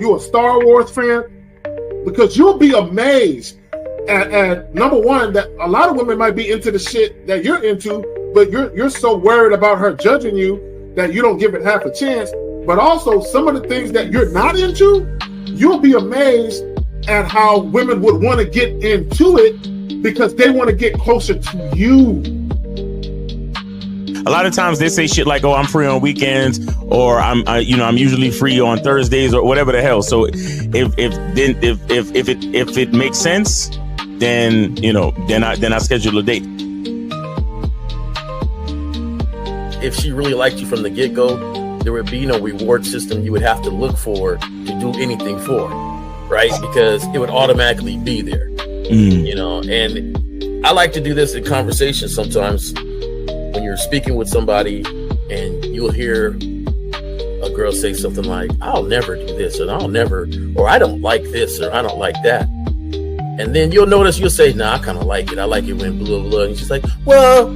You a Star Wars fan? Because you'll be amazed at number one, that a lot of women might be into the shit that you're into, but you're so worried about her judging you that you don't give it half a chance. But also some of the things that you're not into, you'll be amazed at how women would want to get into it because they want to get closer to you. A lot of times they say shit like, "Oh, I'm free on weekends," or I'm usually free on Thursdays," or whatever the hell. So if it makes sense, then I schedule a date. If she really liked you from the get-go, there would be no reward system you would have to look for to do anything for, right? Because it would automatically be there, And I like to do this in conversations sometimes. When you're speaking with somebody and you'll hear a girl say something like, "I'll never do this," or "I don't like this," or "I don't like that." And then you'll notice you'll say, "Nah, I kind of like it. I like it when blah, blah." And she's like, well,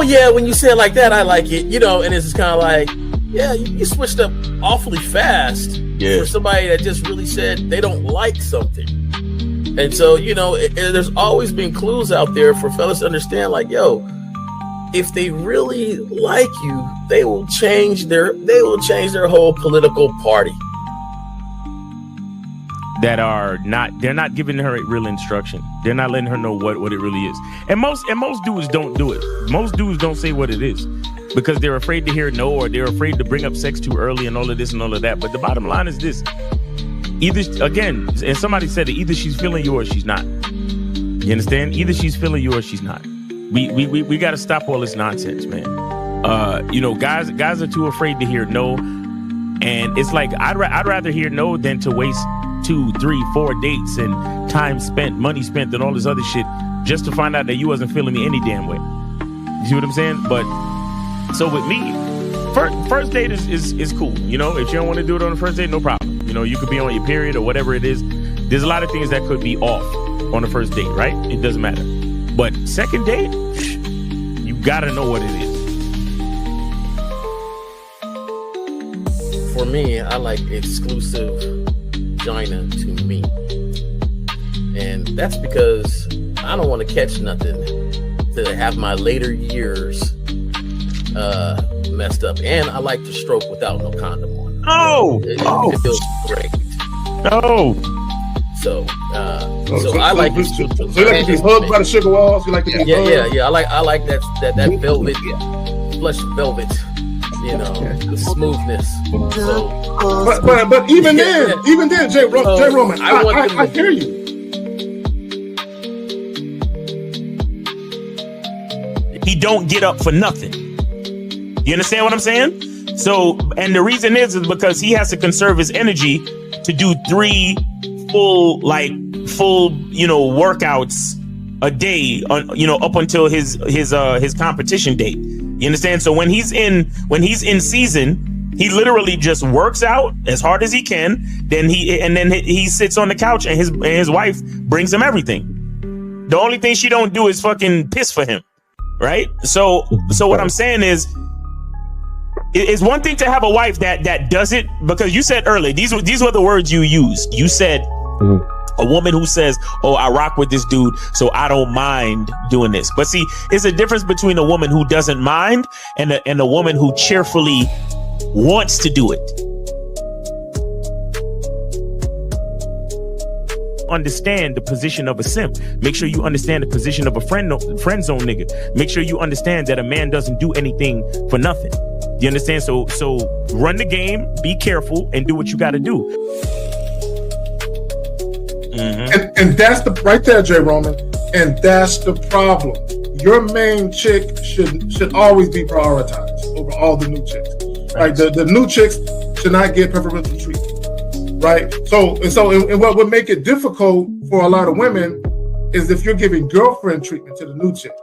yeah, when you say it like that, I like it, and it's just kind of like, yeah, you switched up awfully fast for somebody that just really said they don't like something. And so, there's always been clues out there for fellas to understand, like, yo, if they really like you, they will change their whole political party. They're not giving her real instruction. They're not letting her know what it really is. And most dudes don't do it. Most dudes don't say what it is because they're afraid to hear no, or they're afraid to bring up sex too early and all of this and all of that. But the bottom line is this. Either, again, and somebody said it, either she's feeling you or she's not. You understand? Either she's feeling you or she's not. We got to stop all this nonsense, man. Guys are too afraid to hear no, and it's like I'd rather hear no than to waste 2, 3, 4 dates and time spent, money spent, and all this other shit just to find out that you wasn't feeling me any damn way. You see what I'm saying? But so with me, first date is cool. If you don't want to do it on the first date, no problem. You could be on your period or whatever it is. There's a lot of things that could be off on the first date, right? It doesn't matter. But second date, you gotta know what it is. For me, I like exclusive vagina to me. And that's because I don't want to catch nothing to have my later years messed up. And I like to stroke without no condom on. It feels great. So I like it. So you like to be hugged by the sugar walls? You like to be hugged? Yeah. I like that velvet, plush velvet. The smoothness. So, but even then, Jay Roman, I hear you. He don't get up for nothing. You understand what I'm saying? So, and the reason is because he has to conserve his energy to do 3 full workouts a day up until his competition date. You understand? So when he's in season, he literally just works out as hard as he can. Then he sits on the couch and his wife brings him everything. The only thing she don't do is fucking piss for him, right? So what I'm saying is, it's one thing to have a wife that does it, because you said earlier, these were the words you used. You said a woman who says, "Oh, I rock with this dude, so I don't mind doing this." But see, it's a difference between a woman who doesn't mind and a woman who cheerfully wants to do it. Understand the position of a simp. Make sure you understand the position of a friend zone nigga. Make sure you understand that a man doesn't do anything for nothing. You understand? So run the game, be careful, and do what you got to do. Mm-hmm. And that's the right there, Jay Roman. And that's the problem. Your main chick should always be prioritized over all the new chicks. Right? The new chicks should not get preferential treatment. Right? So what would make it difficult for a lot of women is if you're giving girlfriend treatment to the new chick.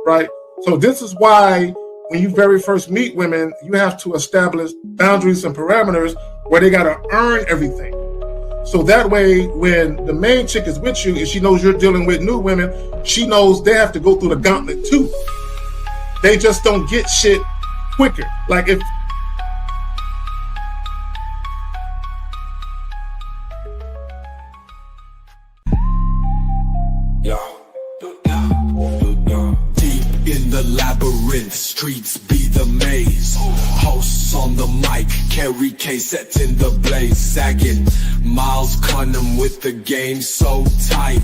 Right? So this is why when you very first meet women, you have to establish boundaries and parameters where they got to earn everything. So that way, when the main chick is with you and she knows you're dealing with new women, she knows they have to go through the gauntlet too. They just don't get shit quicker. Like if the streets be the maze. Hosts on the mic, carry K sets in the blaze. Sagging, Miles Cunham with the game so tight.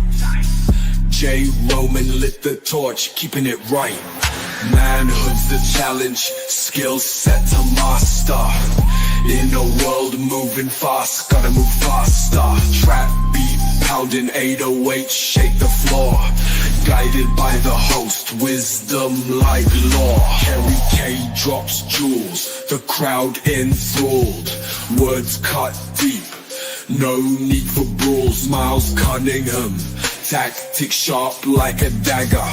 J. Roman lit the torch, keeping it right. Manhood's the challenge, skill set to master. In a world moving fast, gotta move faster. Trap beat, pounding 808, shake the floor. Guided by the host, wisdom like law. Harry K drops jewels, the crowd enthralled. Words cut deep, no need for brawls. Miles Cunningham, tactic sharp like a dagger.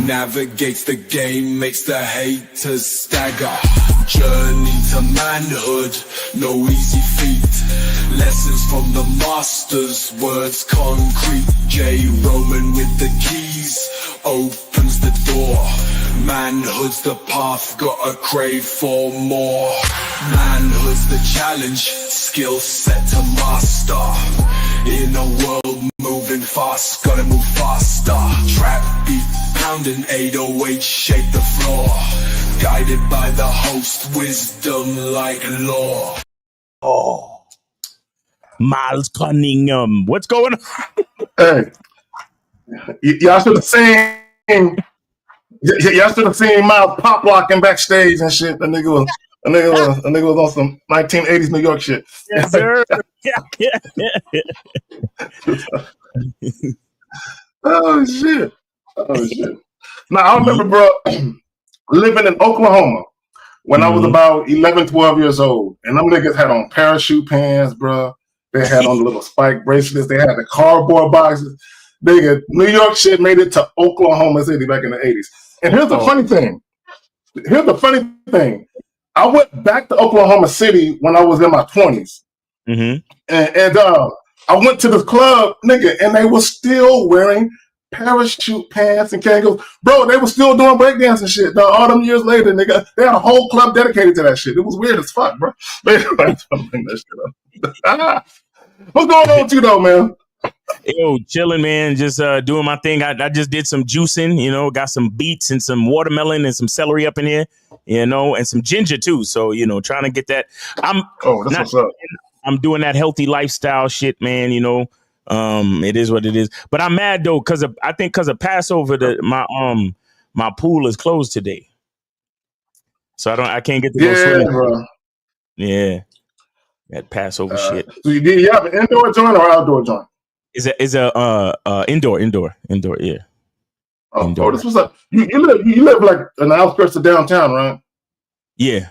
Navigates the game, makes the haters stagger. Journey to manhood, no easy feat. Lessons from the masters, words concrete. J. Roman with the keys, opens the door. Manhood's the path, gotta crave for more. Manhood's the challenge, skill set to master. In a world moving fast, gotta move faster. Trap beat, pounding 808, shake the floor. Guided by the host, wisdom like law. Oh, Miles Cunningham, what's going on? Hey, y'all should have seen. Y'all should have seen Miles pop locking backstage and shit. The nigga was on some 1980s New York shit. Yes, sir. Oh shit. Now I remember, bro, living in Oklahoma when I was about 11, 12 years old, and them niggas had on parachute pants, bro. They had on the little spike bracelets. They had the cardboard boxes. Nigga, New York shit made it to Oklahoma City back in the 80s. And here's the funny thing. I went back to Oklahoma City when I was in my 20s. And I went to this club, nigga, and they were still wearing parachute pants and Kangos. Bro, they were still doing breakdance and shit. Dog. All them years later, nigga, they had a whole club dedicated to that shit. It was weird as fuck, bro. But anyway, I'm bring that shit up. What's going on with you, though, man? Yo, chilling, man. Just doing my thing. I just did some juicing, you know, got some beets and some watermelon and some celery up in here, you know, and some ginger too. So, you know, trying to get that. What's up. I'm doing that healthy lifestyle shit, man. You know, it is what it is. But I'm mad though, because of Passover, my pool is closed today, so I can't get to go swimming, bro. Yeah, that Passover shit. So you have an indoor joint or outdoor joint? Is a indoor, yeah. Oh, this was up. You live like in the outskirts of downtown, right? Yeah.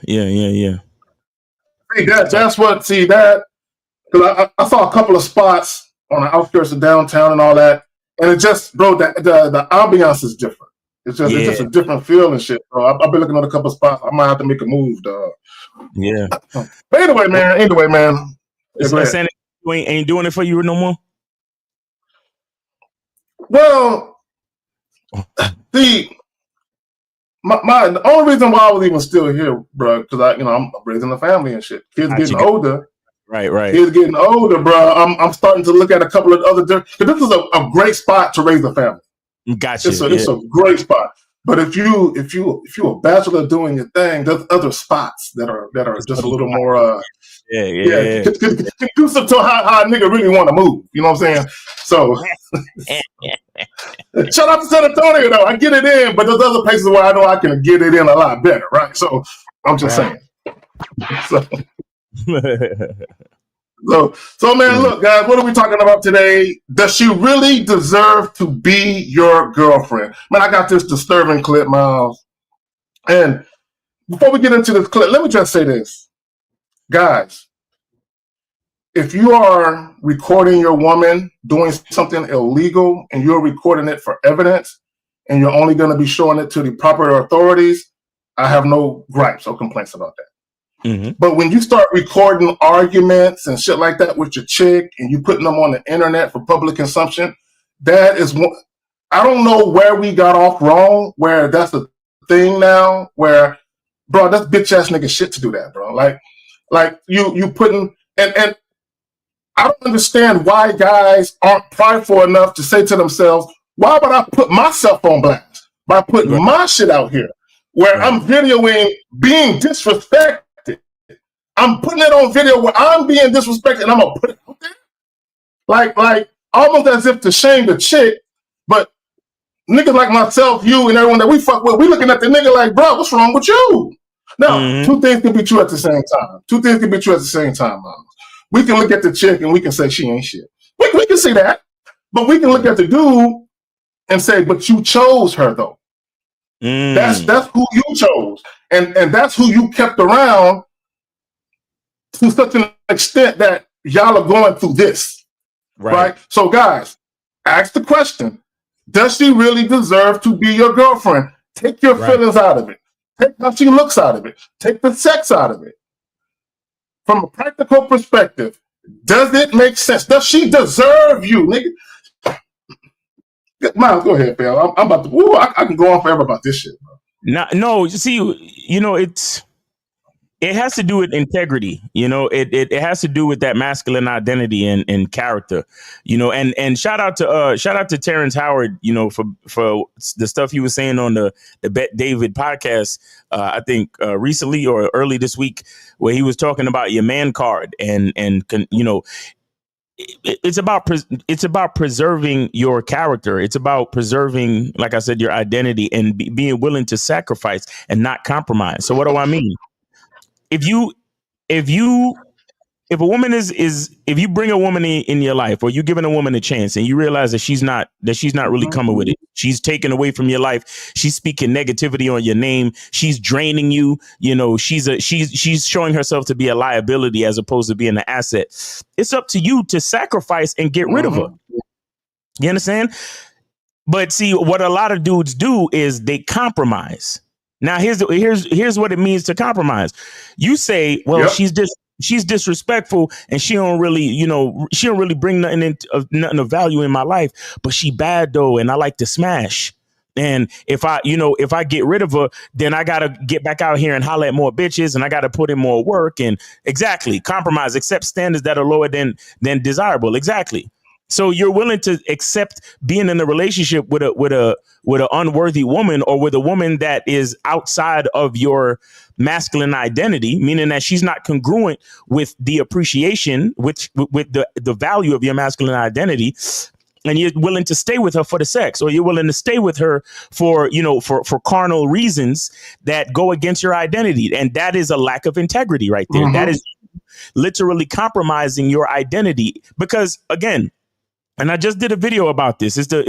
See that because I saw a couple of spots on the outskirts of downtown and all that, and it just, bro, the ambiance is different. It's just a different feel and shit. Bro, I've been looking at a couple of spots. I might have to make a move, dog. Yeah. But anyway, man. Ain't doing it for you no more. Well, the only reason why I was even still here, bro, because I'm raising a family and shit. Kids getting older. Right. Kids getting older, bro. I'm starting to look at a couple of other. Because this is a great spot to raise a family. Gotcha. It's a great spot. But if you a bachelor doing your thing, there's other spots that are just a little more conducive to how a nigga really want to move. You know what I'm saying? So shout out to San Antonio though. I get it in, but there's other places where I know I can get it in a lot better, right? So I'm just saying. So man, look, guys, what are we talking about today? Does she really deserve to be your girlfriend? Man, I got this disturbing clip, Miles. And before we get into this clip, let me just say this. Guys, if you are recording your woman doing something illegal and you're recording it for evidence and you're only going to be showing it to the proper authorities, I have no gripes or complaints about that. Mm-hmm. But when you start recording arguments and shit like that with your chick and you putting them on the internet for public consumption, that is one. I don't know where we got off wrong, where that's a thing now, where, bro, that's bitch ass nigga shit to do that, bro. Like you putting, and I don't understand why guys aren't prideful enough to say to themselves, why would I put myself on blast by putting my shit out here? where I'm videoing being disrespected. I'm putting it on video where I'm being disrespected, and I'm gonna put it out there, like almost as if to shame the chick. But niggas like myself, you, and everyone that we fuck with, we looking at the nigga like, bro, what's wrong with you? Now, two things can be true at the same time. Mom. We can look at the chick and we can say she ain't shit. We can say that, but we can look at the dude and say, but you chose her though. That's who you chose, and that's who you kept around to such an extent that y'all are going through this, right? So, guys, ask the question: does she really deserve to be your girlfriend? Take your feelings out of it. Take how she looks out of it. Take the sex out of it. From a practical perspective, does it make sense? Does she deserve you, nigga? Miles, go ahead, pal. I'm about to. I can go on forever about this shit, bro. No. See, it has to do with integrity. It has to do with that masculine identity and character. And shout out to Terrence Howard. For the stuff he was saying on the Bet David podcast. I think recently or early this week, where he was talking about your man card and it's about preserving your character. It's about preserving, like I said, your identity and being willing to sacrifice and not compromise. So what do I mean? If a woman if you bring a woman in your life, or you're giving a woman a chance and you realize that she's not really coming with it, she's taken away from your life, she's speaking negativity on your name, she's draining you, she's showing herself to be a liability as opposed to being an asset. It's up to you to sacrifice and get rid of her. You understand? But see, what a lot of dudes do is they compromise. Now, here's what it means to compromise. You say, well, she's disrespectful and she don't really bring nothing of value in my life, but she bad though, and I like to smash. And if I get rid of her, then I gotta get back out here and holler at more bitches, and I gotta put in more work. And exactly, compromise, accept standards that are lower than desirable. Exactly. So you're willing to accept being in a relationship with an unworthy woman, or with a woman that is outside of your masculine identity, meaning that she's not congruent with the appreciation, with the value of your masculine identity. And you're willing to stay with her for the sex, or you're willing to stay with her for carnal reasons that go against your identity. And that is a lack of integrity right there. That is literally compromising your identity, because again, and I just did a video about this. It's a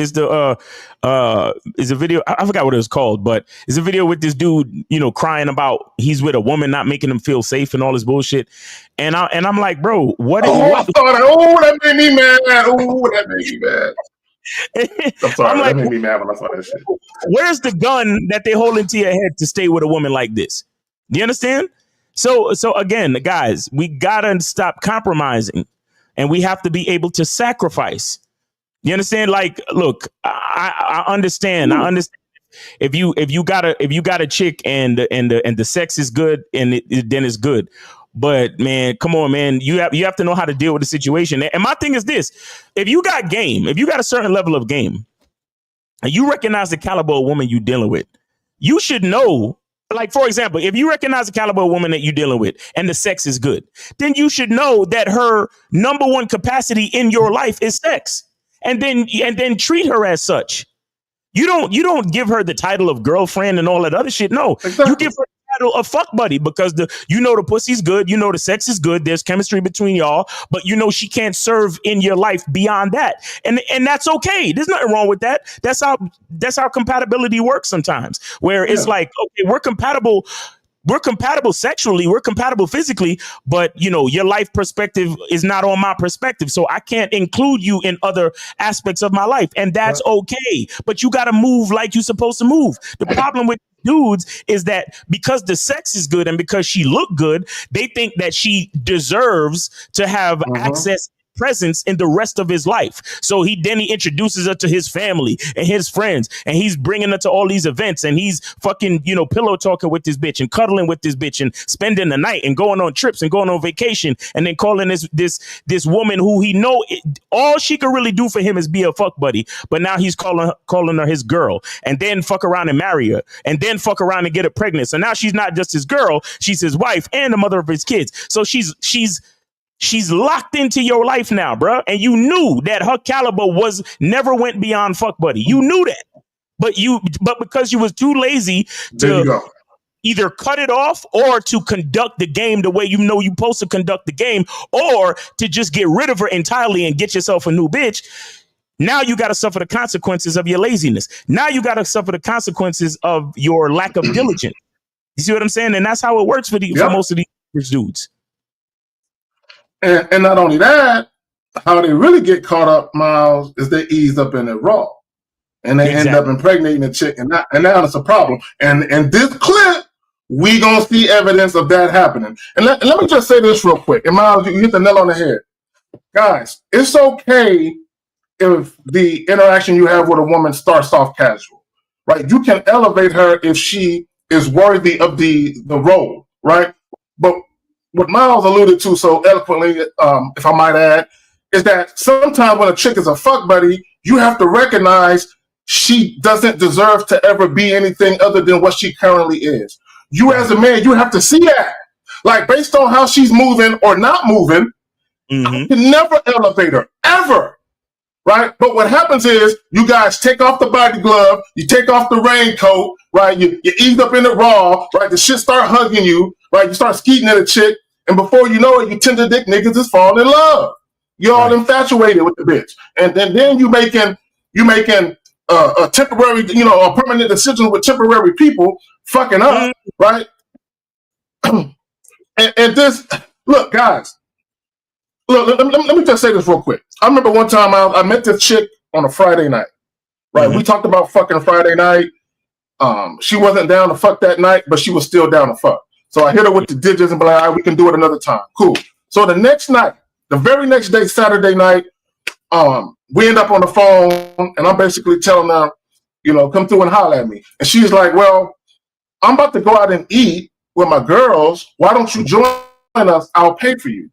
video. I forgot what it was called, but it's a video with this dude, crying about he's with a woman not making him feel safe and all this bullshit. And I'm like, bro, what? That made me mad. That made me mad. I'm sorry, that made me mad when I saw that shit. Where's the gun that they hold into your head to stay with a woman like this? Do you understand? So again, guys, we gotta stop compromising. And we have to be able to sacrifice. You understand? Like, look, I understand. I understand if you got a chick and the sex is good and then it's good. But man, come on, man, you have to know how to deal with the situation. And my thing is this: if you got game, if you got a certain level of game, and you recognize the caliber of woman you're dealing with, you should know. Like, for example, if you recognize the caliber of woman that you're dealing with and the sex is good, then you should know that her number one capacity in your life is sex, and then treat her as such. You don't give her the title of girlfriend and all that other shit. No, exactly. You give her the title of fuck buddy, because the pussy's good, the sex is good, there's chemistry between y'all, but she can't serve in your life beyond that, and that's okay. There's nothing wrong with that. That's how compatibility works sometimes, where it's like, okay, we're compatible sexually, we're compatible physically, but your life perspective is not on my perspective, so I can't include you in other aspects of my life, and that's okay. But you got to move like you're supposed to move. The problem with dudes is that because the sex is good and because she look good, they think that she deserves to have access presence in the rest of his life. So he introduces her to his family and his friends, and he's bringing her to all these events, and he's fucking, pillow talking with this bitch and cuddling with this bitch and spending the night and going on trips and going on vacation, and then calling this woman who he know all she could really do for him is be a fuck buddy, but now he's calling her his girl, and then fuck around and marry her, and then fuck around and get her pregnant. So now she's not just his girl, she's his wife and the mother of his kids. So she's locked into your life now, bro. And you knew that her caliber never went beyond fuck buddy. You knew that, but because you was too lazy to either cut it off or to conduct the game the way you're supposed to conduct the game, or to just get rid of her entirely and get yourself a new bitch. Now you got to suffer the consequences of your laziness. Now you got to suffer the consequences of your lack of diligence. You see what I'm saying? And that's how it works for most of these dudes. And not only that, how they really get caught up, Miles, is they ease up in it raw. And they end up impregnating a chick, and now it's a problem. And in this clip, we gonna see evidence of that happening. And let me just say this real quick. And Miles, you hit the nail on the head. Guys, it's okay if the interaction you have with a woman starts off casual, right? You can elevate her if she is worthy of the role, right? But what Miles alluded to so eloquently, if I might add, is that sometimes when a chick is a fuck buddy, you have to recognize she doesn't deserve to ever be anything other than what she currently is. You as a man, you have to see that. Like, based on how she's moving or not moving, you can never elevate her, ever. Right? But what happens is you guys take off the body glove, you take off the raincoat, right? You ease up in it raw, right? The shit start hugging you, right? You start skeeting at a chick, and before you know it, you tender dick niggas is falling in love. You're all infatuated with the bitch. And then you making a temporary, a permanent decision with temporary people fucking up, right? and this, look, guys, look, let me just say this real quick. I remember one time I met this chick on a Friday night, right? We talked about fucking Friday night. She wasn't down to fuck that night, but she was still down to fuck. So I hit her with the digits and be like, all right, we can do it another time. Cool. So the next night, the very next day, Saturday night, we end up on the phone, and I'm basically telling her, come through and holler at me. And she's like, well, I'm about to go out and eat with my girls. Why don't you join us? I'll pay for you.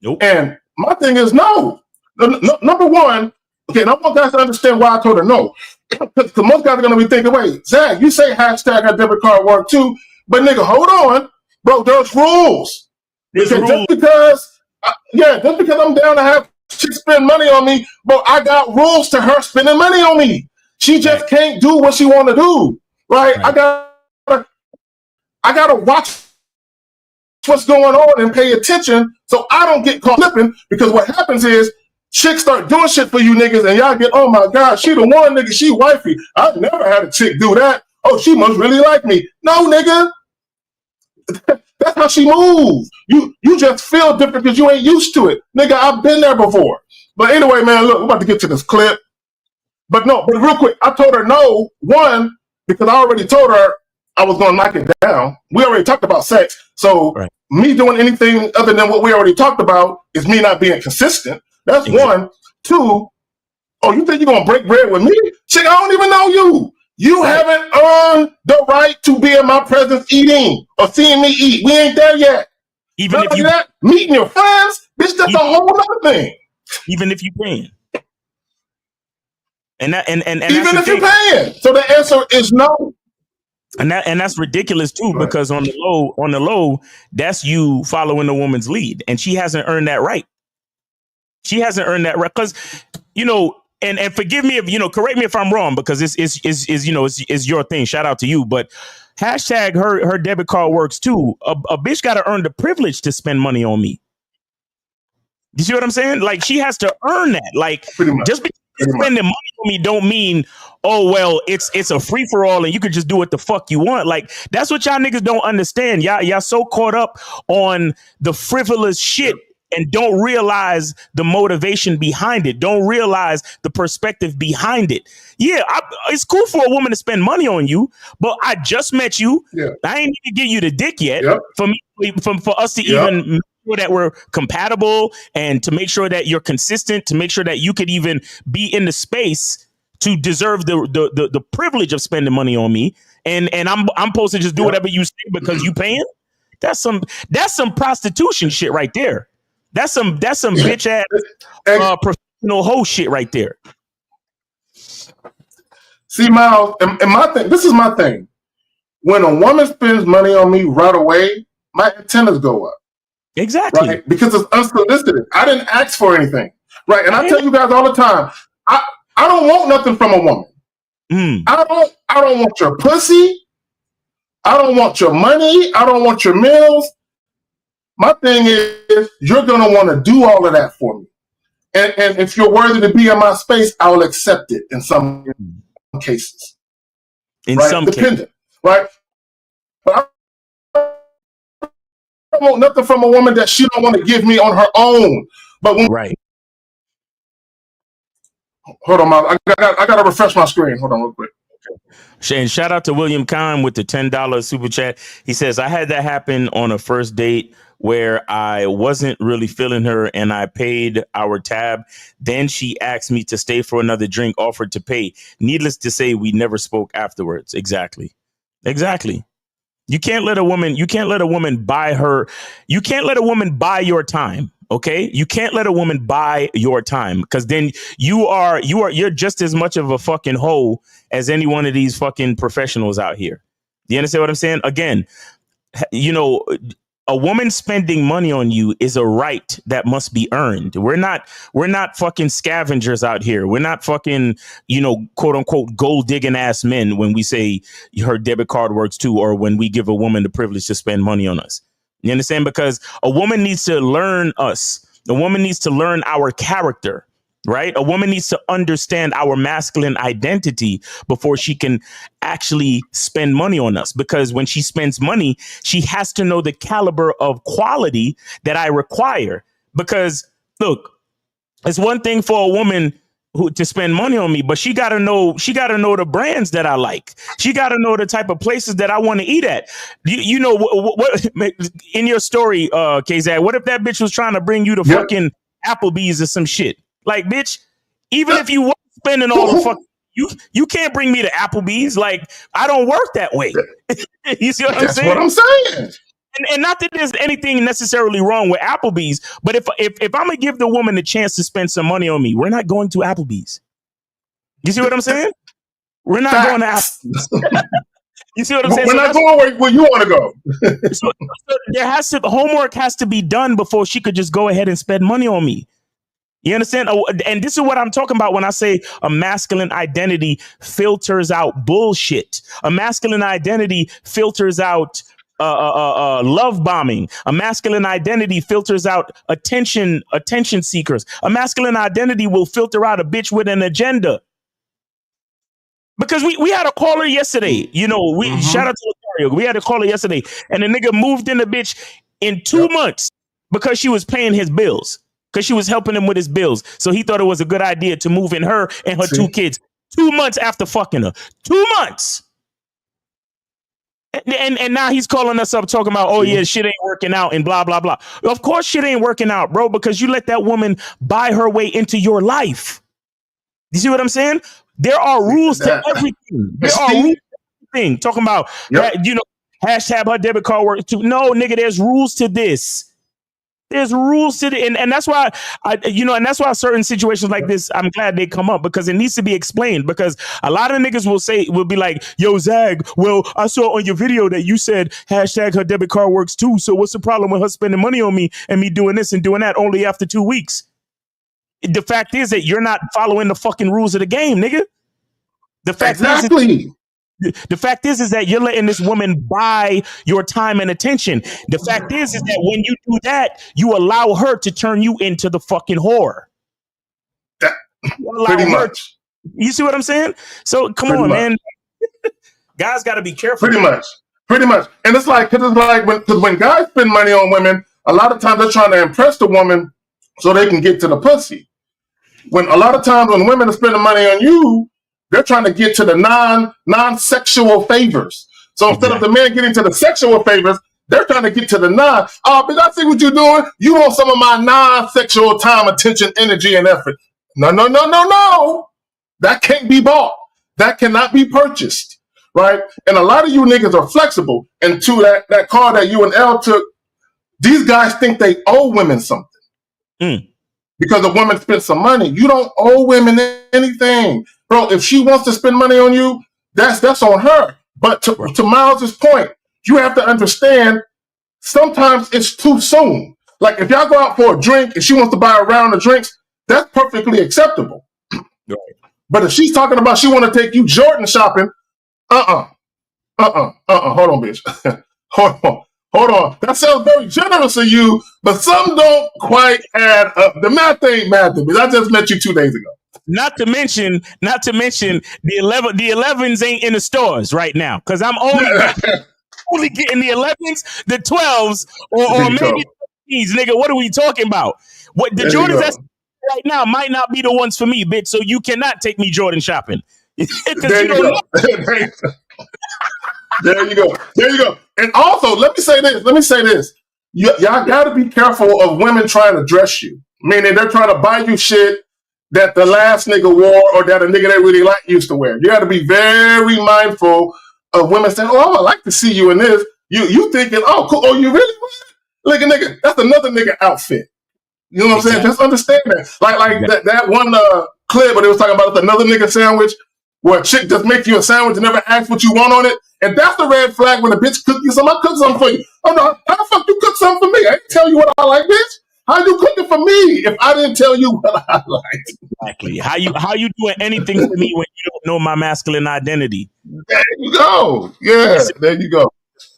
Nope. And my thing is no. Number one, okay, and I want guys to understand why I told her no. Because most guys are going to be thinking, wait, Zach, you say hashtag her debit card work too, but nigga, hold on. Bro, there's rules. There's rules. Just because I'm down to have she spend money on me, but I got rules to her spending money on me. She just can't do what she want to do, right? I gotta watch what's going on and pay attention so I don't get caught slipping, because what happens is chicks start doing shit for you niggas and y'all get, oh my God, she the one nigga, she wifey. I've never had a chick do that. Oh, she must really like me. No, nigga. That's how she moves. You just feel different because you ain't used to it. Nigga, I've been there before. But anyway, man, look, we're about to get to this clip. But real quick, I told her no, one, because I already told her I was going to knock it down. We already talked about sex. So me doing anything other than what we already talked about is me not being consistent. That's one. Two, oh, you think you're going to break bread with me? Chick, I don't even know you. You haven't earned the right to be in my presence eating or seeing me eat. We ain't there yet. Even if you that, meeting your friends, it's just a whole other thing. Even if you're paying. And even if you're paying. So the answer is no. And that's ridiculous too, because on the low, that's you following the woman's lead, and she hasn't earned that right. She hasn't earned that right because, and forgive me if correct me if I'm wrong, because it's your thing. Shout out to you, but hashtag her debit card works too. A bitch got to earn the privilege to spend money on me. You see what I'm saying? Like, she has to earn that. Like, just because you're spending money on me don't mean, oh, well, it's a free for all and you can just do what the fuck you want. Like, that's what y'all niggas don't understand. Y'all so caught up on the frivolous shit and don't realize the motivation behind it. Don't realize the perspective behind it. Yeah, it's cool for a woman to spend money on you, but I just met you. Yeah. I ain't even give you the dick yet for us to even sure that we're compatible and to make sure that you're consistent, to make sure that you could even be in the space to deserve the privilege of spending money on me. And I'm supposed to just do whatever you say because you paying. That's some prostitution shit right there. That's some bitch ass professional hoe shit right there. See, Miles, and my thing. This is my thing. When a woman spends money on me right away, my antennas go up. Exactly. Right? Because it's unsolicited. I didn't ask for anything. Right. And I tell you guys all the time, I don't want nothing from a woman. I don't want your pussy. I don't want your money. I don't want your meals. My thing is, you're going to want to do all of that for me. And if you're worthy to be in my space, I will accept it in some cases. In right? some Dependent, cases. right? But I don't want nothing from a woman that she don't want to give me on her own. But when, right. Hold on, I got to refresh my screen. Hold on real quick. And shout out to William Kahn with the $10 super chat. He says, I had that happen on a first date where I wasn't really feeling her and I paid our tab. Then she asked me to stay for another drink, offered to pay. Needless to say, we never spoke afterwards. Exactly. You can't let a woman buy her. You can't let a woman buy your time. OK, you can't let a woman buy your time, because then you're just as much of a fucking hoe as any one of these fucking professionals out here. You understand what I'm saying? Again, you know, a woman spending money on you is a right that must be earned. We're not fucking scavengers out here. We're not fucking, you know, quote unquote, gold digging ass men when we say her debit card works too, or when we give a woman the privilege to spend money on us. You understand? Because a woman needs to learn us. A woman needs to learn our character, right? A woman needs to understand our masculine identity before she can actually spend money on us. Because when she spends money, she has to know the caliber of quality that I require. Because look, it's one thing for a woman to spend money on me, but she got to know the brands that I like. She got to know the type of places that I want to eat at. You know what in your story, KZ, what if that bitch was trying to bring you to fucking Applebee's or some shit? Like, bitch, even if you weren't spending all the fuck, you can't bring me to Applebee's. Like, I don't work that way. You see what I'm saying? That's what I'm saying. And not that there's anything necessarily wrong with Applebee's, but if I'm gonna give the woman the chance to spend some money on me, we're not going to Applebee's. You see what I'm saying? We're not going to Applebee's. You see what I'm saying? We're not going where you want to go. So homework has to be done before she could just go ahead and spend money on me. You understand? And this is what I'm talking about when I say a masculine identity filters out bullshit. A masculine identity filters out love bombing. A masculine identity filters out attention seekers. A masculine identity will filter out a bitch with an agenda. Because we had a caller yesterday, you know, shout out to Mario. We had a caller yesterday, and the nigga moved in the bitch in 2 months because she was paying his bills, because she was helping him with his bills. So he thought it was a good idea to move in her and her 2 kids 2 months after fucking her. 2 months. And now he's calling us up talking about, oh, yeah, shit ain't working out and blah, blah, blah. Of course shit ain't working out, bro, because you let that woman buy her way into your life. You see what I'm saying? There are rules to everything. There are rules to everything. Talking about, you know, hashtag her debit card works too. No, nigga, there's rules to this. There's rules to it. And that's why and that's why certain situations like this, I'm glad they come up, because it needs to be explained. Because a lot of niggas will be like, yo, Zag, well, I saw on your video that you said hashtag her debit card works too. So what's the problem with her spending money on me and me doing this and doing that only after 2 weeks? The fact is that you're not following the fucking rules of the game, nigga. The fact is that you're letting this woman buy your time and attention. The fact is that when you do that, you allow her to turn you into the fucking whore. Pretty much. You see what I'm saying? So come on, man. Guys got to be careful. Pretty much. And it's like, when guys spend money on women, a lot of times they're trying to impress the woman so they can get to the pussy. When a lot of times when women are spending money on you, they're trying to get to the non-sexual favors. So instead of the man getting to the sexual favors, They're trying to get to the non. Oh, but I see what you're doing. You want some of my non-sexual time, attention, energy, and effort. No. That can't be bought. That cannot be purchased, right? And a lot of you niggas are flexible. And to that car that you and L took, these guys think they owe women something. Because a woman spent some money. You don't owe women anything. Bro, if she wants to spend money on you, that's on her. But to Miles' point, you have to understand, sometimes it's too soon. Like, if y'all go out for a drink and she wants to buy a round of drinks, that's perfectly acceptable. Right. But if she's talking about she want to take you Jordan shopping, hold on, bitch. Hold on. That sounds very generous of you, but some don't quite add up. The math ain't math to me. I just met you 2 days ago. Not to mention the 11s ain't in the stores right now, because I'm only getting the 11s, the 12s, or maybe these, nigga. What are we talking about? What the Jordans that's right now might not be the ones for me, bitch. So you cannot take me Jordan shopping. There you go. There you go. And also, let me say this. Y'all got to be careful of women trying to dress you. Meaning they're trying to buy you shit that the last nigga wore or that a nigga they really like used to wear. You got to be very mindful of women saying, oh, I would like to see you in this. You thinking, oh, cool. Oh, you really want it? Look, nigga, that's another nigga outfit. You know what I'm saying? Just understand that. Like that one clip where they was talking about another nigga sandwich, where a chick just make you a sandwich and never asks what you want on it. And that's the red flag when a bitch cook you something. I cook something for you. Oh no, how the fuck you cook something for me? I didn't tell you what I like, bitch. How you cooking for me if I didn't tell you what I like? Exactly. How you doing anything for me when you don't know my masculine identity? There you go. Yeah, there you go.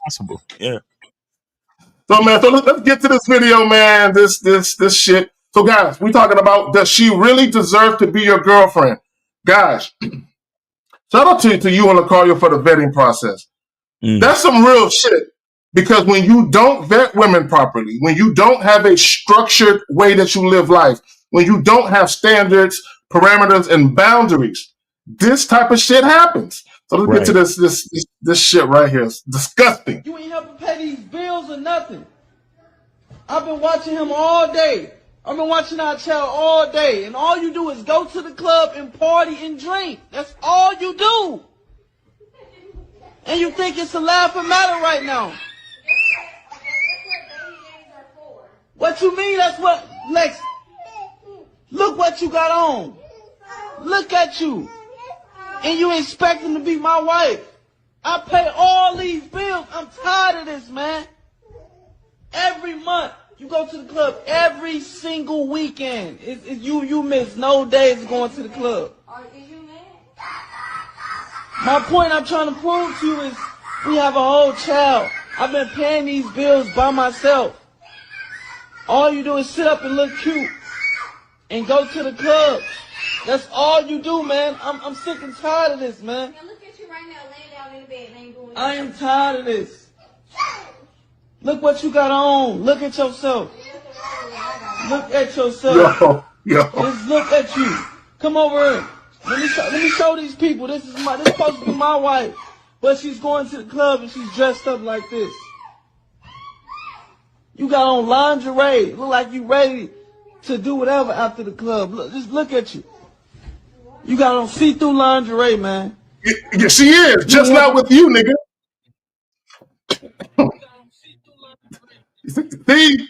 Possible. Yeah. So man, let's get to this video, man. This shit. So guys, we talking about, does she really deserve to be your girlfriend? Guys, shout out to you and Lucario for the vetting process. That's some real shit. Because when you don't vet women properly, when you don't have a structured way that you live life, when you don't have standards, parameters, and boundaries, this type of shit happens. So let's get to this shit right here. It's disgusting. You ain't helping pay these bills or nothing. I've been watching him all day. I've been watching our child all day. And all you do is go to the club and party and drink. That's all you do. And you think it's a laughing matter right now. What you mean? That's what, Lex, look what you got on. Look at you. And you expecting to be my wife. I pay all these bills. I'm tired of this, man. Every month, you go to the club every single weekend. You miss no days going to the club. My point I'm trying to prove to you is we have a whole child. I've been paying these bills by myself. All you do is sit up and look cute and go to the club. That's all you do, man. I'm sick and tired of this, man. Now look at you right now, laying down in the bed and ain't doing nothing. I am tired of this. Look what you got on. Look at yourself. Look at yourself. Yo. Just look at you. Come over here. Let me show these people. This is supposed to be my wife, but she's going to the club and she's dressed up like this. You got on lingerie. Look like you ready to do whatever after the club. Just look at you. You got on see-through lingerie, man. Yeah, she is. Just not with you, nigga. See,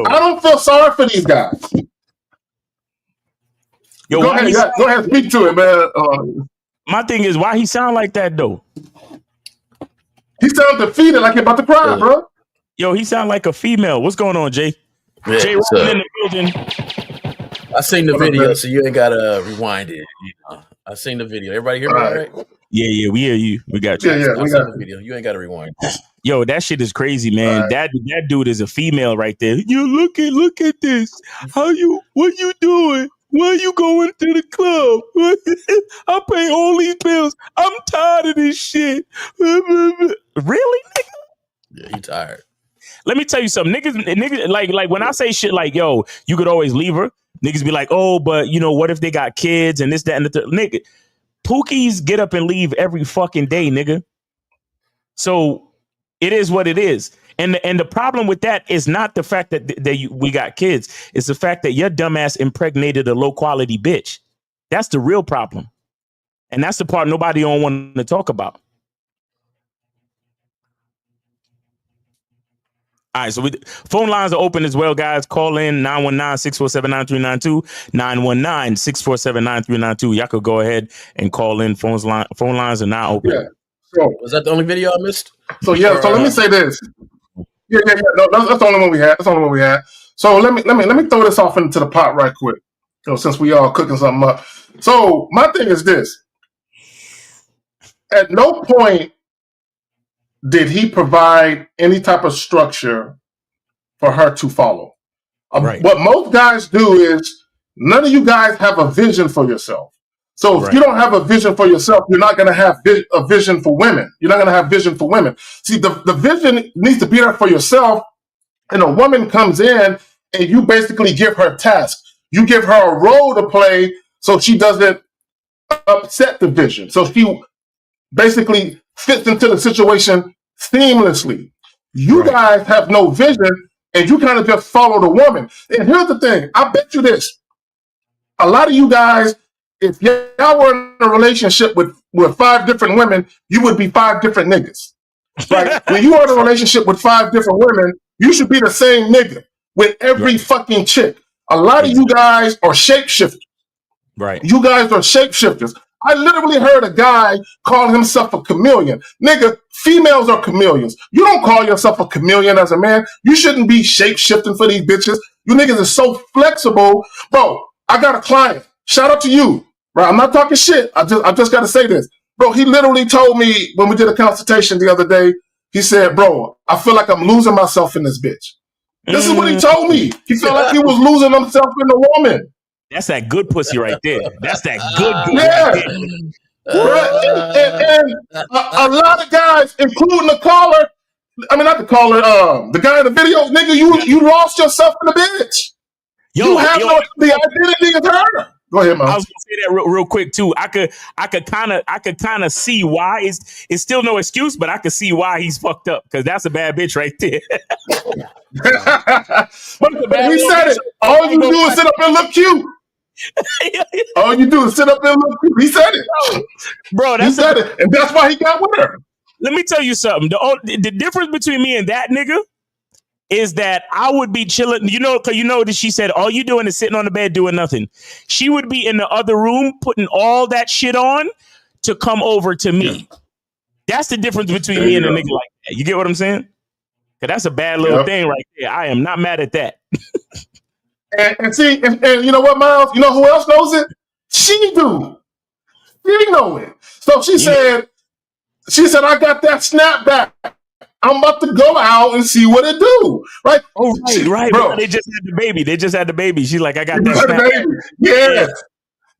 I don't feel sorry for these guys. Yo, go ahead, speak to it, man. My thing is, why he sound like that though? He sound defeated, like he about to cry, bro. Yo, he sound like a female. What's going on, Jay? Yeah, Jay Roman in the building. I seen the video, so you ain't gotta rewind it. You know, I seen the video. Everybody hear me all right? Yeah, we hear you. We got you. Yeah, I seen the video. You ain't gotta rewind. Yo, that shit is crazy, man. Right. That dude is a female right there. You look at this. What you doing? Why you going to the club? I pay all these bills. I'm tired of this shit. Really, nigga? Yeah, he tired. Let me tell you something. Niggas like when I say shit like, yo, you could always leave her. Niggas be like, oh, but you know, what if they got kids and this, that, and the third? Nigga, Pookies get up and leave every fucking day, nigga. So it is what it is. And the problem with that is not the fact that we got kids. It's the fact that your dumbass impregnated a low quality bitch. That's the real problem. And that's the part nobody don't want to talk about. All right, so phone lines are open as well, guys. Call in 919-647-9392, 919-647-9392. Y'all could go ahead and call in. Phone lines are now open. Yeah. So Was that the only video I missed? So yeah, so let me say this. Yeah. No, that's the only one we had. So let me throw this off into the pot right quick. Since we all cooking something up. So my thing is this. At no point did he provide any type of structure for her to follow. Right. What most guys do is none of you guys have a vision for yourself. So if you don't have a vision for yourself, you're not going to have a vision for women. You're not going to have vision for women. See, the vision needs to be there for yourself. And a woman comes in and you basically give her tasks. You give her a role to play so she doesn't upset the vision. So she basically fits into the situation seamlessly. You guys have no vision and you kind of just follow the woman. And here's the thing. I bet you this. A lot of you guys, if y'all were in a relationship with 5 different women, you would be 5 different niggas. Right? When you are in a relationship with 5 different women, you should be the same nigga with every fucking chick. A lot of you guys are shapeshifters. Right. You guys are shapeshifters. I literally heard a guy call himself a chameleon. Nigga, females are chameleons. You don't call yourself a chameleon as a man. You shouldn't be shape-shifting for these bitches. You niggas are so flexible. Bro, I got a client. Shout out to you. Right? I'm not talking shit. I just got to say this. Bro, he literally told me when we did a consultation the other day, he said, bro, I feel like I'm losing myself in this bitch. This is what he told me. He felt like he was losing himself in the woman. That's that good pussy right there. That's that good Yeah. right there. And a lot of guys, including the caller, not the caller, the guy in the video, nigga, you lost yourself in the bitch. The identity is her. Go ahead, man. I was gonna say that real quick too. I could kind of see why it's still no excuse, but I could see why he's fucked up because that's a bad bitch right there. But he said it. All you do is sit up and look cute. All you do is sit up and look cute. He said it, bro. He said it, and that's why he got with her. Let me tell you something. The difference between me and that nigga is that I would be chilling, because that she said, all you doing is sitting on the bed doing nothing. She would be in the other room putting all that shit on to come over to me. That's the difference between me and a nigga like that. You get what I'm saying? Because that's a bad little thing right there. I am not mad at that. and see, and you know what, Miles? You know who else knows it? She do. She know it. So she said, I got that snapback. I'm about to go out and see what it do. Right? Oh, right. Bro. They just had the baby. She's like, I got that baby.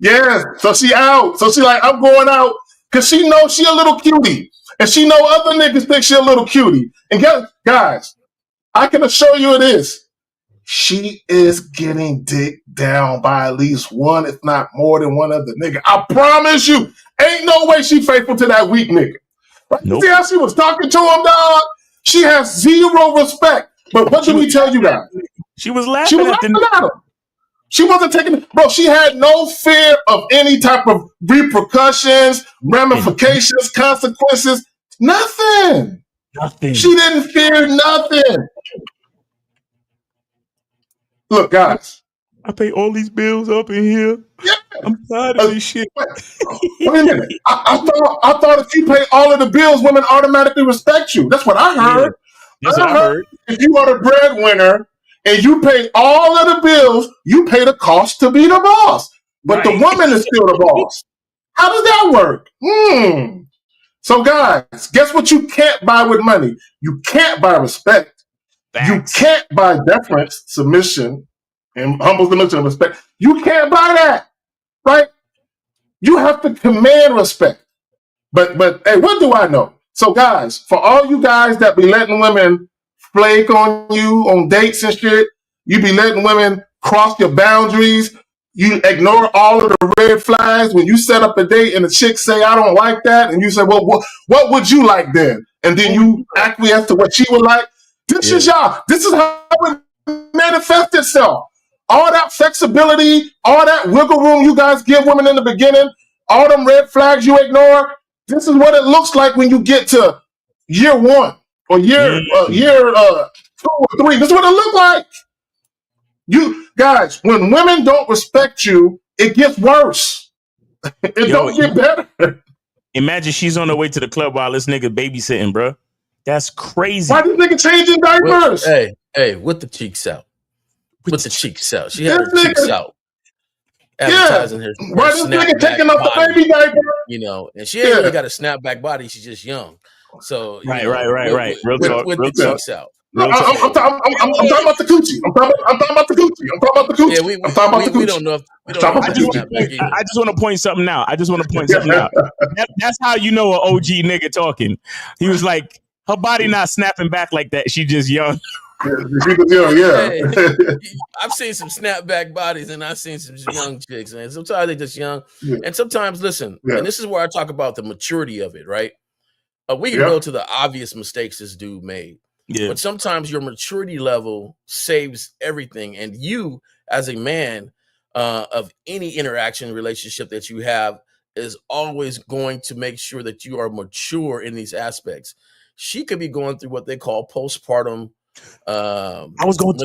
Yes. So she out. So she like, I'm going out because she knows she a little cutie. And she know other niggas think she a little cutie. And guys, I can assure you it is. She is getting dicked down by at least one, if not more than one other nigga. I promise you. Ain't no way she faithful to that weak nigga. Right? Nope. See how she was talking to him, dog? She has zero respect. But what did we tell you guys? She was laughing at him. She wasn't taking, bro, she had no fear of any type of repercussions, ramifications, consequences. Nothing. She didn't fear nothing. Look, guys. I pay all these bills up in here. Yeah. I'm tired of this shit. Wait a minute. I thought if you pay all of the bills, women automatically respect you. That's what I heard. Yeah, that's what I heard. If you are the breadwinner and you pay all of the bills, you pay the cost to be the boss. But the woman is still the boss. How does that work? So guys, guess what you can't buy with money? You can't buy respect. You can't buy deference, submission, and humble submission and respect. You can't buy that. Right? You have to command respect. But hey, what do I know? So guys, for all you guys that be letting women flake on you on dates and shit, you be letting women cross your boundaries, you ignore all of the red flags when you set up a date and the chick say, I don't like that, and you say, well, what would you like then? And then you acquiesce to what she would like. This is y'all. This is how it manifests itself. All that flexibility, all that wiggle room you guys give women in the beginning, all them red flags you ignore. This is what it looks like when you get to year 1 or year 2 or 3. This is what it looks like. You guys, when women don't respect you, it gets worse. It don't get better. Imagine she's on her way to the club while this nigga babysitting, bro. That's crazy. Why this nigga changing diapers? Hey, with the cheeks out. With the cheeks out. She had her cheeks out. Advertising her. Why this nigga taking off the baby diaper? You know, and she ain't really got a snapback body. She's just young. So right. Real talk. With the cheeks out. I'm talking about the coochie. I'm talking about the coochie. Yeah, we don't know. I just want to point something out. That's how you know an OG nigga talking. He was like, her body not snapping back like that. She just young. Hey, I've seen some snapback bodies and I've seen some young chicks, man. Sometimes they're just young. And sometimes, listen, and this is where I talk about the maturity of it, right? We can go to the obvious mistakes this dude made. Yeah. But sometimes your maturity level saves everything. And you, as a man of any interaction relationship that you have, is always going to make sure that you are mature in these aspects. She could be going through what they call postpartum. When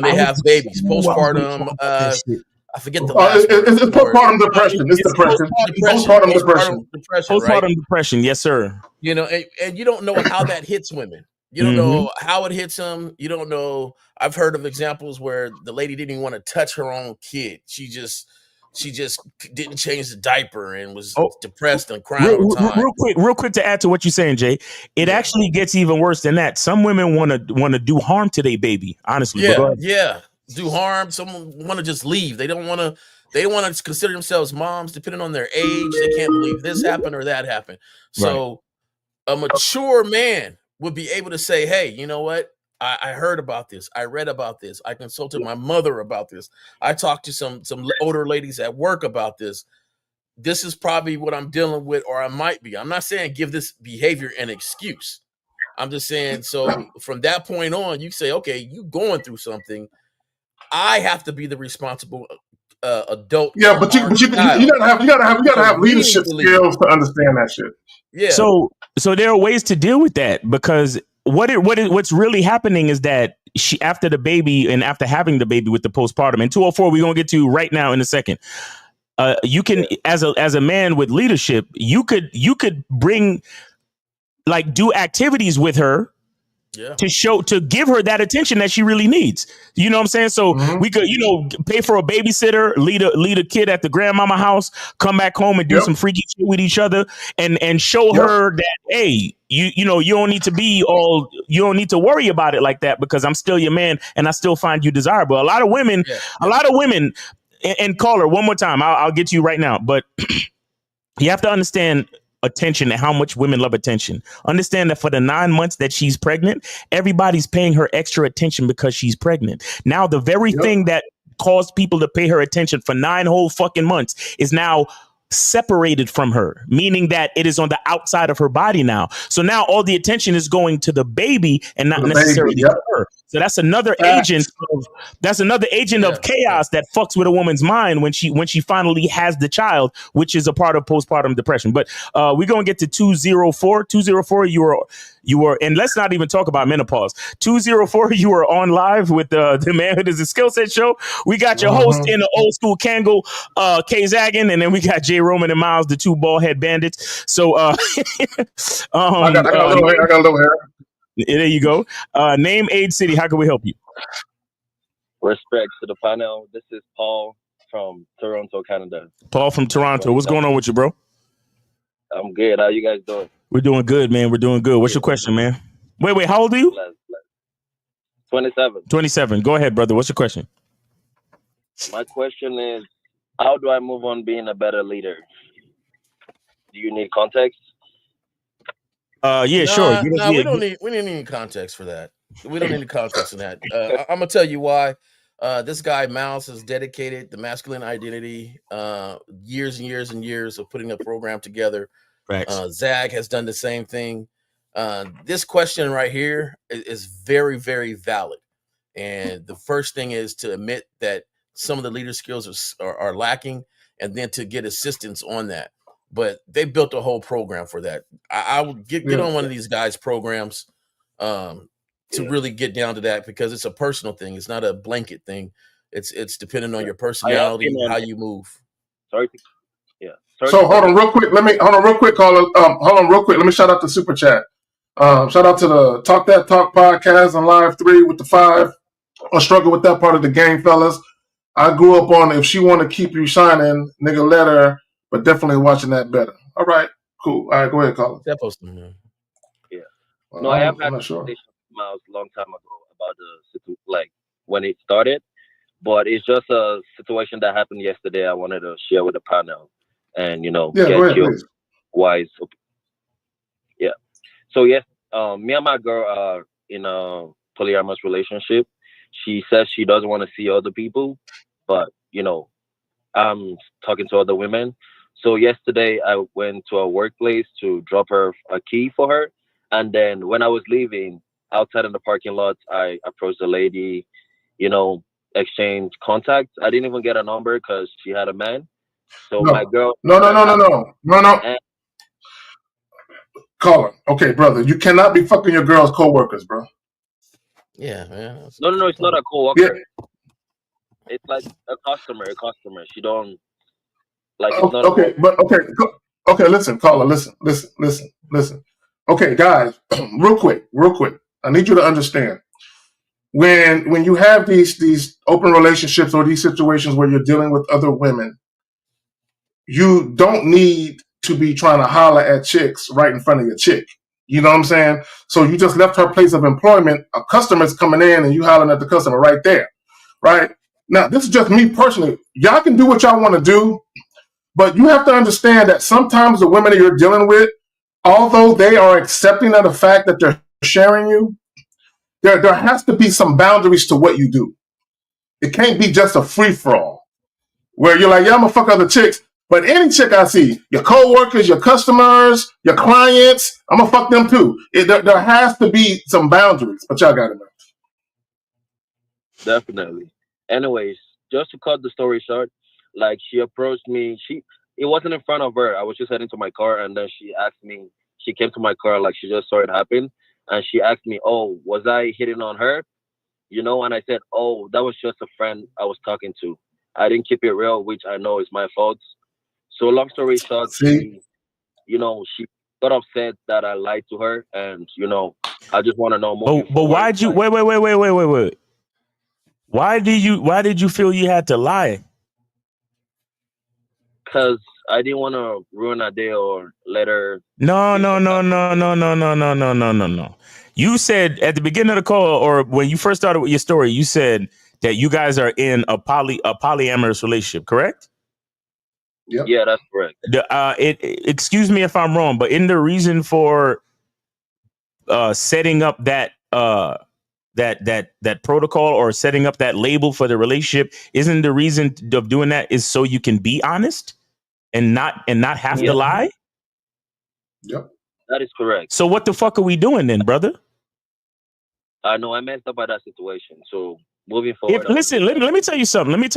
they have babies, postpartum. I forget the last word. It's postpartum depression. It's depression. Postpartum depression. Postpartum depression. Yes, sir. You know, and you don't know how that hits women. You don't know how it hits them. You don't know. I've heard of examples where the lady didn't even want to touch her own kid. She just didn't change the diaper and was depressed and crying all the time. Real quick to add to what you're saying, Jay. It actually gets even worse than that. Some women want to do harm to their baby. Honestly, do harm. Someone want to just leave. They don't want to. They want to consider themselves moms, depending on their age. They can't believe this happened or that happened. So, a mature man would be able to say, "Hey, you know what? I heard about this. I read about this. I consulted my mother about this. I talked to some older ladies at work about this. This is probably what I'm dealing with, or I might be." I'm not saying give this behavior an excuse. I'm just saying, so from that point on, you say, okay, you going through something. I have to be the responsible adult. Yeah, but you gotta have leadership skills to understand that shit. Yeah. So there are ways to deal with that, because what's really happening is that she, after the baby and after having the baby with the postpartum, and 204 we're gonna get to right now in a second. You can, as a man with leadership, you could bring, like, do activities with her to give her that attention that she really needs. You know what I'm saying? So we could, pay for a babysitter, lead a kid at the grandmama house, come back home and do some freaky shit with each other, and show her that, hey, you don't need to worry about it like that, because I'm still your man and I still find you desirable. A lot of women, and caller, one more time, I'll get to you right now, but you have to understand attention and how much women love attention. Understand that for the 9 months that she's pregnant, everybody's paying her extra attention because she's pregnant. Now, the very thing that caused people to pay her attention for 9 whole fucking months is now separated from her, meaning that it is on the outside of her body now. So now all the attention is going to the baby and not necessarily to her. So that's another agent of chaos that fucks with a woman's mind when she finally has the child, which is a part of postpartum depression. But we're gonna get to 204. 204, you were, and let's not even talk about menopause. 204, you were on live with the Manhood is a Skill Set show. We got your host in the old school Kangol, K Zaggin, and then we got Jay Roman and Miles, the two bald head bandits. So I got a little hair. There you go. Name, age, city. How can we help you? Respect to the panel. This is Paul from Toronto, Canada. Paul from Toronto. What's going on with you, bro? I'm good. How you guys doing? We're doing good, man. We're doing good. What's your question, man? Wait. How old are you? 27. 27. Go ahead, brother. What's your question? My question is, how do I move on being a better leader? Do you need context? Sure. We don't need any context for that. We don't need any context in that. I'm gonna tell you why. This guy Miles has dedicated the masculine identity, years and years and years of putting a program together. Right. Zag has done the same thing. This question right here is very, very valid. And the first thing is to admit that some of the leader skills are lacking, and then to get assistance on that. But they built a whole program for that. I would get on one of these guys' programs to really get down to that, because it's a personal thing. It's not a blanket thing. It's depending on your personality, how you move. Sorry. So hold on real quick. Hold on real quick, caller. Hold on real quick. Let me shout out the super chat. Shout out to the Talk That Talk podcast on Live 3 with the 5. I struggle with that part of the game, fellas. I grew up on if she want to keep you shining, nigga, let her, but definitely watching that better. All right, cool. All right, go ahead, caller. That posting. Yeah. No, I have had a conversation with Miles a long time ago about like when it started, but it's just a situation that happened yesterday. I wanted to share with the panel, and get your wise. Yeah. So yes, me and my girl are in a polyamorous relationship. She says she doesn't want to see other people, but I'm talking to other women. So yesterday I went to a workplace to drop her a key for her, and then when I was leaving outside in the parking lot, I approached the lady, exchange contacts. I didn't even get a number because she had a man. So my girl. No. Caller. Okay, brother. You cannot be fucking your girl's co-workers, bro. Yeah, man. No, it's not a co-worker. Yeah. It's like a customer. She don't like. It's not okay. Listen, caller. Listen. Okay, guys. real quick. I need you to understand. When you have these open relationships or these situations where you're dealing with other women, you don't need to be trying to holler at chicks right in front of your chick. You know what I'm saying? So you just left her place of employment. A customer's coming in and you hollering at the customer right there. Right? Now, this is just me personally. Y'all can do what y'all want to do, but you have to understand that sometimes the women that you're dealing with, although they are accepting of the fact that they're sharing you, there has to be some boundaries to what you do. It can't be just a free-for-all where you're like, yeah, I'm going to fuck other chicks. But any chick I see, your co-workers, your customers, your clients, I'm going to fuck them too. There has to be some boundaries, but y'all got it, man. Definitely. Anyways, just to cut the story short, like she approached me. It wasn't in front of her. I was just heading to my car, and then she asked me. She came to my car like she just saw it happen, and she asked me, "Oh, was I hitting on her?" And I said, "Oh, that was just a friend I was talking to. I didn't keep it real, which I know is my fault." So long story short, she got upset that I lied to her, and I just want to know more. But why'd you wait? Why did you feel you had to lie? Because I didn't want to ruin a day or let her. No. You said at the beginning of the call, or when you first started with your story, you said that you guys are in a polyamorous relationship, correct? Yep. Yeah, that's correct. Excuse me if I'm wrong, but in the reason for setting up that protocol or setting up that label for the relationship, isn't the reason of doing that is so you can be honest and not have to lie? Yep. That is correct. So what the fuck are we doing then, brother? I know I messed up by that situation. So moving forward, listen, let me tell you something. And this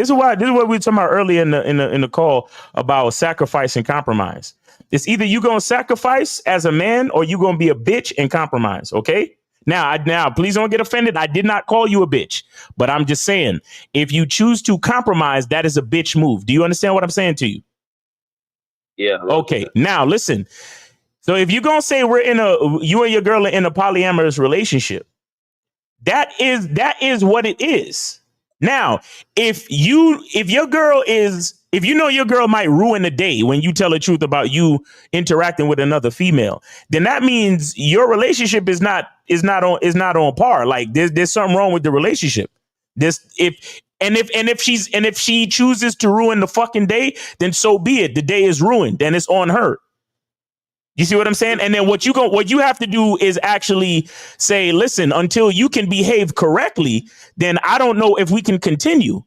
is what we were talking about earlier in the call about sacrifice and compromise. It's either you gonna sacrifice as a man or you gonna be a bitch and compromise. Okay. Now, please don't get offended. I did not call you a bitch, but I'm just saying, if you choose to compromise, that is a bitch move. Do you understand what I'm saying to you? Yeah. Okay. Now, listen. So if you're going to say you and your girl are in a polyamorous relationship, that is what it is. Now, if your girl might ruin the day when you tell the truth about you interacting with another female, then that means your relationship is not on par. Like there's something wrong with the relationship. If she chooses to ruin the fucking day, then so be it. The day is ruined. Then it's on her. You see what I'm saying? And then what you have to do is actually say, listen, until you can behave correctly, then I don't know if we can continue.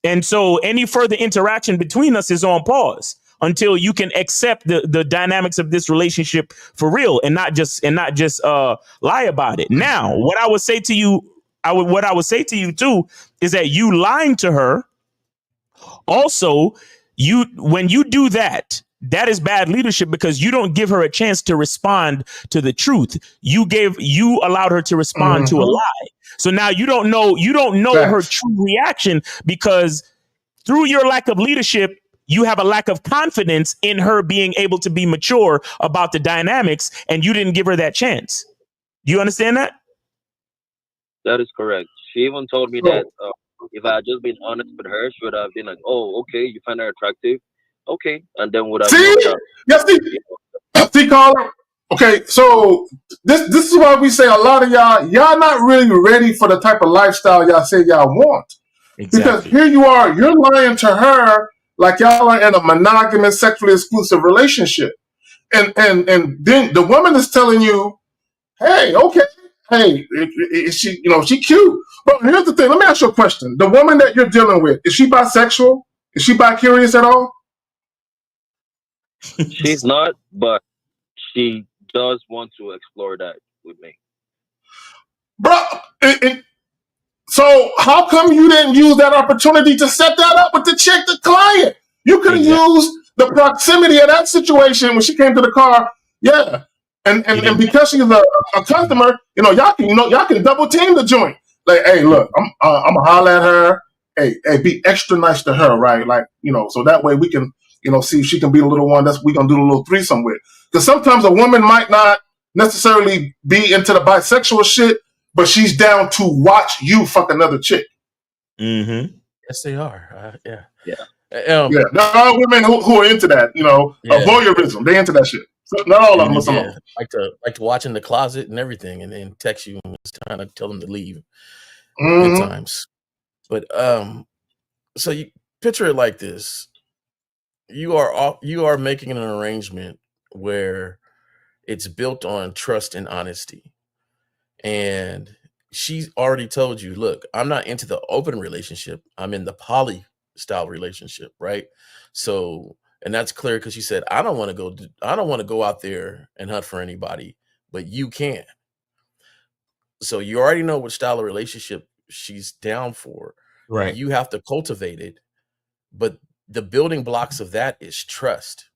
And so any further interaction between us is on pause until you can accept the dynamics of this relationship for real and not just lie about it. Now, what I would say to you too is that you lying to her. Also, when you do that, that is bad leadership because you don't give her a chance to respond to the truth. You allowed her to respond to a lie. So now you don't know her true reaction because through your lack of leadership, you have a lack of confidence in her being able to be mature about the dynamics, and you didn't give her that chance. Do you understand that? That is correct. She even told me that if I had just been honest with her, she would have been like, "Oh, okay, you find her attractive, okay," and then would have moved on. Yes, see, caller. Okay, so this is why we say a lot of y'all not really ready for the type of lifestyle y'all say y'all want. Exactly. Because here you are, you're lying to her like y'all are in a monogamous, sexually exclusive relationship, and then the woman is telling you, "Hey, okay, hey, is she, she cute." But here's the thing. Let me ask you a question. The woman that you're dealing with, is she bisexual? Is she bi-curious at all? She's not, but she does want to explore that with me. Bro, so how come you didn't use that opportunity to set that up with the chick, the client? You could have used the proximity of that situation when she came to the car. Yeah. And because she's a customer, y'all can double team the joint. Like, hey, look, I'm gonna holler at her. Hey, be extra nice to her, right? Like, so that way we can, see if she can be the little one we gonna do a little threesome with. Because sometimes a woman might not necessarily be into the bisexual shit, but she's down to watch you fuck another chick. Mm-hmm. Yes, they are. Yeah. Yeah, there are women who are into that, voyeurism. They into that shit. So not all of them, but some of them. Like to watch in the closet and everything, and then text you and it's time to tell them to leave. Mm-hmm. Good times. But so you picture it like this: you are making an arrangement where it's built on trust and honesty, and she's already told you, "Look, I'm not into the open relationship. I'm in the poly style relationship, right?" So. And that's clear because she said, I don't want to go out there and hunt for anybody, but you can. So you already know what style of relationship she's down for. Right. You have to cultivate it. But the building blocks of that is trust.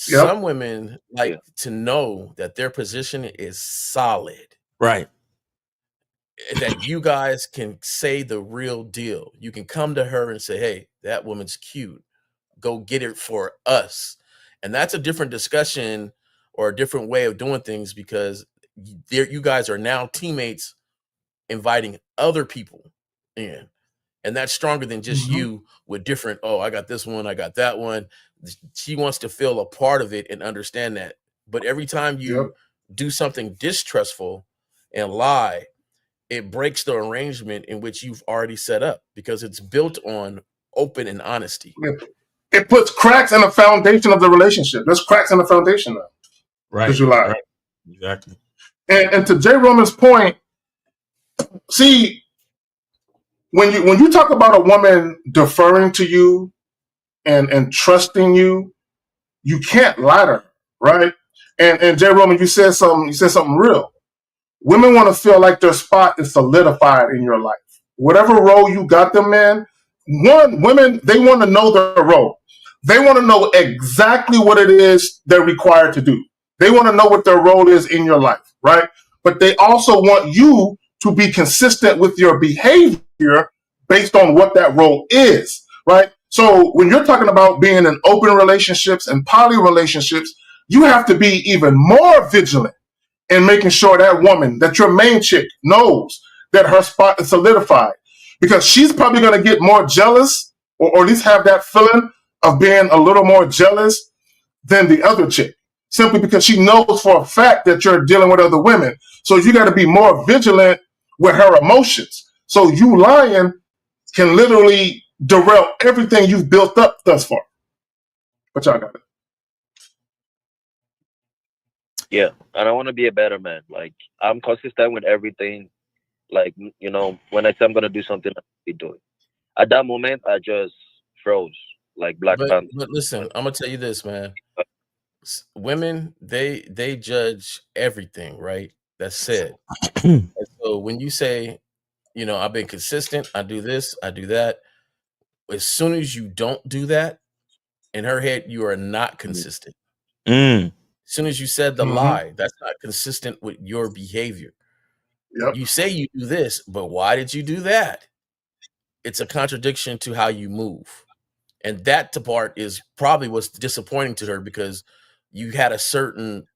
Yep. Some women like to know that their position is solid. Right. That you guys can say the real deal. You can come to her and say, hey, that woman's cute. Go get it for us. And that's a different discussion or a different way of doing things because you guys are now teammates inviting other people in. And that's stronger than just you with different, I got this one, I got that one. She wants to feel a part of it and understand that. But every time you do something distrustful and lie, it breaks the arrangement in which you've already set up because it's built on open and honesty. It puts cracks in the foundation of the relationship. There's cracks in the foundation now. Right. Because you lie. Right. Exactly. And to Jay Roman's point, see, when you talk about a woman deferring to you and trusting you, you can't lie to her, right? And Jay Roman, you said something real. Women want to feel like their spot is solidified in your life. Whatever role you got them in, women, they want to know their role. They want to know exactly what it is they're required to do. They want to know what their role is in your life, right? But they also want you to be consistent with your behavior based on what that role is, right? So when you're talking about being in open relationships and poly relationships, you have to be even more vigilant in making sure that woman, that your main chick, knows that her spot is solidified. Because she's probably going to get more jealous or at least have that feeling of being a little more jealous than the other chick, simply because she knows for a fact that you're dealing with other women. So you got to be more vigilant with her emotions. So you lying can literally derail everything you've built up thus far. But y'all got it. Yeah, and I want to be a better man. Like, I'm consistent with everything. Like, when I say I'm going to do something, I do it. At that moment, I just froze. like Black Panther. But listen, I'm gonna tell you this, man. Women, they judge everything, right? That's said. And so when you say, I've been consistent, I do this, I do that. As soon as you don't do that, in her head, you are not consistent. Mm. As soon as you said the lie, that's not consistent with your behavior. Yep. You say you do this, but why did you do that? It's a contradiction to how you move. And that part is probably what's disappointing to her, because you had a certain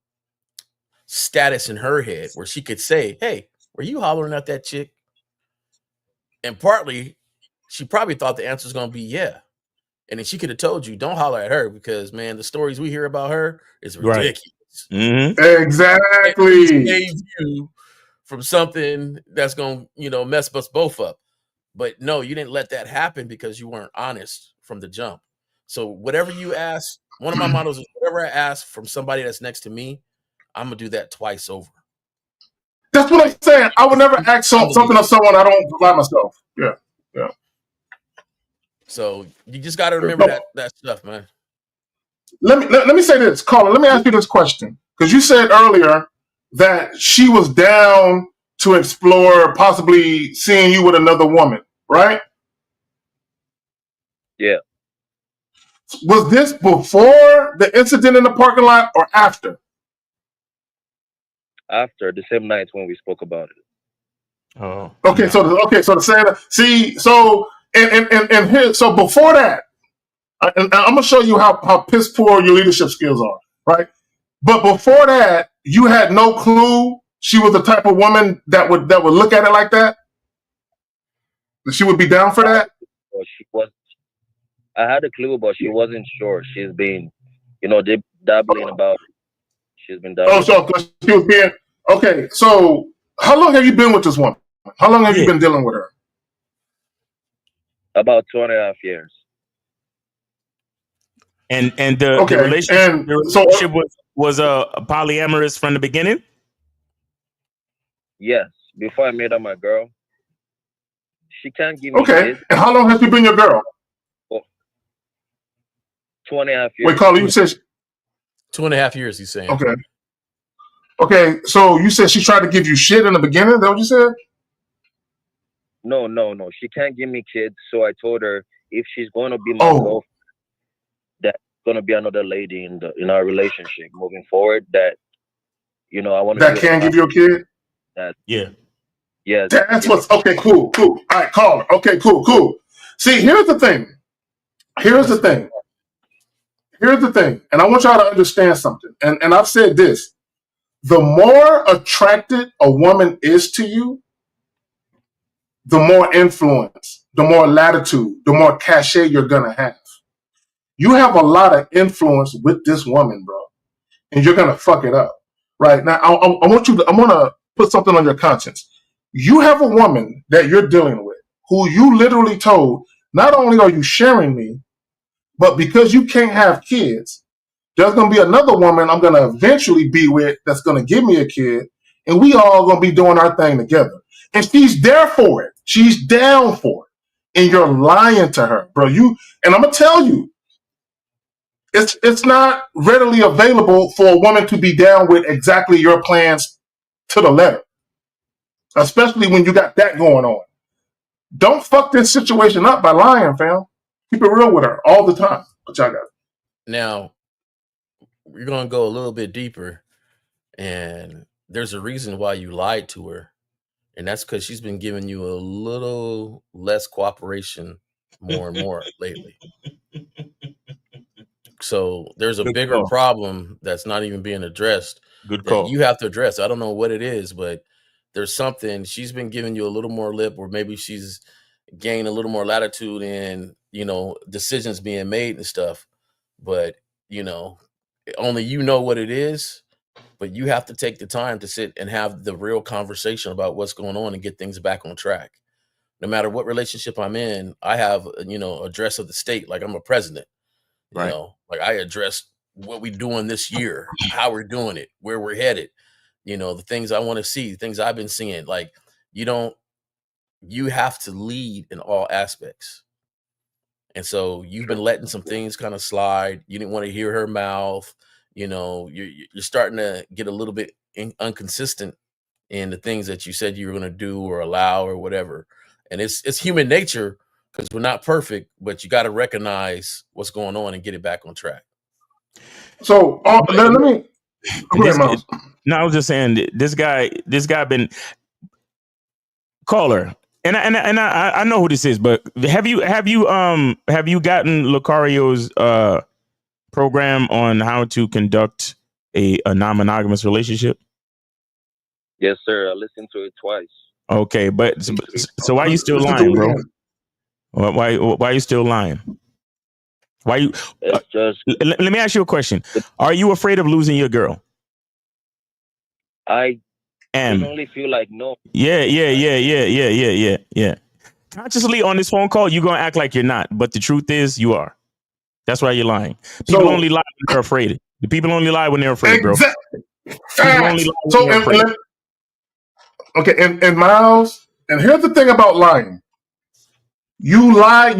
status in her head where she could say, hey, were you hollering at that chick? And partly, she probably thought the answer was going to be yeah. And then she could have told you, don't holler at her, because, man, the stories we hear about her is ridiculous. Mm-hmm. Exactly. Save you from something that's going to, mess us both up. But no, you didn't let that happen because you weren't honest from the jump. So whatever you ask, one of my mottos is whatever I ask from somebody that's next to me, I'm going to do that twice over. That's what I'm saying. I would never ask something of someone I don't provide myself. Yeah. So you just got to remember that stuff, man. Let me say this, Colin. Let me ask you this question, because you said earlier that she was down to explore possibly seeing you with another woman, right? Yeah. Was this before the incident in the parking lot or after? After the same night when we spoke about it. Oh. Okay, No. so the saying, see, so and here, so before that, and I'm gonna show you how piss poor your leadership skills are, right? But before that, you had no clue she was the type of woman that would look at it like that. That she would be down for that. Well, I had a clue, but she wasn't sure. She's been, dabbling about it. She's been dabbling. Oh, so she was being okay. So how long have you been with this woman? How long have you been dealing with her? About 2.5 years. And the relationship was polyamorous from the beginning? Yes. Before I made her my girl, she can't give me kids. And how long has she been your girl? 2.5 years. Wait, Carla, you said 2.5 years, he's saying. Okay, so you said she tried to give you shit in the beginning? Is that what you said? No. She can't give me kids. So I told her if she's going to be my girlfriend, that's going to be another lady in our relationship moving forward. That I want that can give you a kid. Yeah. That's what's okay. Cool. All right, Caller. Okay, cool. See, here's the thing. And I want y'all to understand something. And I've said this. The more attracted a woman is to you, the more influence, the more latitude, the more cachet you're going to have. You have a lot of influence with this woman, bro, and you're going to fuck it up. Right now, I want to put something on your conscience. You have a woman that you're dealing with who you literally told, not only are you sharing me, but because you can't have kids, there's going to be another woman I'm going to eventually be with that's going to give me a kid, and we all going to be doing our thing together. And she's there for it. She's down for it. And you're lying to her, bro. And I'm going to tell you, it's not readily available for a woman to be down with exactly your plans to the letter, especially when you got that going on. Don't fuck this situation up by lying, fam. Keep it real with her all the time. What y'all got? Now, we're going to go a little bit deeper, and there's a reason why you lied to her, and that's because she's been giving you a little less cooperation more and more lately. So there's a bigger problem that's not even being addressed. Good call. You have to address. I don't know what it is, but there's something. She's been giving you a little more lip, or maybe she's gained a little more latitude in, decisions being made and stuff. But, only you know what it is, but you have to take the time to sit and have the real conversation about what's going on and get things back on track. No matter what relationship I'm in, I have, address of the state, like I'm a president. Right. Like I address what we're doing this year, how we're doing it, where we're headed, the things I want to see, things I've been seeing. Like you have to lead in all aspects. And so you've been letting some things kind of slide. You didn't want to hear her mouth. You know, you're starting to get a little bit inconsistent in the things that you said you were going to do or allow or whatever. And it's human nature because we're not perfect, but you got to recognize what's going on and get it back on track. So let me. Go ahead, Miles. No, I was just saying this guy been caller. And I know who this is, but have you gotten Lucario's program on how to conduct a non-monogamous relationship? Yes, sir. I listened to it twice. Okay, but so why are you still lying, bro? Why are you still lying? Why you? It's just. Let me ask you a question. Are you afraid of losing your girl? I only feel like no. Yeah. Consciously on this phone call, you're gonna act like you're not, but the truth is you are. That's why you're lying. People only lie when they're afraid. The people only lie when they're afraid, bro. Exactly. And Miles, and here's the thing about lying. You lie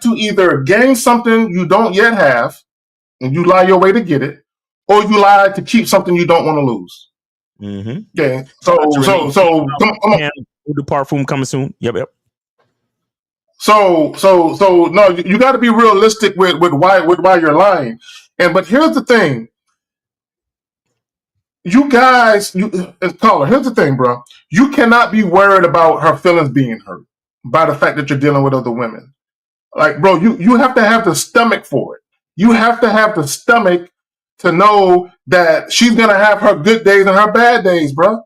to either gain something you don't yet have, and you lie your way to get it, or you lie to keep something you don't want to lose. Mm-hmm. Okay. So come on. The parfum coming soon. Yep. So no, you got to be realistic with why you're lying. But here's the thing. You guys, caller, here's the thing, bro. You cannot be worried about her feelings being hurt by the fact that you're dealing with other women. Like, bro, you have to have the stomach for it. You have to have the stomach to know that she's gonna have her good days and her bad days, bro.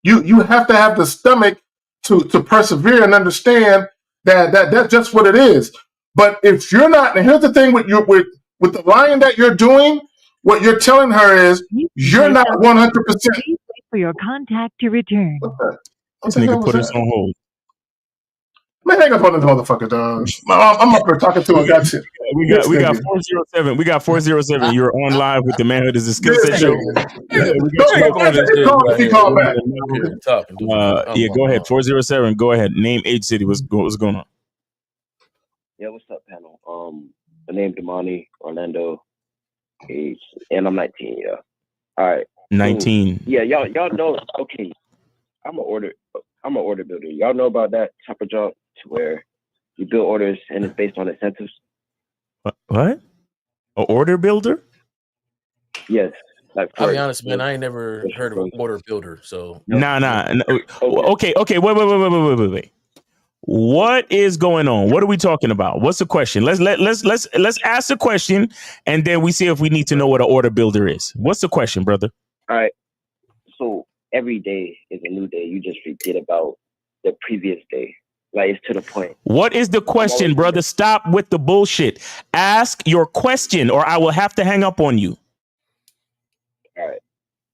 You have to have the stomach to persevere and understand that that's just what it is. But if you're not, and here's the thing with the lying that you're doing, what you're telling her is you're not 100%. For your contact to return. This nigga put us on hold. Man, hang up on this motherfucker, dog. I'm up here talking to a guy. We got 407. We got 407. You're on live with the Manhood is a skill set show. Go ahead. 407. Go ahead. Name, age, city. What's going on? Yeah, what's up, panel? My name Damani Orlando, age, and I'm 19. Yeah. All right. 19. Yeah, y'all know. Okay, I'm an order builder. Y'all know about that type of job to where you build orders and it's based on incentives. What? An order builder? Yes. Like, I'll be honest, man. I ain't never heard of an order builder. So nah. Okay. Wait. What is going on? What are we talking about? What's the question? Let's ask the question, and then we see if we need to know what an order builder is. What's the question, brother? All right. So every day is a new day. You just forget about the previous day. Like, it's to the point. What is the question, brother? Stop with the bullshit. Ask your question, or I will have to hang up on you. All right.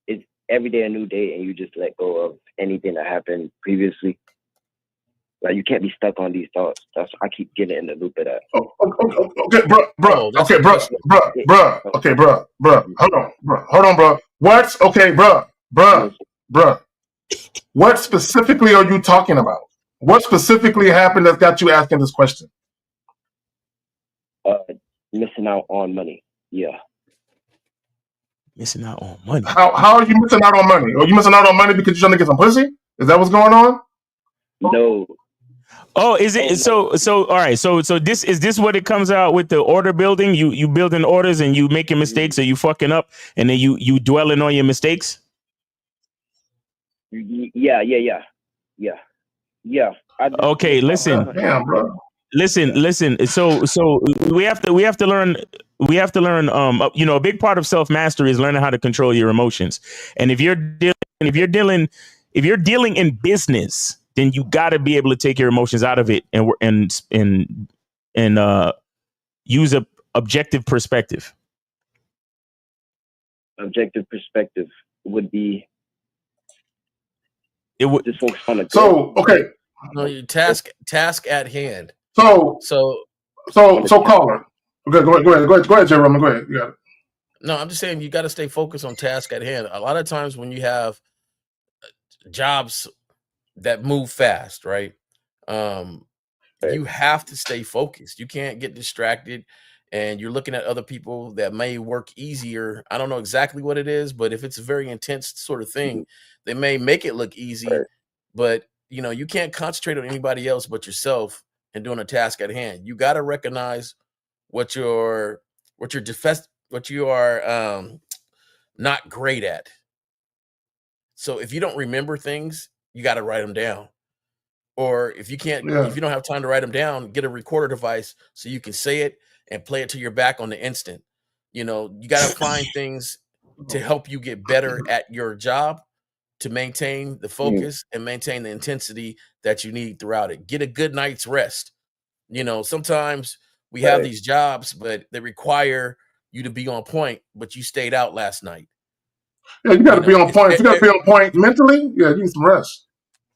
It's every day a new day, and you just let go of anything that happened previously. Like, you can't be stuck on these thoughts. I keep getting in the loop of that. Okay, bro. Okay, bro. Hold on, bro. What's okay, bro? What specifically are you talking about? What specifically happened that's got you asking this question? Missing out on money. Yeah. Missing out on money. How are you missing out on money? Are you missing out on money because you're trying to get some pussy? Is that what's going on? No. Oh, is it so? All right. So this what it comes out with the order building? You building orders and you making mistakes, or you fucking up, and then you dwelling on your mistakes. Yeah. Okay, listen. Damn, bro. Listen. So we have to learn. A big part of self mastery is learning how to control your emotions. And if you're dealing in business, then you got to be able to take your emotions out of it and use a objective perspective. Objective perspective would be. It would just focus on the goal. So okay. No, you task at hand. So caller. Okay, go ahead, Jay Roman. Go ahead. You got it. No, I'm just saying you got to stay focused on task at hand. A lot of times when you have jobs that move fast, right? You have to stay focused. You can't get distracted, and you're looking at other people that may work easier. I don't know exactly what it is, but if it's a very intense sort of thing, they may make it look easy, but you can't concentrate on anybody else but yourself and doing a task at hand. You got to recognize what you are not great at. So if you don't remember things, you got to write them down. Or if you can't, if you don't have time to write them down, get a recorder device so you can say it and play it to your back on the instant. You got to find things to help you get better at your job, to maintain the focus and maintain the intensity that you need throughout it. Get a good night's rest. Sometimes we have these jobs, but they require you to be on point, but you stayed out last night. Yeah, you got to be on point. If you got to be on point mentally, you need some rest.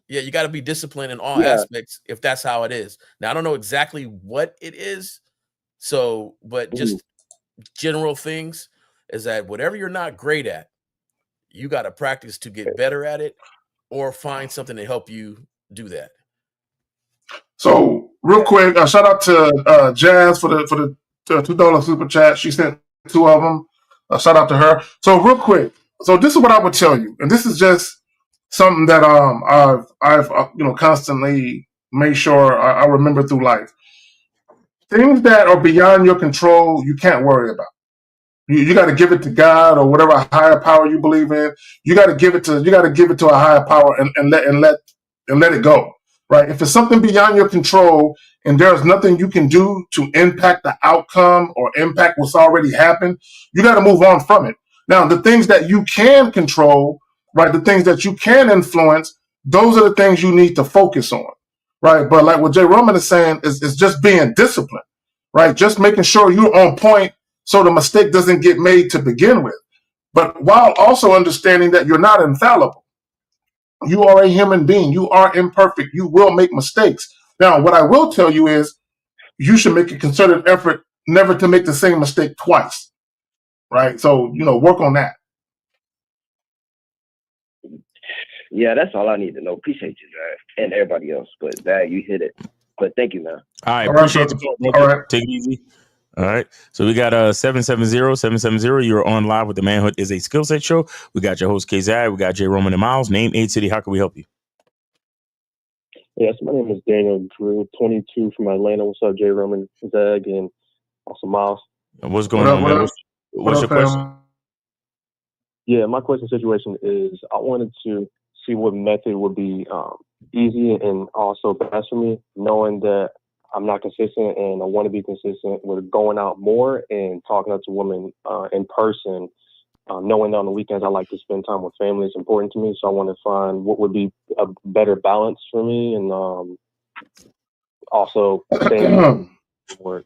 Yeah, you got to be disciplined in all aspects if that's how it is. Now, I don't know exactly what it is. But just general things is that whatever you're not great at, you got to practice to get better at it or find something to help you do that. So real quick, shout out to Jazz for the $2 super chat. She sent 2 of them. Shout out to her. So real quick, so this is what I would tell you, and this is just something that I've constantly made sure I remember through life. Things that are beyond your control, you can't worry about. You got to give it to God or whatever higher power you believe in. You got to give it to a higher power and let it go. Right? If it's something beyond your control and there's nothing you can do to impact the outcome or impact what's already happened, you got to move on from it. Now, the things that you can control, right? The things that you can influence, those are the things you need to focus on, right? But like what Jay Roman is saying is just being disciplined, right? Just making sure you're on point so the mistake doesn't get made to begin with. But while also understanding that you're not infallible. You are a human being. You are imperfect. You will make mistakes. Now, what I will tell you is you should make a concerted effort never to make the same mistake twice, right? So, work on that. Yeah, that's all I need to know. Appreciate you, Zach, and everybody else. But Zach, you hit it. But thank you, man. All right, appreciate the call. All right. Take it easy. All right. So we got 770-770. You're on live with the Manhood is a Skill Set Show. We got your host, KZI. We got Jay Roman and Miles. Name, age, city. How can we help you? Yes, my name is Daniel Drew, 22 from Atlanta. What's up, Jay Roman, Zag, and also Miles? What's going on, man? What's your question? Yeah, my question situation is I wanted to see what method would be easy and also best for me, knowing that I'm not consistent and I want to be consistent with going out more and talking to women in person, knowing that on the weekends I like to spend time with family. It's important to me. So I want to find what would be a better balance for me and also staying with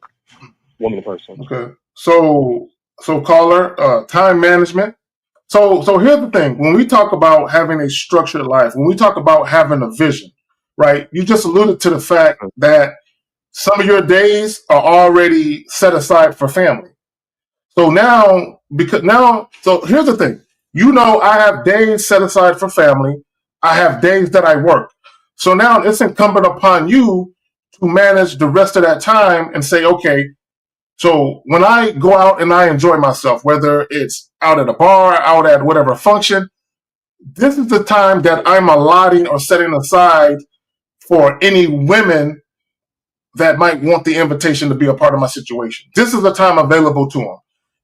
woman in person. Okay. So caller, time management. So here's the thing. When we talk about having a structured life, when we talk about having a vision, right? You just alluded to the fact that some of your days are already set aside for family. So so here's the thing. I have days set aside for family. I have days that I work. So now it's incumbent upon you to manage the rest of that time and say, okay, so when I go out and I enjoy myself, whether it's out at a bar, out at whatever function, this is the time that I'm allotting or setting aside for any women that might want the invitation to be a part of my situation. This is the time available to them.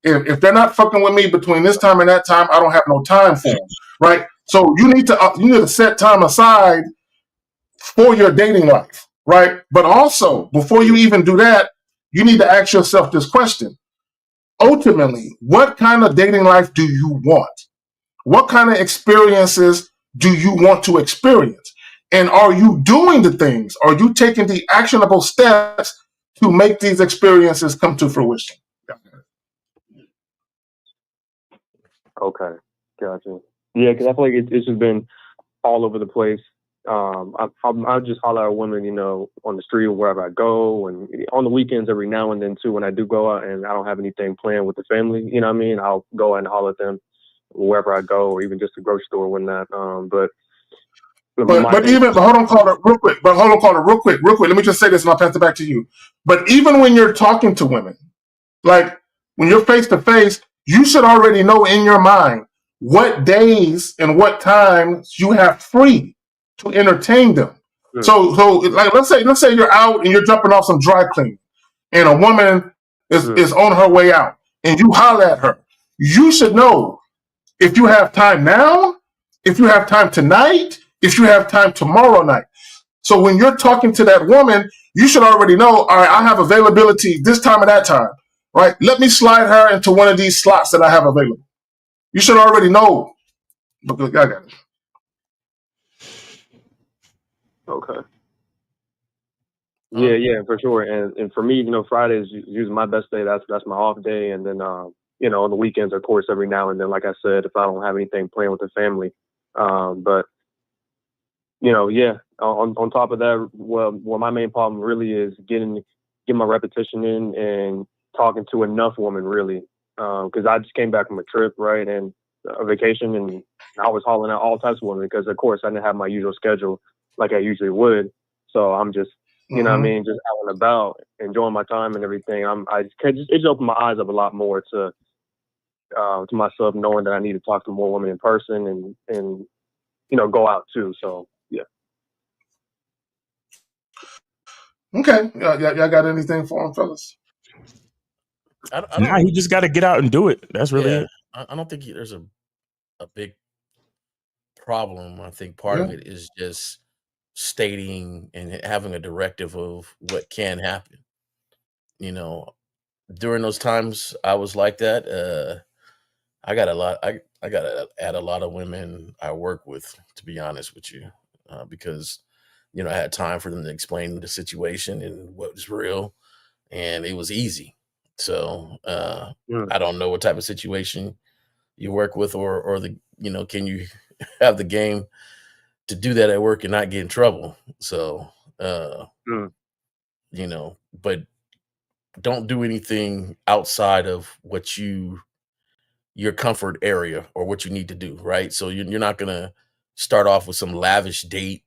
If they're not fucking with me between this time and that time, I don't have no time for them, right? So you need to set time aside for your dating life, right? But also, before you even do that, you need to ask yourself this question. Ultimately, what kind of dating life do you want? What kind of experiences do you want to experience? And are you doing the things? Are you taking the actionable steps to make these experiences come to fruition? Okay, gotcha. Yeah, because I feel like it's just been all over the place. I just holler at women, on the street or wherever I go, and on the weekends every now and then too. When I do go out and I don't have anything planned with the family, you know what I mean? I'll go out and holler at them wherever I go, or even just the grocery store or whatnot. But But hold on, Carter, real quick. Real quick. Let me just say this, and I'll pass it back to you. But even when you're talking to women, like when you're face to face, you should already know in your mind what days and what times you have free to entertain them. Sure. So like let's say you're out and you're jumping off some dry cleaning, and a woman is on her way out, and you holler at her. You should know if you have time now, if you have time tonight, if you have time tomorrow night. So when you're talking to that woman, you should already know, all right, I have availability this time and that time, right? Let me slide her into one of these slots that I have available. You should already know. Look, I got it. Okay. Yeah, for sure. And for me, Friday is usually my best day. That's my off day. And then, on the weekends, of course, every now and then, like I said, if I don't have anything planned with the family. But, on top of that, well, my main problem really is getting my repetition in and talking to enough women, really. Because I just came back from a trip, right, and a vacation, and I was hauling out all types of women because, of course, I didn't have my usual schedule like I usually would. So I'm just, you know what I mean, just out and about, enjoying my time and everything. It just opened my eyes up a lot more to myself, knowing that I need to talk to more women in person and go out too. So yeah. Okay, y'all got anything for him, fellas? He just got to get out and do it. That's really it. I don't think there's a big problem. I think part of it is just stating and having a directive of what can happen. During those times I was like that. I got to add a lot of women I work with, to be honest with you, because I had time for them to explain the situation and what was real, and it was easy. So I don't know what type of situation you work with, or can you have the game to do that at work and not get in trouble? So but don't do anything outside of what your comfort area or what you need to do, right? So you're not gonna start off with some lavish date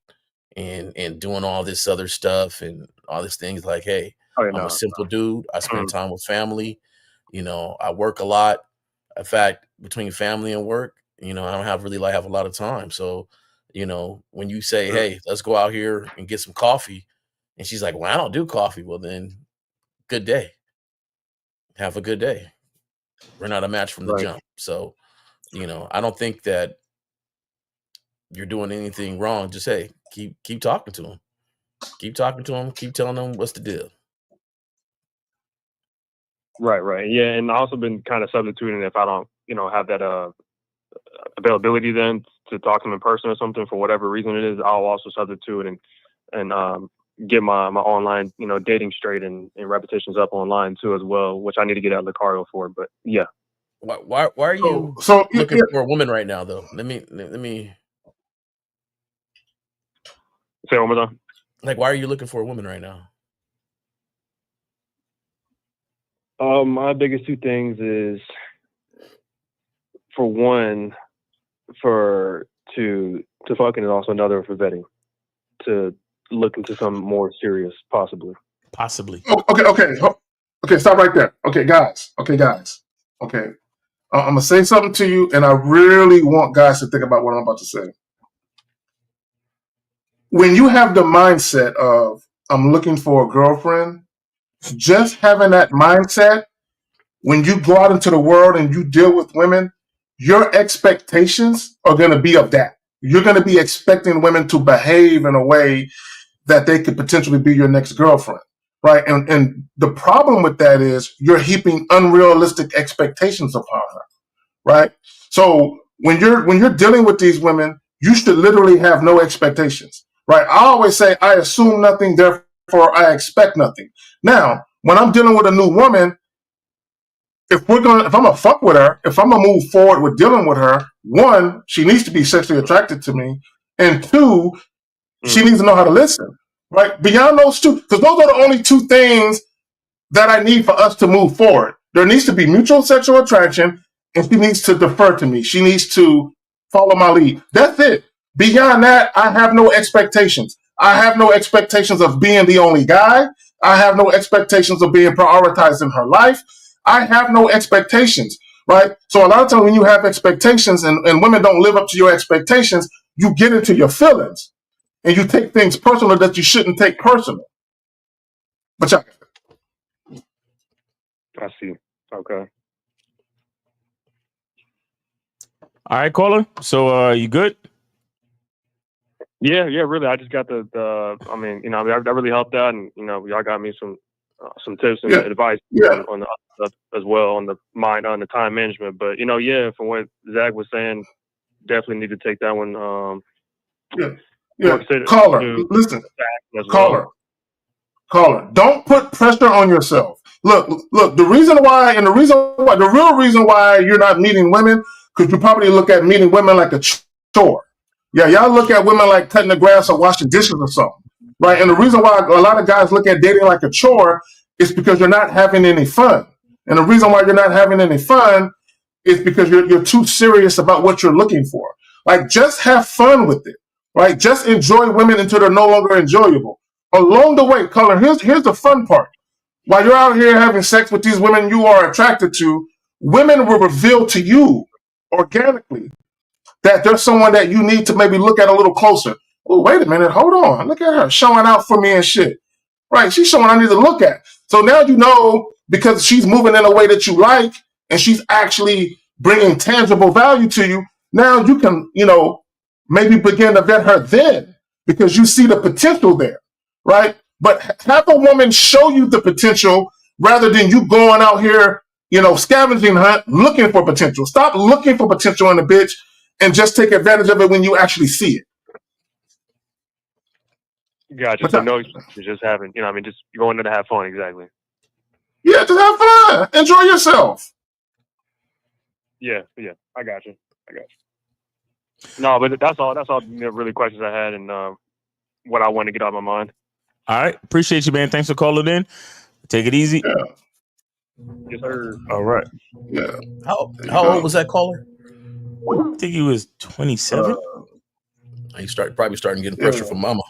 and doing all this other stuff and all these things like, hey, I'm a simple dude. I spend time with family. I work a lot. In fact, between family and work, I don't have a lot of time. So, when you say, hey, let's go out here and get some coffee, and she's like, well, I don't do coffee. Well, then good day. Have a good day. We're not a match from the jump. So, I don't think that you're doing anything wrong. Just hey, keep talking to him. Keep talking to him. Keep telling them what's the deal. Right. Yeah, and I also been kind of substituting if I don't, have that availability then to talk to them in person or something for whatever reason it is. I'll also substitute and get my online, dating straight and repetitions up online too as well, which I need to get out of the cardio for. But yeah. Why are you looking for a woman right now though? Let me say it one more time. Like, why are you looking for a woman right now? My biggest two things is, for one, to fucking, and also another for vetting, to look into something more serious, possibly. Okay. Stop right there. Okay, guys. Okay, I'm gonna say something to you, and I really want guys to think about what I'm about to say. When you have the mindset of I'm looking for a girlfriend, just having that mindset, when you go out into the world and you deal with women, your expectations are going to be of that. You're going to be expecting women to behave in a way that they could potentially be your next girlfriend, right? And the problem with that is you're heaping unrealistic expectations upon her, right? So when you're dealing with these women, you should literally have no expectations, right? I always say, I assume nothing, therefore I expect nothing. Now, when I'm dealing with a new woman, if I'm gonna fuck with her, if I'm gonna move forward with dealing with her, one, she needs to be sexually attracted to me, and two, she needs to know how to listen, right? Beyond those two, because those are the only two things that I need for us to move forward. There needs to be mutual sexual attraction, and she needs to defer to me. She needs to follow my lead. That's it. Beyond that, I have no expectations. I have no expectations of being the only guy. I have no expectations of being prioritized in her life. I have no expectations, right? So a lot of times when you have expectations and women don't live up to your expectations, you get into your feelings and you take things personal that you shouldn't take personal. But yeah. I see. Okay. All right, caller. So you good? Yeah, really. I just got the I mean, you know, that really helped out, and you know, y'all got me some tips and advice on the other stuff as well, on the time management. But you know, from what Zach was saying, definitely need to take that one. Caller, listen. Caller, don't put pressure on yourself. Look. The real reason why you're not meeting women, because you probably look at meeting women like a chore. Yeah, y'all look at women like cutting the grass or washing dishes or something, right? And the reason why a lot of guys look at dating like a chore is because you're not having any fun. And the reason why you're not having any fun is because you're too serious about what you're looking for. Like, just have fun with it, right? Just enjoy women until they're no longer enjoyable. Along the way, caller, here's the fun part. While you're out here having sex with these women you are attracted to, women will reveal to you organically that there's someone that you need to maybe look at a little closer. Oh, wait a minute, hold on. Look at her showing out for me and shit. Right, she's showing I need to look at. So now you know, because she's moving in a way that you like and she's actually bringing tangible value to you, now you can, maybe begin to vet her then because you see the potential there, right? But have a woman show you the potential rather than you going out here, scavenging hunt, looking for potential. Stop looking for potential in a bitch and just take advantage of it when you actually see it. Gotcha. So no, just having, just going there to have fun. Exactly. Yeah, just have fun. Enjoy yourself. Yeah. I got you. No, but that's all really questions I had and what I want to get out of my mind. All right. Appreciate you, man. Thanks for calling in. Take it easy. Yeah. Yes, sir. All right. Yeah. How old was that caller? I think he was 27. He probably starting getting pressure from mama.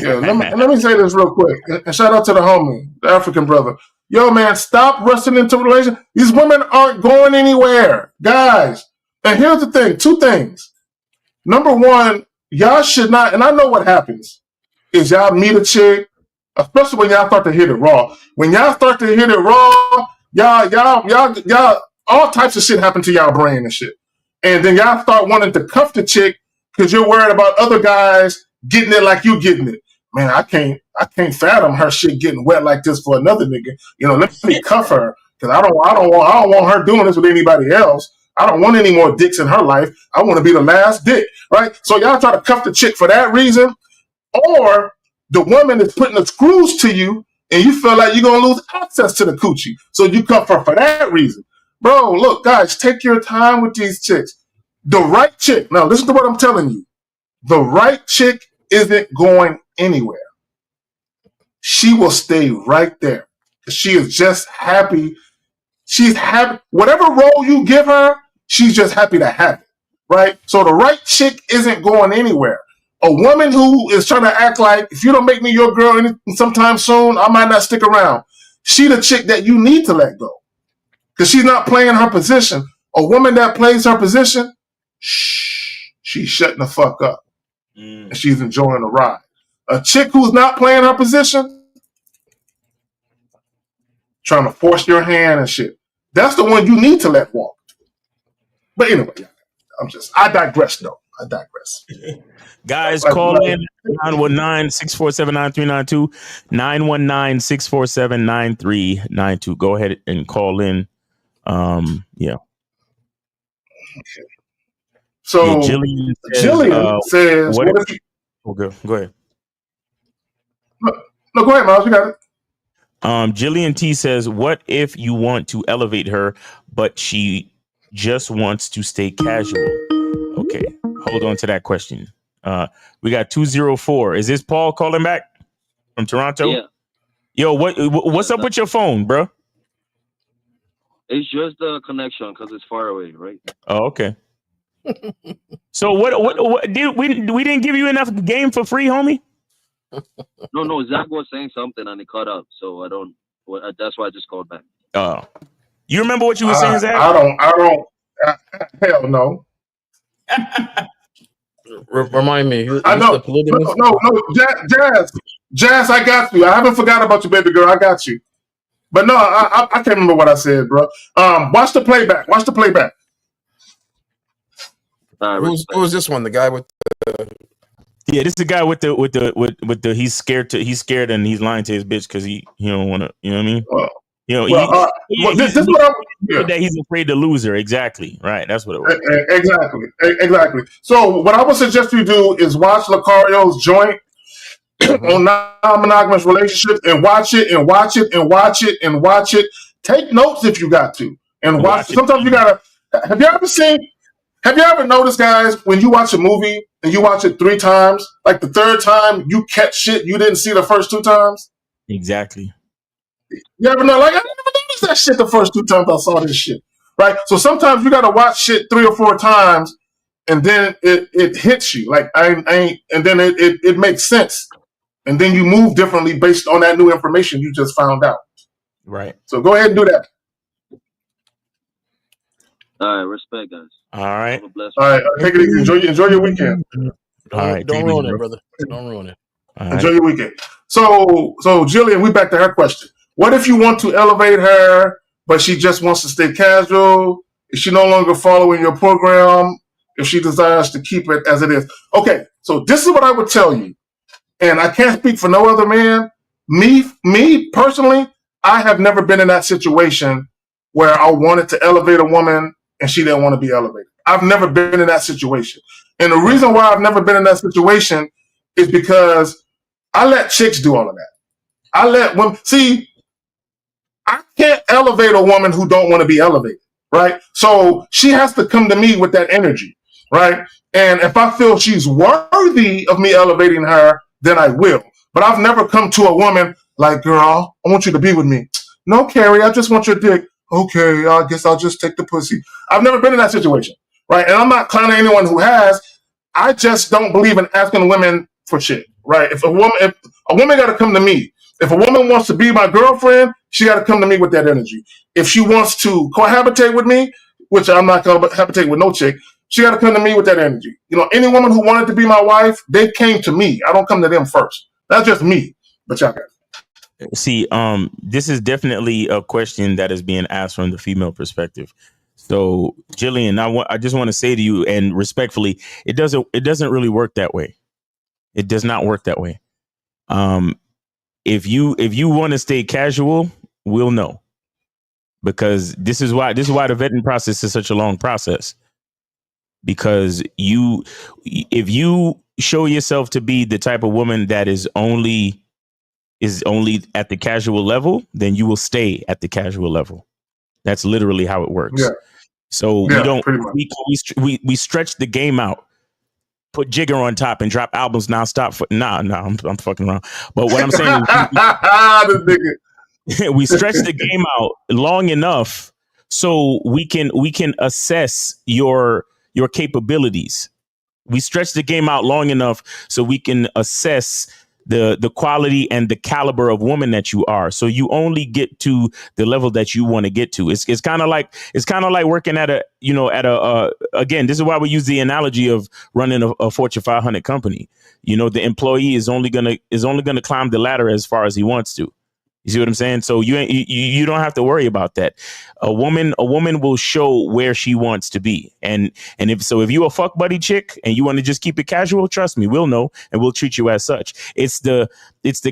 Yeah, let me say this real quick. And shout out to the homie, the African brother. Yo, man, stop rushing into relations. These women aren't going anywhere. Guys, and here's the thing, 2 things. Number one, y'all should not, and I know what happens, is y'all meet a chick, especially when y'all start to hit it raw. When y'all start to hit it raw, y'all, all types of shit happen to y'all brain and shit. And then y'all start wanting to cuff the chick because you're worried about other guys getting it like you getting it. Man, I can't fathom her shit getting wet like this for another nigga. Let me cuff her because I don't want her doing this with anybody else. I don't want any more dicks in her life. I want to be the last dick, right? So y'all try to cuff the chick for that reason, or the woman is putting the screws to you and you feel like you're gonna lose access to the coochie, so you cuff her for that reason. Bro, look, guys, take your time with these chicks. The right chick. Now, listen to what I'm telling you. The right chick isn't going anywhere. She will stay right there. She is just happy. She's happy. Whatever role you give her, she's just happy to have it, right? So the right chick isn't going anywhere. A woman who is trying to act like, if you don't make me your girl sometime soon, I might not stick around. She the chick that you need to let go because she's not playing her position. A woman that plays her position, she's shutting the fuck up. And she's enjoying the ride. A chick who's not playing her position, trying to force your hand and shit, that's the one you need to let walk. But anyway, I digress though. Guys, call in 919-647-9392, 919-647-9392. Go ahead and call in. Yeah. So Jillian says what if you, go ahead. No, go ahead, Miles. You got it. Jillian T says, what if you want to elevate her, but she just wants to stay casual? Okay, hold on to that question. We got 204. Is this Paul calling back from Toronto? Yeah. Yo, what's up with your phone, bro? It's just the connection because it's far away, right? Oh, okay. So what did we didn't give you enough game for free, homie? No, Zach was saying something and it cut out, so I don't. That's why I just called back. You remember what you were saying, Zach? I don't. Hell no. Remind me. I know. No, Jazz. I got you. I haven't forgot about you, baby girl. I got you. But no, I can't remember what I said, bro. Watch the playback. Who's this one? The guy with the... Yeah, this is the guy with the he's scared and he's lying to his bitch because he don't want to. You know what I mean? That he's afraid to lose her. Exactly. Right. That's what it was. Exactly. So what I would suggest you do is watch Lucario's joint on non-monogamous relationships and watch it. Take notes if you got to and watch it. Sometimes you gotta. Have you ever noticed, guys, when you watch a movie and you watch it 3 times, like the third time you catch shit you didn't see the first 2 times? Exactly. You ever know? Like, I didn't even notice that shit the first 2 times I saw this shit. Right? So sometimes you got to watch shit 3 or 4 times and then it hits you. Like, and then it makes sense. And then you move differently based on that new information you just found out. Right. So go ahead and do that. All right, respect, guys. All right. All right, take it easy. Enjoy your weekend. Don't ruin it, brother. Don't ruin it. Enjoy your weekend. So Jillian, we back to her question. What if you want to elevate her, but she just wants to stay casual? Is she no longer following your program? If she desires to keep it as it is? Okay, so this is what I would tell you, and I can't speak for no other man. Me personally, I have never been in that situation where I wanted to elevate a woman and she didn't want to be elevated. I've never been in that situation. And the reason why I've never been in that situation is because I let chicks do all of that. I let women, see, I can't elevate a woman who don't want to be elevated, right? So she has to come to me with that energy, right? And if I feel she's worthy of me elevating her, then I will. But I've never come to a woman like, girl, I want you to be with me. No, Carrie, I just want your dick. Okay, I guess I'll just take the pussy. I've never been in that situation, right? And I'm not clowning anyone who has. I just don't believe in asking women for shit, right? If a woman got to come to me. If a woman wants to be my girlfriend, she got to come to me with that energy. If she wants to cohabitate with me, which I'm not going to cohabitate with no chick, she got to come to me with that energy. You know, any woman who wanted to be my wife, they came to me. I don't come to them first. That's just me. But y'all got it. See, this is definitely a question that is being asked from the female perspective. So, Jillian, I just want to say to you, and respectfully, it doesn't really work that way. It does not work that way. If you want to stay casual, we'll know, because this is why the vetting process is such a long process. Because if you show yourself to be the type of woman that is only at the casual level, then you will stay at the casual level. That's literally how it works. Yeah. So we stretch the game out, put Jigger on top and drop albums nonstop. I'm fucking around. But what I'm saying is we stretch the game out long enough so we can assess your capabilities. We stretch the game out long enough so we can assess the quality and the caliber of woman that you are. So you only get to the level that you want to get to. It's kind of like working at again, this is why we use the analogy of running a Fortune 500 company. You know, the employee is only gonna climb the ladder as far as he wants to. You see what I'm saying? So you don't have to worry about that. A woman will show where she wants to be. And if you a fuck buddy chick and you want to just keep it casual, trust me, we'll know and we'll treat you as such. It's the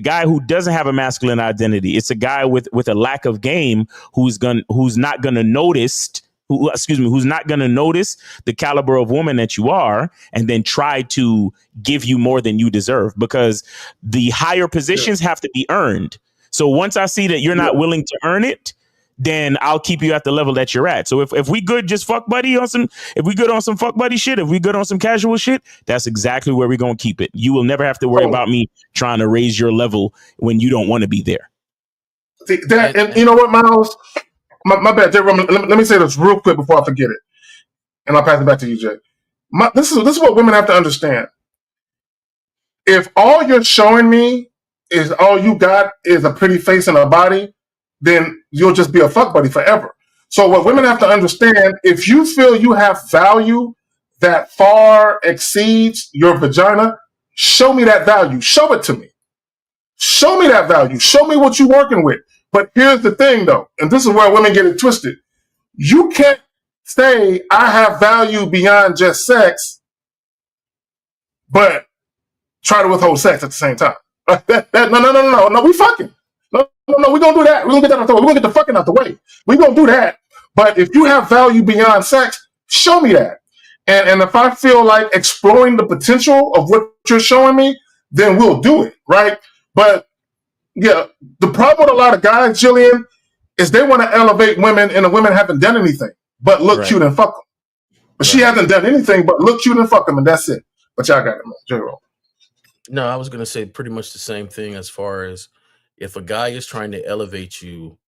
guy who doesn't have a masculine identity. It's a guy with a lack of game who's not gonna notice the caliber of woman that you are, and then try to give you more than you deserve, because the higher positions have to be earned. So once I see that you're not willing to earn it, then I'll keep you at the level that you're at. So if we good just fuck buddy on some, if we good on some fuck buddy shit, if we good on some casual shit, that's exactly where we're going to keep it. You will never have to worry about me trying to raise your level when you don't want to be there. See, and you know what, Miles? My bad, Jay. Let me say this real quick before I forget it. And I'll pass it back to you, Jay. This is what women have to understand. If all you're showing me is all you got is a pretty face and a body, then you'll just be a fuck buddy forever. So what women have to understand, if you feel you have value that far exceeds your vagina, show me that value. Show it to me. Show me that value. Show me what you're working with. But here's the thing, though, and this is where women get it twisted. You can't say I have value beyond just sex, but try to withhold sex at the same time. No, we fucking. No, we're going to do that. We're going to get that out the way. We're going to get the fucking out the way. We're going to do that. But if you have value beyond sex, show me that. And if I feel like exploring the potential of what you're showing me, then we'll do it, right? But, yeah, the problem with a lot of guys, Jillian, is they want to elevate women, and the women haven't done anything but look cute and fuck them. But she hasn't done anything but look cute and fuck them, and that's it. But y'all got it, man. J-Roll. No, I was going to say pretty much the same thing as far as if a guy is trying to elevate you,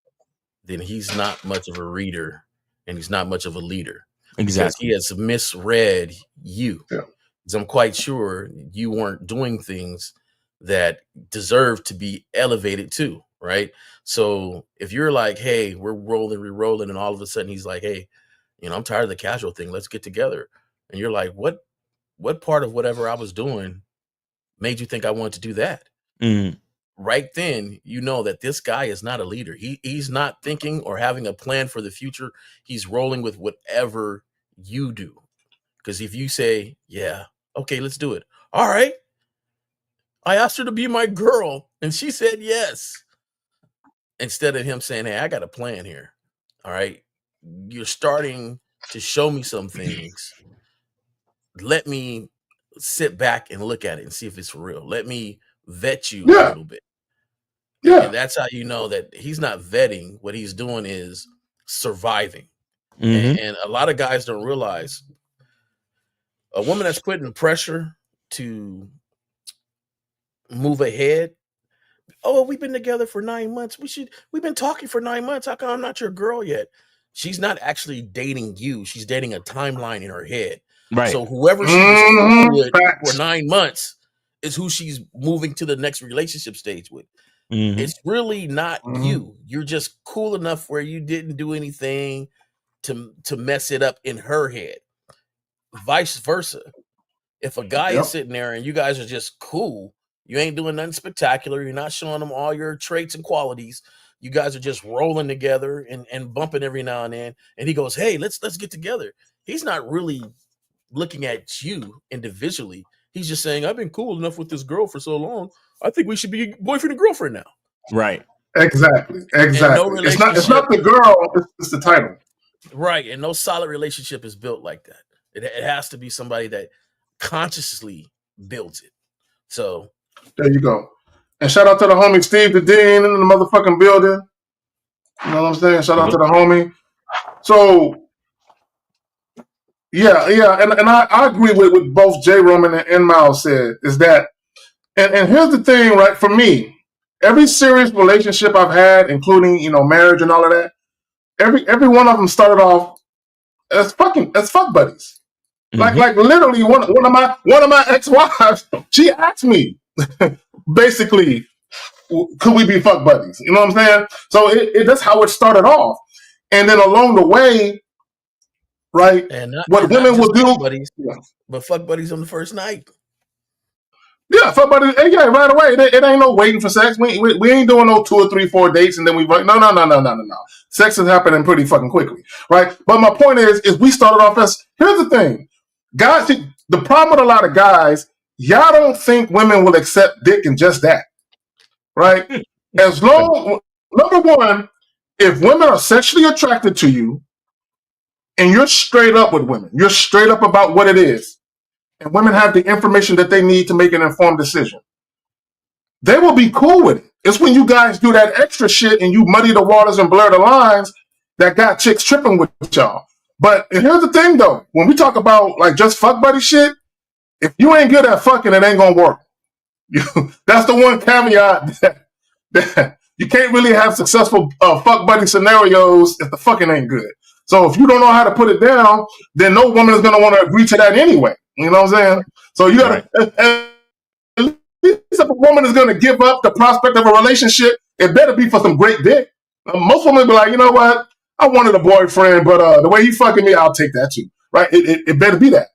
then he's not much of a reader and he's not much of a leader. Exactly. Because he has misread you. Yeah. Because I'm quite sure you weren't doing things that deserve to be elevated too, right? So if you're like, hey, we're rolling, and all of a sudden he's like, hey, I'm tired of the casual thing. Let's get together. And you're like, what part of whatever I was doing made you think I wanted to do that? Mm. Right then, you know that this guy is not a leader. He's not thinking or having a plan for the future. He's rolling with whatever you do. Because if you say, yeah, okay, let's do it. All right. I asked her to be my girl, and she said yes. Instead of him saying, hey, I got a plan here. All right. You're starting to show me some things. Let me sit back and look at it and see if it's for real. Let me vet you a little bit. Yeah. And that's how you know that he's not vetting. What he's doing is surviving. Mm-hmm. And a lot of guys don't realize a woman that's putting pressure to move ahead. Oh, we've been together for 9 months. We've been talking for 9 months. How come I'm not your girl yet? She's not actually dating you. She's dating a timeline in her head. Right. So whoever she was cool with for 9 months is who she's moving to the next relationship stage with. Mm-hmm. It's really not you. You're just cool enough where you didn't do anything to mess it up in her head. Vice versa. If a guy is sitting there and you guys are just cool, you ain't doing nothing spectacular. You're not showing them all your traits and qualities. You guys are just rolling together and bumping every now and then. And he goes, hey, let's get together. He's not really looking at you individually. He's just saying, I've been cool enough with this girl for so long. I think we should be boyfriend and girlfriend now. Right. Exactly. No It's not the girl, it's the title. Right. And no solid relationship is built like that. It has to be somebody that consciously builds it. So there you go. And shout out to the homie Steve the Dean in the motherfucking building. You know what I'm saying? Shout out to the homie. So yeah, and I agree with both J. Roman and Miles said, is that, and here's the thing, right? For me, every serious relationship I've had, including, marriage and all of that, every one of them started off as fuck buddies. Mm-hmm. Like literally one of my ex-wives, she asked me, basically, could we be fuck buddies? You know what I'm saying? So that's how it started off. And then along the way, right, what women will do, buddies, but fuck buddies on the first night. Yeah, fuck buddies, yeah, right away. It ain't no waiting for sex. We ain't doing no 2 or 3, 4 dates and then we no. Sex is happening pretty fucking quickly, right? But my point is we started off as, here's the thing, guys. The problem with a lot of guys, y'all don't think women will accept dick and just that, right? As long, number one, if women are sexually attracted to you, and you're straight up with women, you're straight up about what it is, and women have the information that they need to make an informed decision, they will be cool with it. It's when you guys do that extra shit and you muddy the waters and blur the lines that got chicks tripping with y'all. But and here's the thing, though. When we talk about like just fuck buddy shit, if you ain't good at fucking, it ain't gonna work. That's the one caveat that you can't really have successful fuck buddy scenarios if the fucking ain't good. So if you don't know how to put it down, then no woman is going to want to agree to that anyway. You know what I'm saying? So you got to, at least if a woman is going to give up the prospect of a relationship, it better be for some great dick. Most women be like, you know what? I wanted a boyfriend, but the way he fucking me, I'll take that too. Right? It better be that.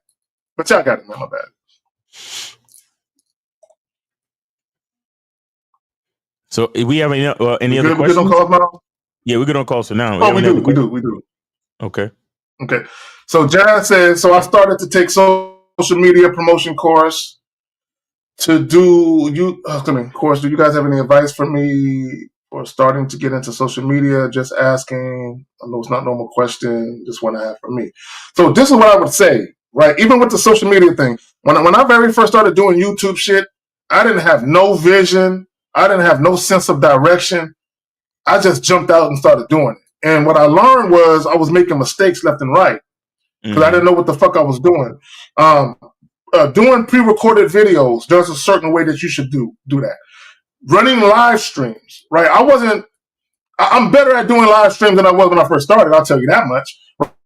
But y'all got it, man. My bad. So if we have any other questions? We good on calls now? Yeah, we're good on calls for now. Oh, we do. Okay. So Jazz says, so I started to take social media promotion course to do course. Do you guys have any advice for me for starting to get into social media? Just asking. I know it's not a normal question. Just want to have for me. So this is what I would say, right? Even with the social media thing, when I very first started doing YouTube shit, I didn't have no vision. I didn't have no sense of direction. I just jumped out and started doing it. And what I learned was I was making mistakes left and right because I didn't know what the fuck I was doing. Doing pre-recorded videos, there's a certain way that you should do that. Running live streams, right? I'm better at doing live streams than I was when I first started, I'll tell you that much,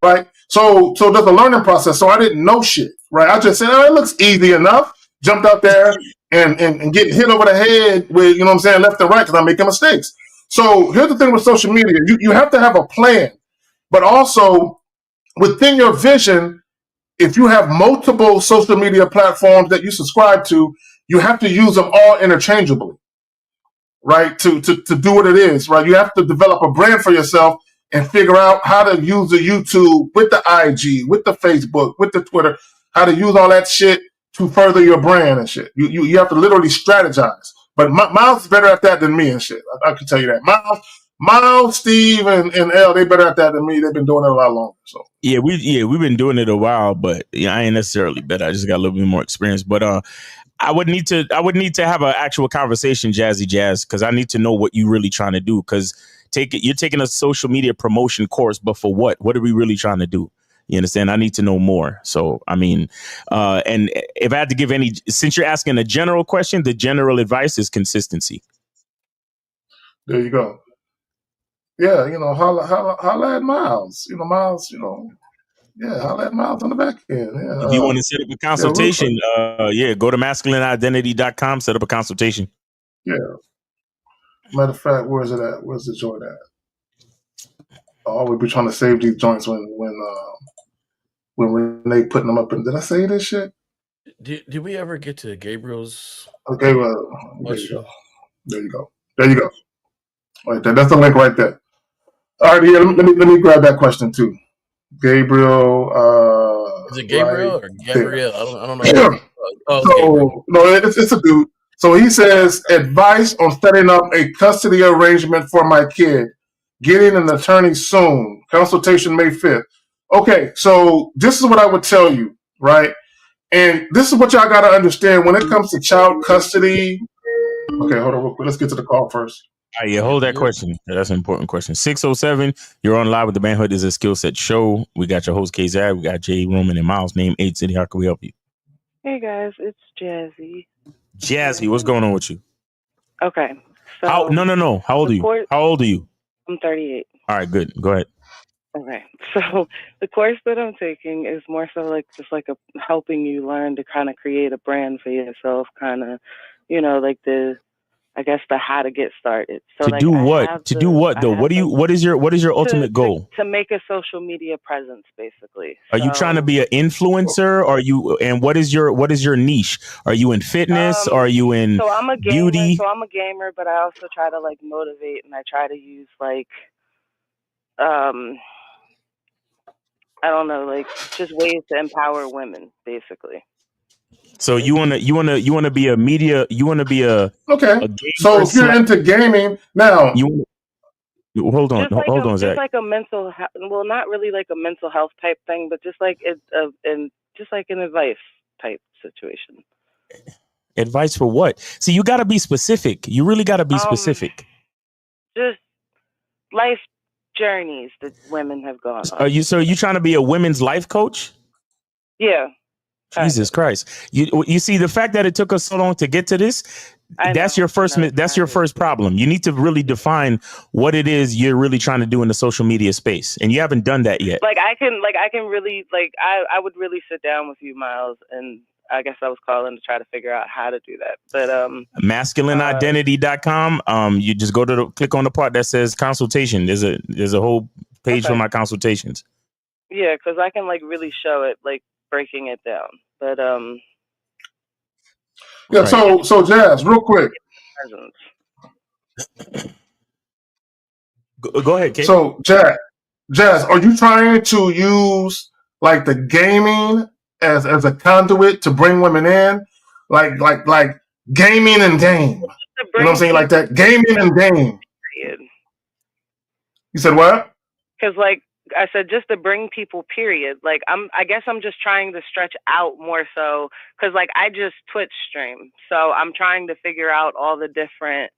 right? So there's a learning process. So I didn't know shit, right? I just said, it looks easy enough. Jumped out there and get hit over the head with, you know what I'm saying, left and right because I'm making mistakes. So here's the thing with social media. You have to have a plan, but also within your vision, if you have multiple social media platforms that you subscribe to, you have to use them all interchangeably, right? To do what it is, right? You have to develop a brand for yourself and figure out how to use the YouTube with the IG, with the Facebook, with the Twitter, how to use all that shit to further your brand and shit. You have to literally strategize. But Miles is better at that than me and shit. I can tell you that. Miles, Steve, and L, they better at that than me. They've been doing it a lot longer. So we've been doing it a while, but I ain't necessarily better. I just got a little bit more experience. But I would need to have an actual conversation, Jazzy Jazz, because I need to know what you're really trying to do. Because you're taking a social media promotion course, but for what? What are we really trying to do? You understand? I need to know more. So, I mean, and if I had to give since you're asking a general question, the general advice is consistency. There you go. Yeah, holla at Miles. Miles, holla at Miles on the back end. Yeah, if you want to set up a consultation, go to masculineidentity.com, set up a consultation. Yeah. Matter of fact, where's it at? Where's the joint at? Oh, we be trying to save these joints when Renee putting them up. Did I say this shit? Did we ever get to Gabriel's? Okay, well, there you go. Right there. That's the link right there. All right, yeah, let me grab that question too. Gabriel. Is it Gabriel or Gabriel? I don't know. It's a dude. So he says, advice on setting up a custody arrangement for my kid. Getting an attorney soon. Consultation May 5th. Okay, so this is what I would tell you, right? And this is what y'all got to understand when it comes to child custody. Okay, hold on real quick. Let's get to the call first. Hold that question. That's an important question. 607, you're on live with the Manhood is a Skill Set show. We got your host, KZ. We got Jay Roman and Miles, name 8 City. How can we help you? Hey, guys. It's Jazzy. Jazzy, what's going on with you? Okay. So no. How old are you? How old are you? I'm 38. All right, good. Go ahead. Okay. So the course that I'm taking is more so like just like helping you learn to kind of create a brand for yourself, kind of, like the how to get started. So to do what? To do what though? What is your ultimate goal? To make a social media presence, basically. Are you trying to be an influencer? And what is your niche? Are you in fitness? Are you in beauty? So I'm a gamer, but I also try to like motivate, and I try to use like I don't know, like just ways to empower women, basically. So you wanna be a media? You wanna be a okay? So if you're into gaming now, hold on, just Zach. Like a mental, well, not really like a mental health type thing, but just like just like an advice type situation. Advice for what? See, you got to be specific. You really got to be specific. Just life journeys that women have gone on. Are you trying to be a women's life coach? Yeah. Jesus Christ. You see the fact that it took us so long to get to this, that's your first problem. You need to really define what it is you're really trying to do in the social media space. And you haven't done that yet. I can really I would really sit down with you, Miles, and I guess I was calling to try to figure out how to do that. But masculineidentity.com. You just click on the part that says consultation. There's a whole page for my consultations. Yeah, because I can really show it, breaking it down. But yeah. So Jazz, real quick. Go ahead, Kate. So Jazz, are you trying to use the gaming as a conduit to bring women in, like gaming and game? You know what I'm saying? Like that, gaming and game. You said what? Because I said, just to bring people, period. I guess I'm just trying to stretch out more so, because I just Twitch stream, so I'm trying to figure out all the different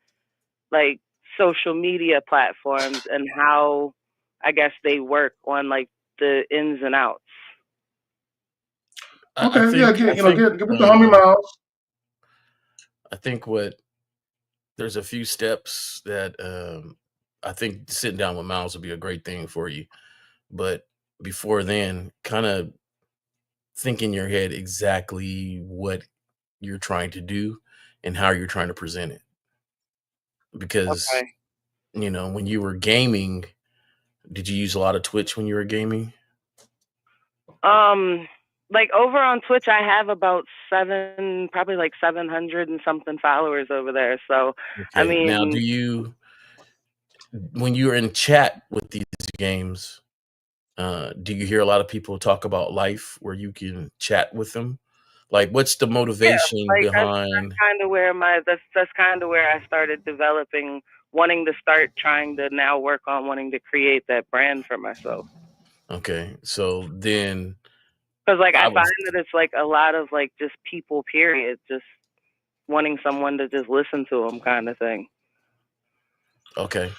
social media platforms and how I guess they work on the ins and outs. Okay, get with the homie Miles. I think there's a few steps that I think sitting down with Miles would be a great thing for you. But before then, kind of think in your head exactly what you're trying to do and how you're trying to present it. Because, when you were gaming, did you use a lot of Twitch when you were gaming? Over on Twitch, I have about probably 700 and something followers over there. So, I mean, now when you're in chat with these games, do you hear a lot of people talk about life where you can chat with them? What's the motivation behind? That's kind of where that's kind of where I started developing, wanting to start trying to now work on wanting to create that brand for myself. Okay, so then, because I find that it's a lot of just people, period, just wanting someone to just listen to them, kind of thing. Okay.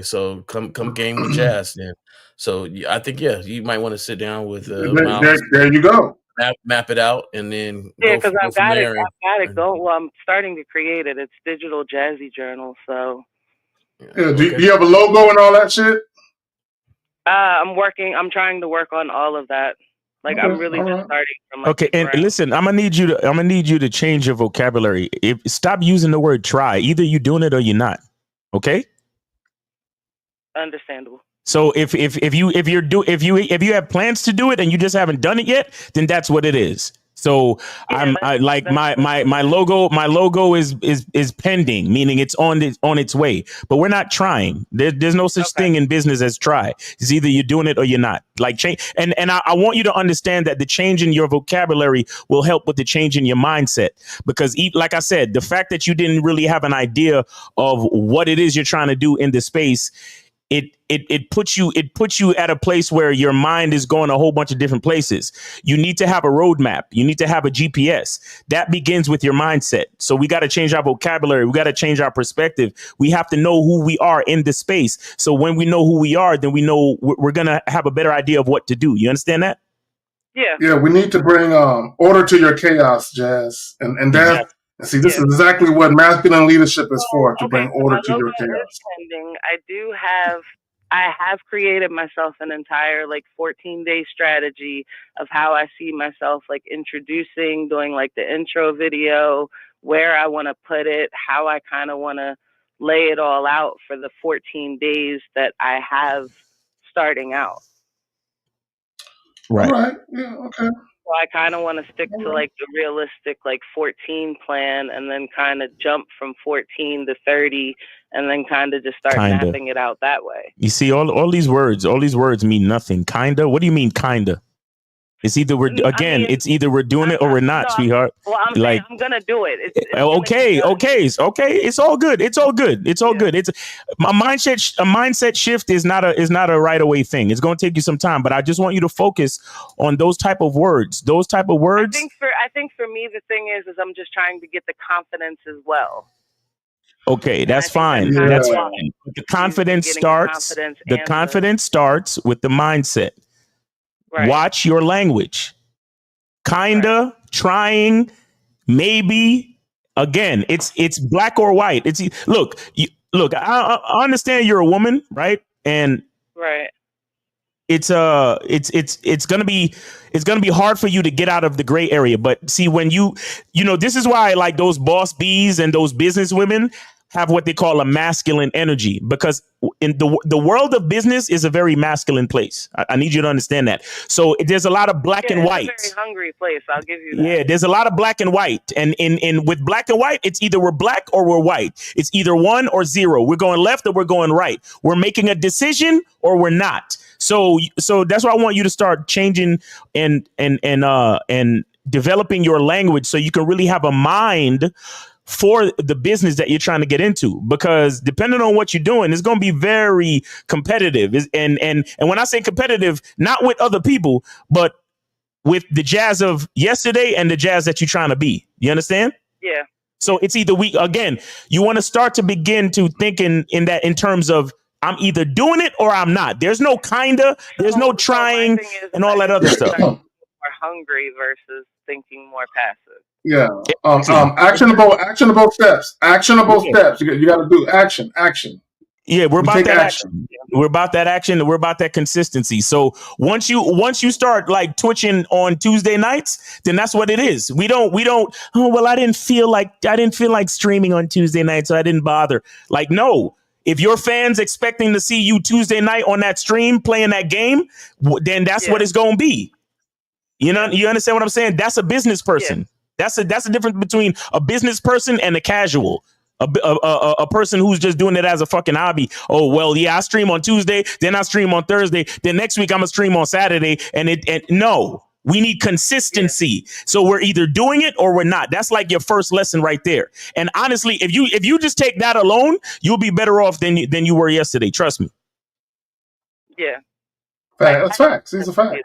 So come game with Jazz then. So I think you might want to sit down with Miles. There you go. Map it out and then because I've got it. Well, I'm starting to create it. It's digital jazzy journal. So do you have a logo and all that shit? I'm trying to work on all of that. I'm really just starting from okay. And listen, I'm gonna need you to change your vocabulary. Stop using the word try. Either you're doing it or you're not. Okay. Understandable. So if you have plans to do it and you just haven't done it yet, then that's what it is. So my logo is pending, meaning it's on its way, but we're not trying. There's no such thing in business as try. It's either you're doing it or you're not. Change. And I want you to understand that the change in your vocabulary will help with the change in your mindset, because like I said, the fact that you didn't really have an idea of what it is you're trying to do in the space, it puts you at a place where your mind is going a whole bunch of different places. You need to have a roadmap. You need to have a GPS. That begins with your mindset. So we got to change our vocabulary. We got to change our perspective. We have to know who we are in the space. So when we know who we are, then we know we're going to have a better idea of what to do. You understand that? Yeah. We need to bring order to your chaos, Jazz. And that, see, this is exactly what masculine leadership is for, to bring order to your chaos. I have created myself an entire 14-day strategy of how I see myself introducing, doing the intro video, where I want to put it, how I kind of want to lay it all out for the 14 days that I have starting out. Right. All right. Yeah. Okay. So I kind of want to stick to the realistic 14 plan, and then kind of jump from 14 to 30, and then kind of just start mapping it out that way. You see, all these words mean nothing. Kinda. What do you mean kinda? It's either it's either we're doing it or we're not, sweetheart. Well, I'm saying I'm gonna do it. Okay. It's all good. It's good. It's a mindset shift is not a right away thing. It's going to take you some time, but I just want you to focus on those type of words. I think for me, the thing is I'm just trying to get the confidence as well. Okay, that's fine. That's fine. The confidence starts. The confidence starts with the mindset. Right. Watch your language. kinda, trying, maybe. Again, it's black or white. Look. I understand you're a woman, right? And right. It's gonna be hard for you to get out of the gray area. But see, when this is why like those boss bees and those business women have what they call a masculine energy, because in the world of business is a very masculine place. I need you to understand that. So there's a lot of black and white. It's a very hungry place. I'll give you that. Yeah, there's a lot of black and white, and with black and white, it's either we're black or we're white. It's either 1 or 0. We're going left or we're going right. We're making a decision or we're not. So that's why I want you to start changing and developing your language so you can really have a mind for the business that you're trying to get into, because depending on what you're doing, it's going to be very competitive. And when I say competitive, not with other people, but with the jazz of yesterday and the jazz that you're trying to be. You understand? Yeah. So it's either you want to start to begin to think in terms of, I'm either doing it or I'm not. There's no kinda, there's no trying and all that other stuff. More hungry versus thinking more passive. Yeah. Actionable steps. Steps. You got to do action. Yeah, we're about that action. We're about that action. We're about that consistency. So once you start like twitching on Tuesday nights, then that's what it is. We don't. Oh well, I didn't feel like streaming on Tuesday night, so I didn't bother. Like, no. If your fans expecting to see you Tuesday night on that stream playing that game, then that's what it's going to be. You know, you understand what I'm saying? That's a business person. Yeah. That's the difference between a business person and a casual. A person who's just doing it as a fucking hobby. Oh, well, yeah, I stream on Tuesday, then I stream on Thursday, then next week I'm gonna stream on Saturday. And no, we need consistency. Yeah. So we're either doing it or we're not. That's like your first lesson right there. And honestly, if you just take that alone, you'll be better off than you were yesterday. Trust me. Yeah. That's facts. These are facts.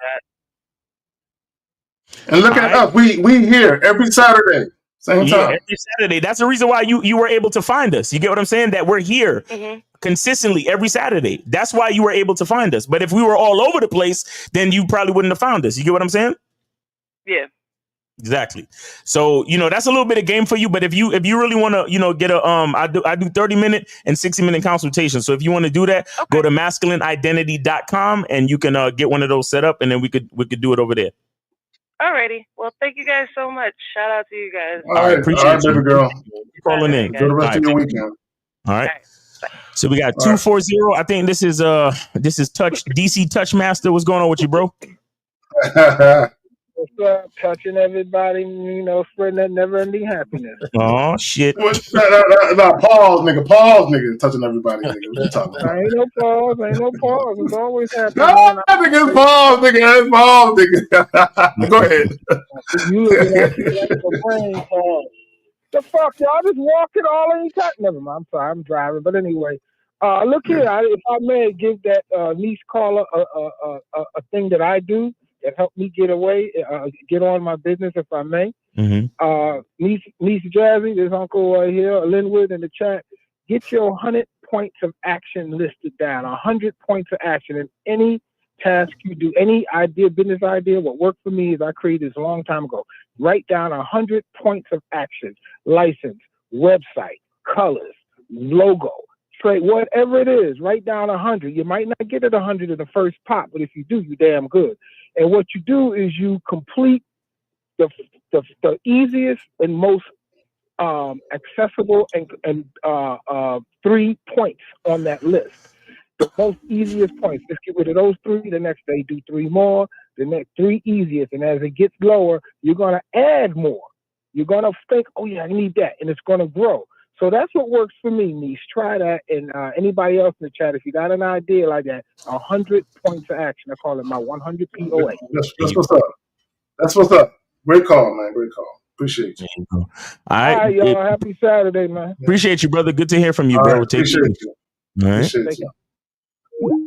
And look at us. We here every Saturday. Same time. Every Saturday. That's the reason why you were able to find us. You get what I'm saying? That we're here consistently every Saturday. That's why you were able to find us. But if we were all over the place, then you probably wouldn't have found us. You get what I'm saying? Yeah. Exactly. So, that's a little bit of game for you. But if you really want to, get I do 30-minute and 60-minute consultations. So if you want to do that, go to masculineidentity.com and you can get one of those set up, and then we could do it over there. Alrighty. Well, thank you guys so much. Shout out to you guys. All right, appreciate you, baby girl. Calling in. Enjoy the rest of your weekend. All right. So we got 240. I think this is Touch DC Touch Master. What's going on with you, bro? What's up? Touching everybody, spreading that never-ending happiness. Oh shit! Pause, nigga. Touching everybody, nigga. What you talking about? Ain't no pause. It's always happening. No, I think it's pause, nigga. Go ahead. You looking at me like a brain pause. The fuck, y'all just walking all in time. Never mind. I'm sorry, I'm driving. But anyway, look here. If I may give that niece caller a thing that I do that helped me get on my business, if I may. Niece Jazzy, this uncle right here, Linwood in the chat. Get your 100 points of action listed down. 100 points of action in any task you do, any idea, business idea. What worked for me is I created this a long time ago. Write down 100 points of action: license, website, colors, logo, trade, whatever it is. Write down 100. You might not get it 100 in the first pop, but if you do, you're damn good. And what you do is you complete the easiest and most accessible and 3 points on that list. The most easiest points. Just get rid of those 3. The next day, do 3 more. The next 3 easiest. And as it gets lower, you're going to add more. You're going to think, oh, yeah, I need that. And it's going to grow. So that's what works for me, niece. Try that. And anybody else in the chat, if you got an idea like that, 100 points of action. I call it my 100 POA. That's what's up. That's what's up. Great call, man. Great call. Appreciate you. All right, y'all. Happy Saturday, man. Appreciate you, brother. Good to hear from you, bro. Right, appreciate you. All right. Appreciate you.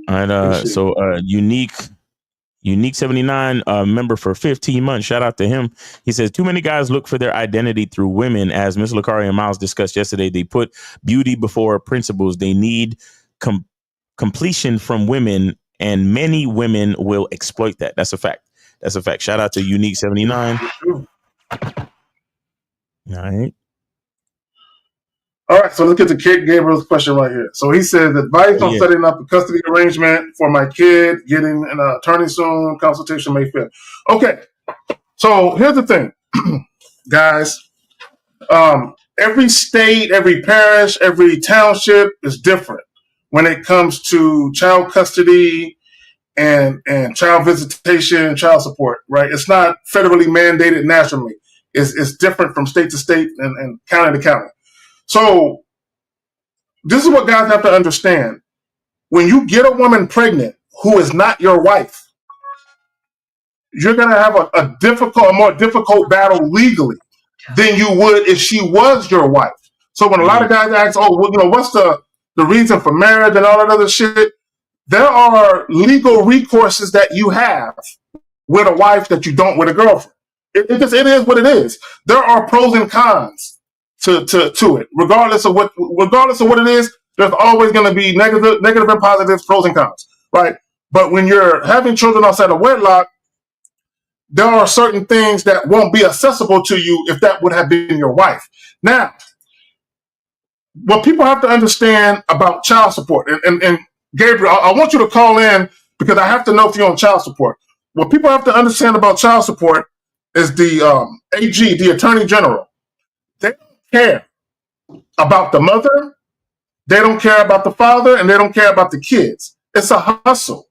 All right. So Unique 79 member for 15 months. Shout out to him. He says too many guys look for their identity through women. As Ms. Lakari and Miles discussed yesterday, they put beauty before principles. They need completion from women, and many women will exploit that. That's a fact. That's a fact. Shout out to Unique 79. All right, so let's get to Kate Gabriel's question right here. So he says, advice on setting up a custody arrangement for my kid, getting an attorney soon, consultation May 5th. Okay, so here's the thing, guys. Every state, every parish, every township is different when it comes to child custody and child visitation, child support, right? It's not federally mandated nationally. It's different from state to state and county to county. So this is what guys have to understand. When you get a woman pregnant who is not your wife, you're going to have a more difficult battle legally than you would if she was your wife. So when a lot of guys ask, oh, well, what's the reason for marriage and all that other shit, there are legal recourses that you have with a wife that you don't with a girlfriend. It is what it is. There are pros and cons to it. Regardless of what it is, there's always going to be negative and positives, pros and cons, right? But when you're having children outside of wedlock, there are certain things that won't be accessible to you if that would have been your wife. Now, what people have to understand about child support, and Gabriel, I want you to call in because I have to know if you're on child support. What people have to understand about child support is the AG, the Attorney General. They don't care about the mother, they don't care about the father, and they don't care about the kids. It's a hustle.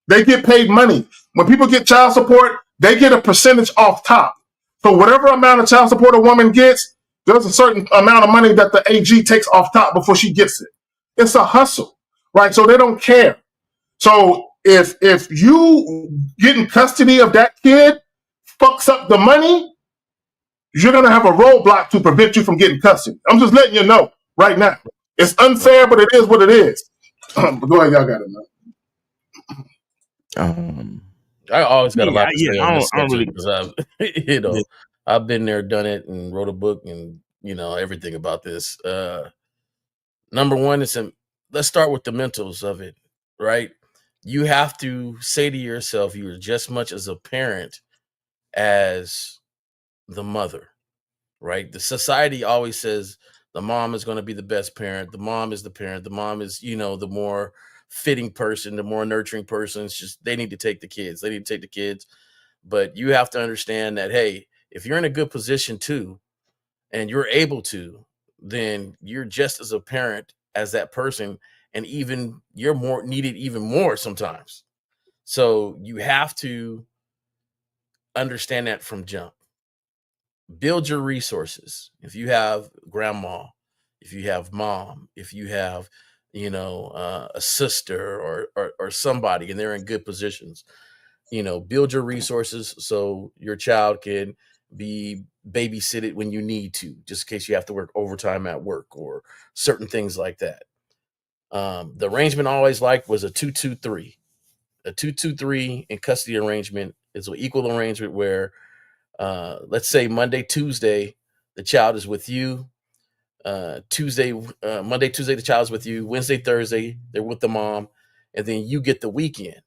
They get paid money. When people get child support, they get a percentage off top. So whatever amount of child support a woman gets, there's a certain amount of money that the AG takes off top before she gets it. It's a hustle, right? So they don't care. So if you getting custody of that kid fucks up the money, you're going to have a roadblock to prevent you from getting custody. I'm just letting you know right now. It's unfair, but it is what it is. But go ahead, y'all got it, man. I always got a lot to say on this subject because I've been there, done it, and wrote a book and everything about this. Number one is let's start with the mentals of it, right? You have to say to yourself, you're just much as a parent as the mother, right? The society always says the mom is going to be the best parent. The mom is the parent. The mom is, the more fitting person, the more nurturing person. It's just they need to take the kids. They need to take the kids. But you have to understand that, hey, if you're in a good position too, and you're able to, then you're just as a parent as that person, and even you're more needed even more sometimes. So you have to understand that from jump. Build your resources. If you have grandma, if you have mom, if you have a sister or somebody, and they're in good positions, build your resources so your child can be babysitted when you need to, just in case you have to work overtime at work or certain things like that. The arrangement I always liked was a 2-2-3. A 2-2-3 in custody arrangement is an equal arrangement where, let's say Monday, Tuesday, the child is with you. Monday, Tuesday, the child's with you. Wednesday, Thursday, they're with the mom, and then you get the weekend.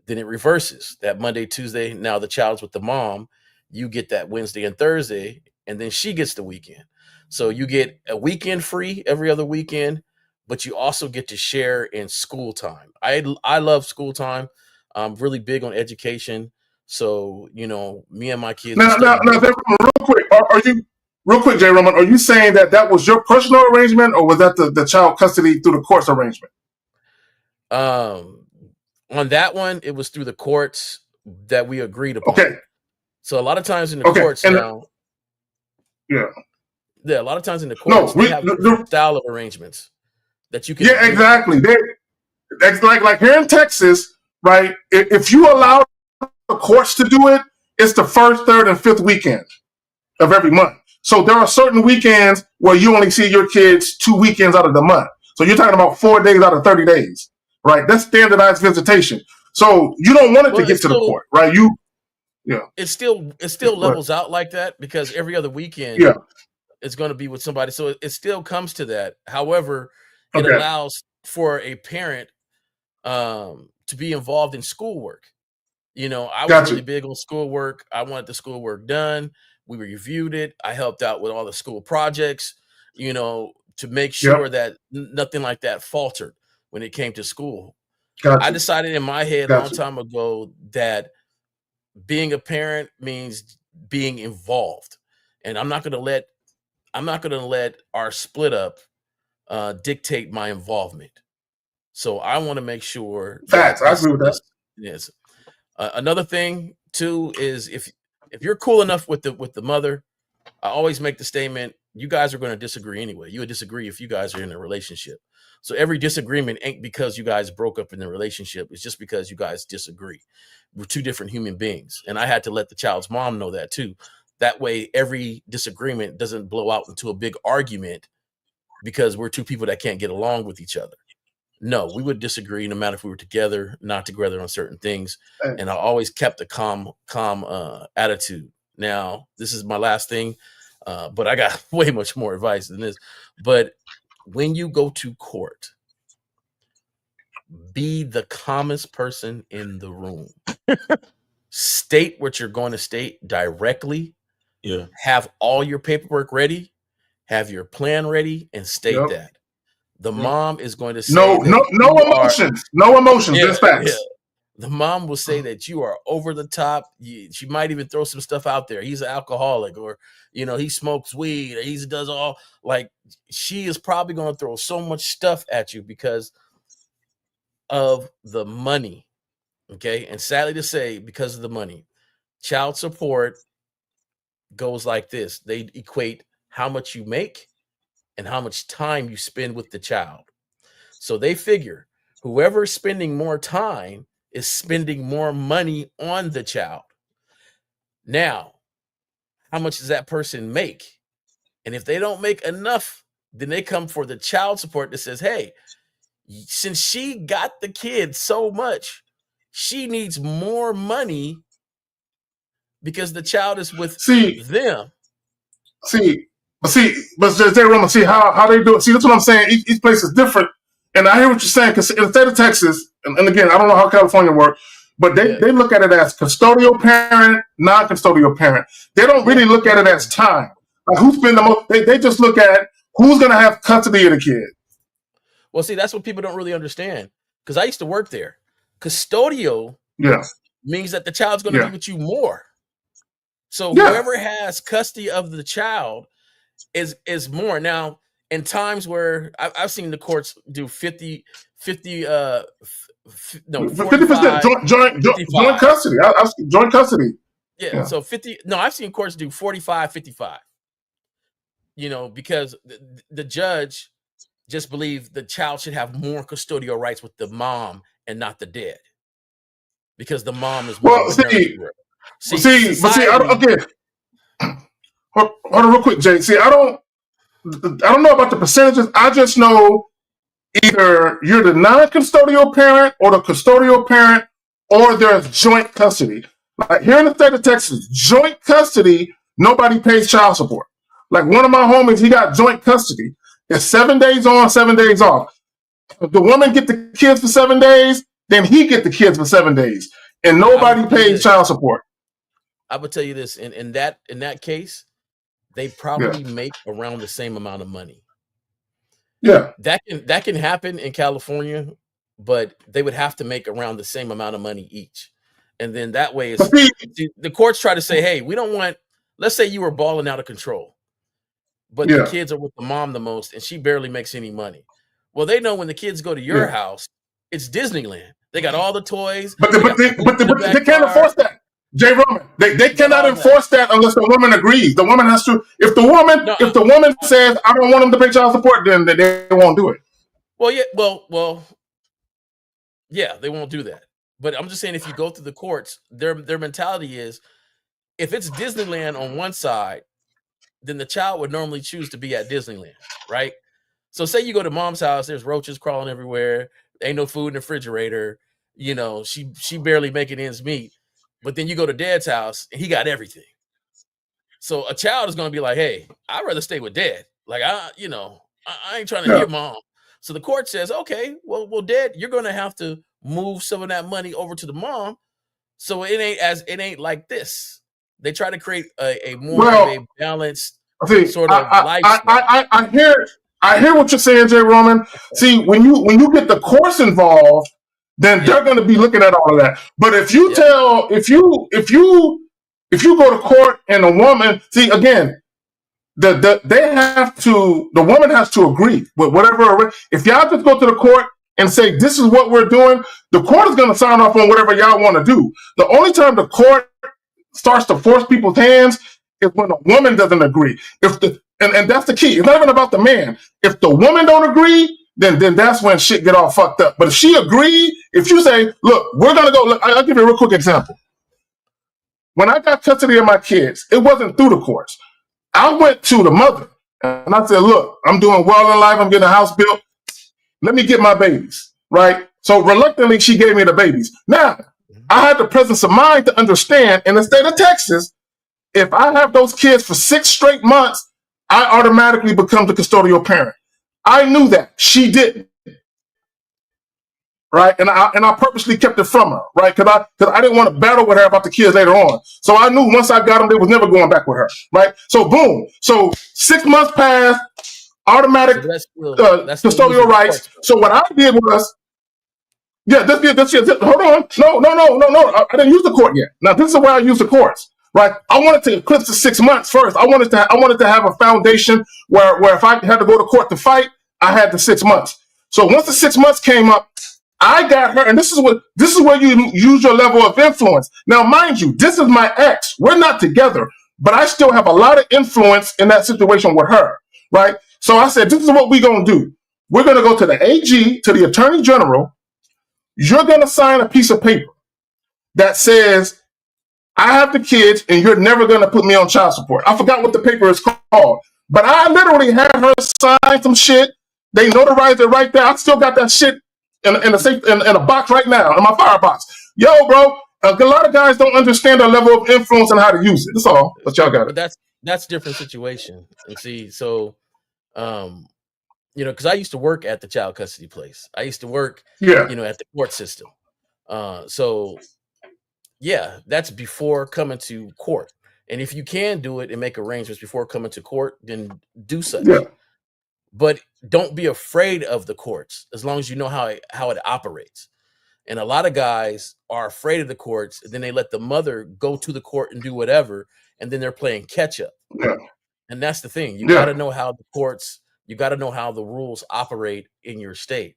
Then it reverses that Monday, Tuesday. Now the child's with the mom, you get that Wednesday and Thursday, and then she gets the weekend. So you get a weekend free every other weekend, but you also get to share in school time. I love school time. I'm really big on education. So, me and my kids. Now, real quick, are you? Real quick, Jay Roman, are you saying that was your personal arrangement, or was that the child custody through the courts arrangement? On that one, it was through the courts that we agreed upon. Okay. So a lot of times in the courts now. Yeah, a lot of times in the courts, we have different style of arrangements that you can. Yeah, exactly. It's like here in Texas, right? If you allow the courts to do it, it's the first, third, and fifth weekend of every month. So there are certain weekends where you only see your kids 2 weekends out of the month. So you're talking about 4 days out of 30 days, right? That's standardized visitation. So you don't want it to get to the court, right? It still levels out like that because every other weekend it's going to be with somebody. So it still comes to that. However, it allows for a parent to be involved in schoolwork. I was really big on schoolwork. I wanted the schoolwork done. We reviewed it. I helped out with all the school projects, to make sure that nothing like that faltered when it came to school. I decided in my head a long time ago that being a parent means being involved, and I'm not going to let our split up dictate my involvement. So I want to make sure. Facts. I agree with that. Yes. Another thing too is if you're cool enough with the mother, I always make the statement: you guys are going to disagree anyway. You would disagree if you guys are in a relationship. So every disagreement ain't because you guys broke up in the relationship. It's just because you guys disagree. We're two different human beings, and I had to let the child's mom know that too. That way, every disagreement doesn't blow out into a big argument because we're two people that can't get along with each other. No, we would disagree no matter if we were together, not together on certain things. And I always kept a calm attitude. Now, this is my last thing, but I got way much more advice than this. But when you go to court, be the calmest person in the room. State what you're going to state directly. Yeah. Have all your paperwork ready. Have your plan ready and state that. The mom is going to say no emotions. No emotions. Just facts. Yeah. The mom will say that you are over the top. She might even throw some stuff out there. He's an alcoholic, or he smokes weed, or he does all, like, she is probably going to throw so much stuff at you because of the money. Okay. And sadly to say, because of the money, child support goes like this. They equate how much you make and how much time you spend with the child. So they figure whoever's spending more time is spending more money on the child. Now, how much does that person make? And if they don't make enough, then they come for the child support that says, hey, since she got the kid so much, she needs more money because the child is with them. But Jay Roman, see how they do it. See, that's what I'm saying. Each place is different. And I hear what you're saying, because in the state of Texas, and again, I don't know how California works, but they look at it as custodial parent, non-custodial parent. They don't really look at it as time. Like, who spend the most? They just look at who's going to have custody of the kid. Well, see, that's what people don't really understand, because I used to work there. Custodial means that the child's going to be with you more. So whoever has custody of the child is more. Now, in times where I've seen the courts do 50% joint custody. I've seen joint custody. Yeah, so 50. No, I've seen courts do 45-55. Because the judge just believed the child should have more custodial rights with the mom and not the dad, because the mom is more. Well, okay. Hold on real quick, Jay. See, I don't know about the percentages. I just know either you're the non-custodial parent or the custodial parent, or there's joint custody. Like here in the state of Texas, joint custody, nobody pays child support. Like one of my homies, he got joint custody. It's 7 days on, 7 days off. If the woman get the kids for 7 days, then he get the kids for 7 days, and nobody pays child support. I would tell you this: in that case, they probably make around the same amount of money. Yeah, that can happen in California, but they would have to make around the same amount of money each, and then that way, the courts try to say, hey, we don't want. Let's say you were balling out of control, but the kids are with the mom the most, and she barely makes any money. Well, they know when the kids go to your house, it's Disneyland. They got all the toys, but they can't enforce that. Jay Roman, they cannot enforce that unless the woman agrees. The woman has to. If the woman says, "I don't want them to pay child support," then they won't do it. Well, they won't do that. But I'm just saying, if you go through the courts, their mentality is, if it's Disneyland on one side, then the child would normally choose to be at Disneyland, right? So, say you go to mom's house, there's roaches crawling everywhere. Ain't no food in the refrigerator. She barely making ends meet. But then you go to dad's house and he got everything. So a child is going to be like, hey, I'd rather stay with dad. Like, I ain't trying to hear mom. So the court says, okay, well, dad, you're going to have to move some of that money over to the mom So it ain't like this. They try to create a more of a balanced sort of lifestyle. I hear what you're saying, Jay Roman. See, when you get the course involved, then they're going to be looking at all of that. But if you if you go to court and a woman, see again, the woman has to agree with whatever. If y'all just go to the court and say this is what we're doing, the court is going to sign off on whatever y'all want to do. The only time the court starts to force people's hands is when a woman doesn't agree. And that's the key. It's not even about the man. If the woman don't agree, then that's when shit get all fucked up. But if she agreed, if you say, look, we're gonna go. Look, I'll give you a real quick example. When I got custody of my kids, it wasn't through the courts. I went to the mother and I said, look, I'm doing well in life. I'm getting a house built. Let me get my babies, right? So reluctantly, she gave me the babies. Now, I had the presence of mind to understand in the state of Texas, if I have those kids for 6 straight months, I automatically become the custodial parent. I knew that. She didn't. Right? And I purposely kept it from her, right? Because I didn't want to battle with her about the kids later on. So I knew once I got them, they was never going back with her, right? So boom. So 6 months passed, automatic custodial rights. So what I did was, hold on. No. I didn't use the court yet. Now this is where I use the courts, right? I wanted to eclipse the 6 months first. I wanted to have a foundation where if I had to go to court to fight, I had the 6 months. So once the 6 months came up, I got her, and this is where you use your level of influence. Now, mind you, this is my ex. We're not together, but I still have a lot of influence in that situation with her, right? So I said, this is what we're going to do. We're going to go to the AG, to the Attorney General. You're going to sign a piece of paper that says, I have the kids, and you're never going to put me on child support. I forgot what the paper is called, but I literally had her sign some shit. They notarized it right there. I still got that shit in a box right now, in my firebox. Yo, bro, a lot of guys don't understand their level of influence and how to use it. That's all. But y'all got it. But that's a different situation. And see, so, because I used to work at the child custody place. I used to work, at the court system. So, that's before coming to court. And if you can do it and make arrangements before coming to court, then do such. Yeah. But don't be afraid of the courts as long as you know how it operates. And a lot of guys are afraid of the courts, and then they let the mother go to the court and do whatever, and then they're playing catch up. Yeah. And that's the thing. You got to know how the courts, you got to know how the rules operate in your state.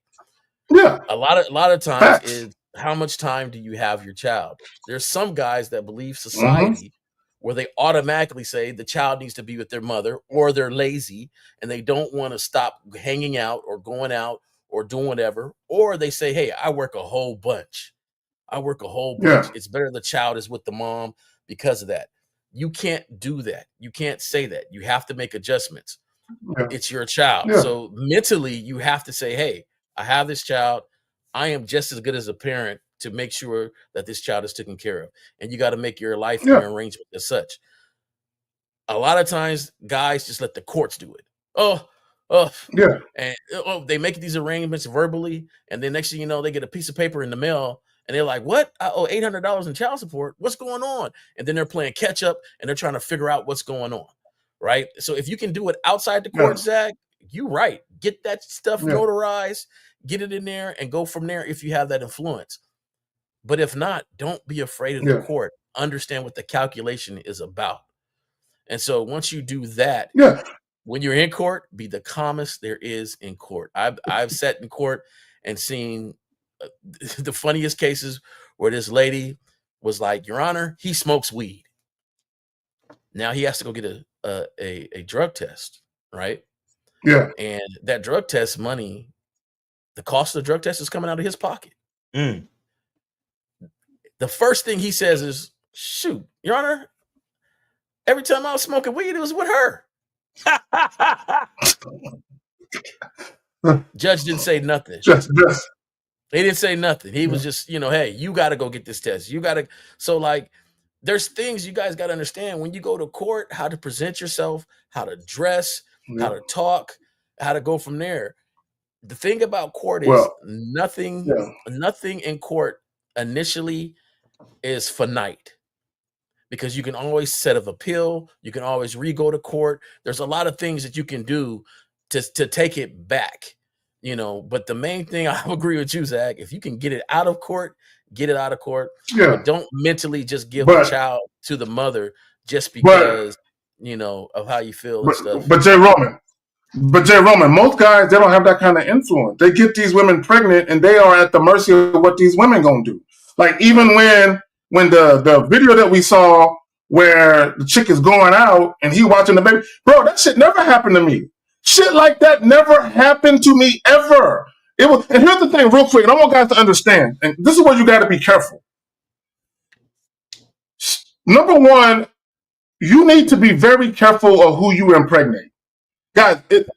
Yeah. A lot of times is how much time do you have your child? There's some guys that believe society where they automatically say the child needs to be with their mother, or they're lazy and they don't want to stop hanging out or going out or doing whatever. Or they say, hey, I work a whole bunch. Yeah. It's better the child is with the mom because of that. You can't do that. You can't say that. You have to make adjustments. Yeah. It's your child. Yeah. So mentally you have to say, hey, I have this child. I am just as good as a parent to make sure that this child is taken care of. And you got to make your life and your arrangement as such. A lot of times guys just let the courts do it. And they make these arrangements verbally. And then next thing you know, they get a piece of paper in the mail and they're like, what? I owe $800 in child support. What's going on? And then they're playing catch up and they're trying to figure out what's going on. Right. So if you can do it outside the court, Zach, you're right. Get that stuff notarized, get it in there and go from there if you have that influence. But if not, don't be afraid of the court. Understand what the calculation is about. And so once you do that, when you're in court, be the calmest there is in court. I've sat in court and seen the funniest cases where this lady was like, Your Honor, he smokes weed. Now he has to go get a drug test, right? Yeah. And that drug test money, the cost of the drug test is coming out of his pocket. Mm. The first thing he says is, shoot, Your Honor, every time I was smoking weed, it was with her. Judge didn't say nothing. He didn't say nothing. He was just, hey, you got to go get this test. You got to. So like, there's things you guys got to understand when you go to court, how to present yourself, how to dress, how to talk, how to go from there. The thing about court is nothing in court initially is finite, because you can always set of appeal. You can always re-go to court. There's a lot of things that you can do to take it back, but the main thing, I agree with you, Zach, if you can get it out of court, get it out of court. Yeah. But don't mentally just give the child to the mother just because, of how you feel and stuff. But Jay Roman, most guys, they don't have that kind of influence. They get these women pregnant and they are at the mercy of what these women gonna do. Like even when the video that we saw where the chick is going out and he watching the baby, bro, that shit never happened to me. Shit like that never happened to me ever. And here's the thing, real quick, and I want guys to understand, and this is where you got to be careful. Number one, you need to be very careful of who you impregnate. Guys, it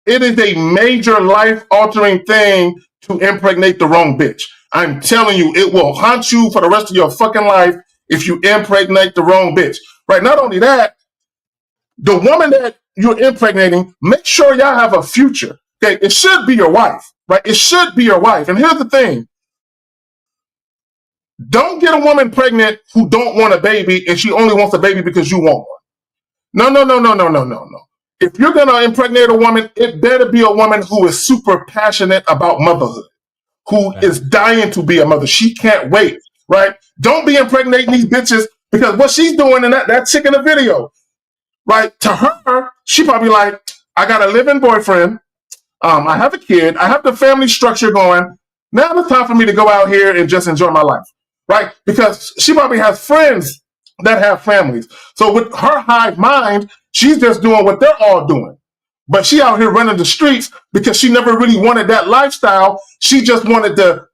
is a major life-altering thing to impregnate the wrong bitch. I'm telling you, it will haunt you for the rest of your fucking life if you impregnate the wrong bitch. Right? Not only that, the woman that you're impregnating, make sure y'all have a future. Okay, it should be your wife, right? It should be your wife. And here's the thing. Don't get a woman pregnant who don't want a baby and she only wants a baby because you want one. No. If you're going to impregnate a woman, it better be a woman who is super passionate about motherhood, who is dying to be a mother. She can't wait, right? Don't be impregnating these bitches because what she's doing in that chick in the video, right? To her, she probably like, I got a living boyfriend. I have a kid. I have the family structure going. Now it's time for me to go out here and just enjoy my life, right? Because she probably has friends that have families. So with her hive mind, she's just doing what they're all doing. But she out here running the streets because she never really wanted that lifestyle. She just wanted the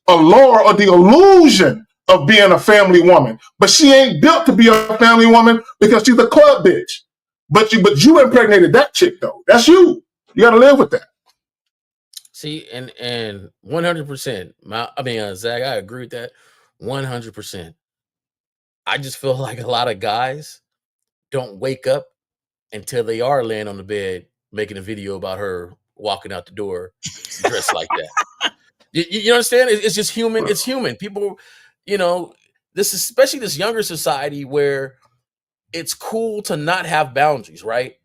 allure or the illusion of being a family woman. But she ain't built to be a family woman because she's a club bitch. But you impregnated that chick though. That's you. You got to live with that. See, and 100%. Zach, I agree with that 100%. I just feel like a lot of guys don't wake up until they are laying on the bed making a video about her walking out the door dressed like that. You understand? It's just human. It's human. People, this is especially this younger society where it's cool to not have boundaries, right?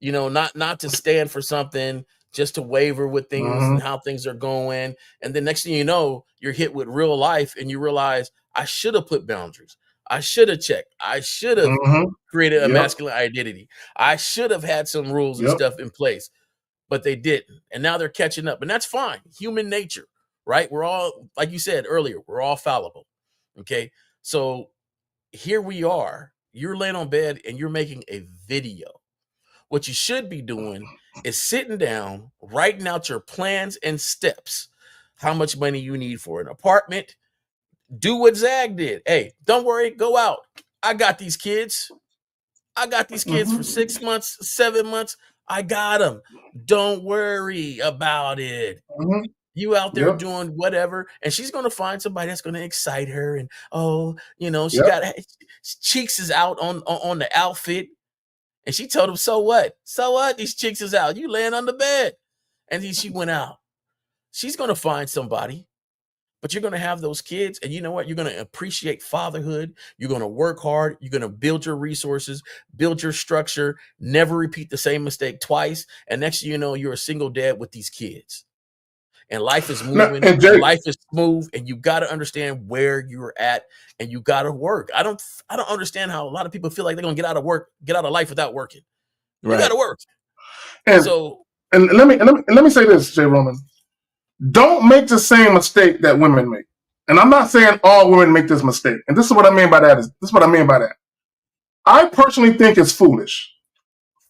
Not to stand for something, just to waver with things and how things are going. And the next thing you know, you're hit with real life and you realize, I should have put boundaries. I should have checked. I should have created a masculine identity. I should have had some rules and stuff in place, but they didn't. And now they're catching up, and that's fine. Human nature, right? We're all, like you said earlier, we're all fallible. Okay. So here we are. You're laying on bed and you're making a video. What you should be doing is sitting down, writing out your plans and steps, how much money you need for an apartment. Do what Zag did. Hey, don't worry, go out. I got these kids. For 6 months, 7 months. I got them. Don't worry about it. You out there doing whatever, and she's going to find somebody that's going to excite her. And she got cheeks is out on the outfit. And she told him, so what? So what? These chicks is out. You laying on the bed. And then she went out. She's going to find somebody, but you're going to have those kids. And you know what? You're going to appreciate fatherhood. You're going to work hard. You're going to build your resources, build your structure, never repeat the same mistake twice. And next thing you know, you're a single dad with these kids. And life is moving, life is smooth, and you got to understand where you're at, and you got to work. I don't understand how a lot of people feel like they're gonna get out of life without working. Right. You got to work. And let me say this, Jay Roman. Don't make the same mistake that women make. And I'm not saying all women make this mistake. And this is what I mean by that. I personally think it's foolish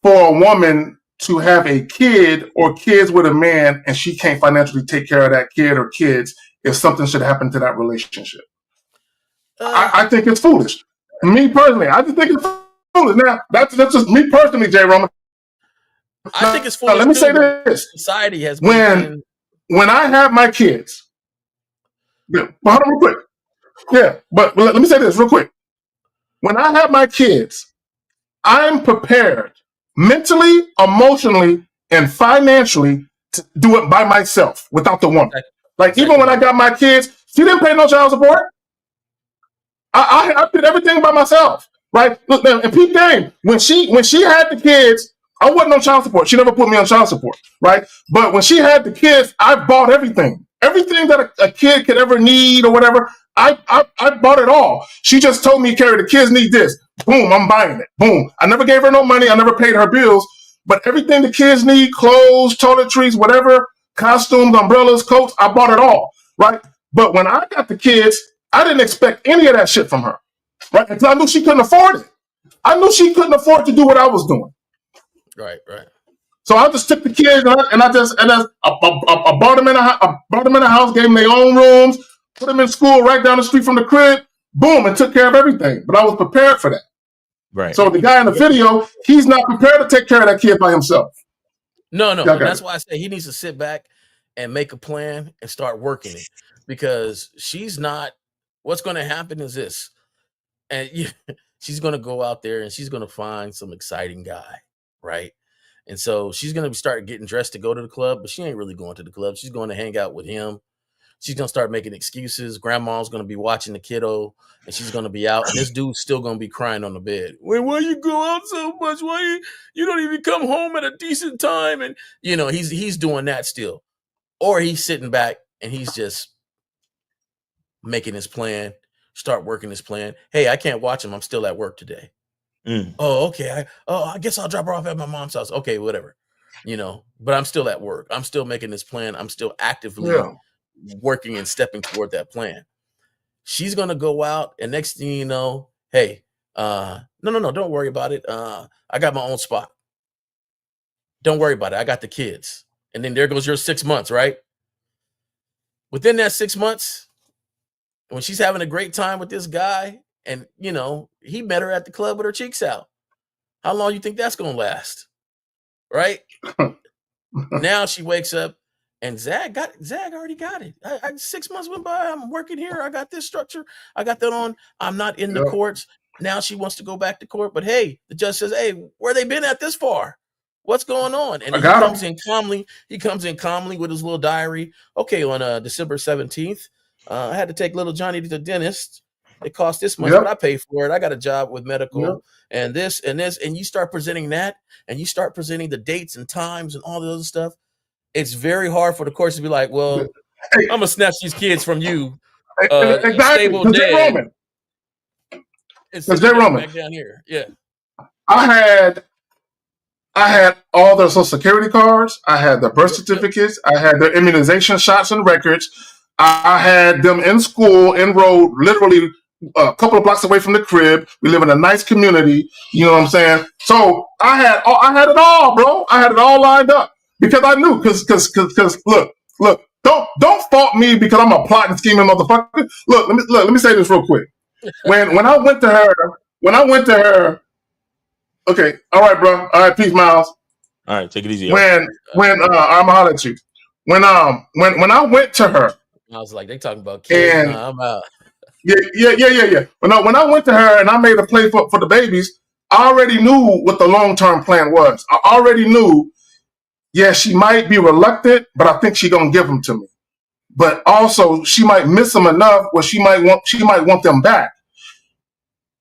for a woman to have a kid or kids with a man and she can't financially take care of that kid or kids if something should happen to that relationship. I think it's foolish. Me personally, I just think it's foolish. Now, that's just me personally, Jay Roman. I think it's foolish. Let me say this. Society has when I have my kids, but hold on real quick. Yeah, but let me say this real quick. When I have my kids, I'm prepared mentally, emotionally, and financially to do it by myself without the woman. Like even when I got my kids, she didn't pay no child support. I did everything by myself, right? Look, man, and peep game. When she had the kids, I wasn't on child support. She never put me on child support, right? But when she had the kids, I bought everything that a kid could ever need or whatever. I bought it all. She just told me, Carrie, the kids need this. Boom, I'm buying it. Boom. I never gave her no money. I never paid her bills. But everything the kids need, clothes, toiletries, whatever, costumes, umbrellas, coats, I bought it all, right? But when I got the kids, I didn't expect any of that shit from her, right? Because I knew she couldn't afford it. I knew she couldn't afford to do what I was doing. Right. So I just took the kids and I bought them in a house, gave them their own rooms, put them in school right down the street from the crib, boom, and took care of everything. But I was prepared for that. Right. So the guy in the video, he's not prepared to take care of that kid by himself. No. That's why I say he needs to sit back and make a plan and start working it, because she's not. What's going to happen is this, and she's going to go out there and she's going to find some exciting guy, right? And so she's going to start getting dressed to go to the club, but she ain't really going to the club. She's going to hang out with him. She's going to start making excuses. Grandma's going to be watching the kiddo, and she's going to be out. And this dude's still going to be crying on the bed. Why you go out so much? Why you don't even come home at a decent time? And, he's doing that still. Or he's sitting back and he's just making his plan, start working his plan. Hey, I can't watch him. I'm still at work today. Oh, okay. I guess I'll drop her off at my mom's house. Okay, whatever. But I'm still at work. I'm still making this plan. I'm still actively working and stepping toward that plan. She's going to go out, and next thing you know, hey, no, don't worry about it. I got my own spot. Don't worry about it. I got the kids. And then there goes your 6 months, right? Within that 6 months, when she's having a great time with this guy, and, he met her at the club with her cheeks out. How long you think that's going to last? Right? Now she wakes up and Zag already got it. 6 months went by. I'm working here. I got this structure. I got that on. I'm not in the courts. Now she wants to go back to court. But hey, the judge says, hey, where they been at this far? What's going on? And he comes in calmly. He comes in calmly with his little diary. Okay, on December 17th, I had to take little Johnny to the dentist. It cost this much, but I paid for it. I got a job with medical and this and this. And you start presenting that, and you start presenting the dates and times and all the other stuff. It's very hard for the courts to be like, well, I'm going to snatch these kids from you. Exactly. Stable dad. It's Jay Roman. Back down here. Yeah. I had all their social security cards. I had their birth certificates. I had their immunization shots and records. I had them in school, enrolled literally a couple of blocks away from the crib. We live in a nice community. You know what I'm saying? So I had it all, bro. I had it all lined up because I knew. Because look. Don't fault me because I'm a plotting, scheming motherfucker. Let me say this real quick. When I went to her. Okay, all right, bro. All right, peace, Miles. All right, take it easy. I'm gonna holler at you. When I went to her, I was like, they talking about kids. I'm out. Yeah. When I went to her and I made a play for the babies, I already knew what the long-term plan was. I already knew, she might be reluctant, but I think she gonna give them to me. But also, she might miss them enough where she might want them back.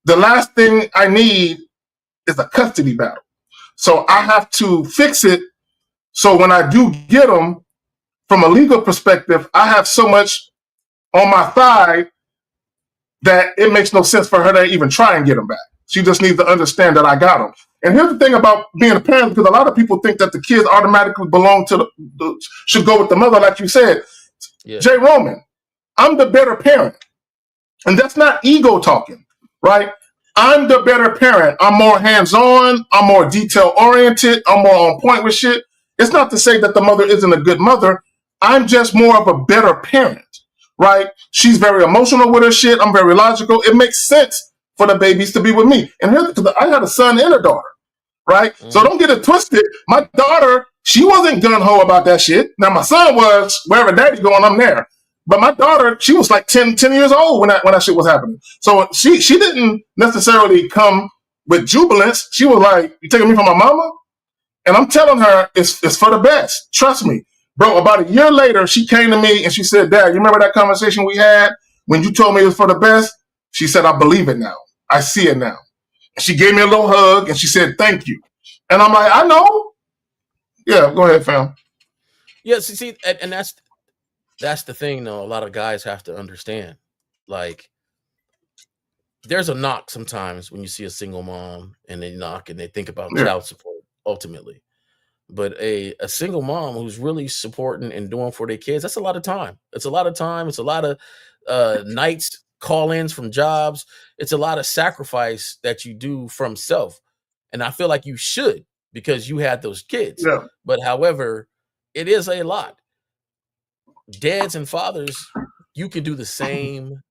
The last thing I need is a custody battle. So I have to fix it. So when I do get them, from a legal perspective, I have so much on my thigh that it makes no sense for her to even try and get them back. She just needs to understand that I got them. And here's the thing about being a parent, because a lot of people think that the kids automatically belong to should go with the mother, like you said. Yeah. Jay Roman, I'm the better parent. And that's not ego talking, right? I'm the better parent. I'm more hands-on. I'm more detail-oriented. I'm more on point with shit. It's not to say that the mother isn't a good mother. I'm just more of a better parent, right? She's very emotional with her shit. I'm very logical. It makes sense for the babies to be with me. And I had a son and a daughter, right? Mm-hmm. So don't get it twisted. My daughter, she wasn't gung-ho about that shit. Now, my son was, wherever daddy's going, I'm there. But my daughter, she was like 10 years old when that shit was happening. So she didn't necessarily come with jubilance. She was like, you taking me from my mama? And I'm telling her it's for the best. Trust me. Bro, about a year later, she came to me and she said, Dad, you remember that conversation we had when you told me it was for the best? She said, I believe it now. I see it now. She gave me a little hug and she said, thank you. And I'm like, I know. Yeah, go ahead, fam. Yeah, see, and that's the thing, though. A lot of guys have to understand. Like, there's a knock sometimes when you see a single mom and they knock and they think about child support ultimately. But a single mom who's really supporting and doing for their kids, that's a lot of time. It's a lot of time. It's a lot of nights, call-ins from jobs. It's a lot of sacrifice that you do from self. And I feel like you should, because you had those kids. Yeah. But however, it is a lot. Dads and fathers, you can do the same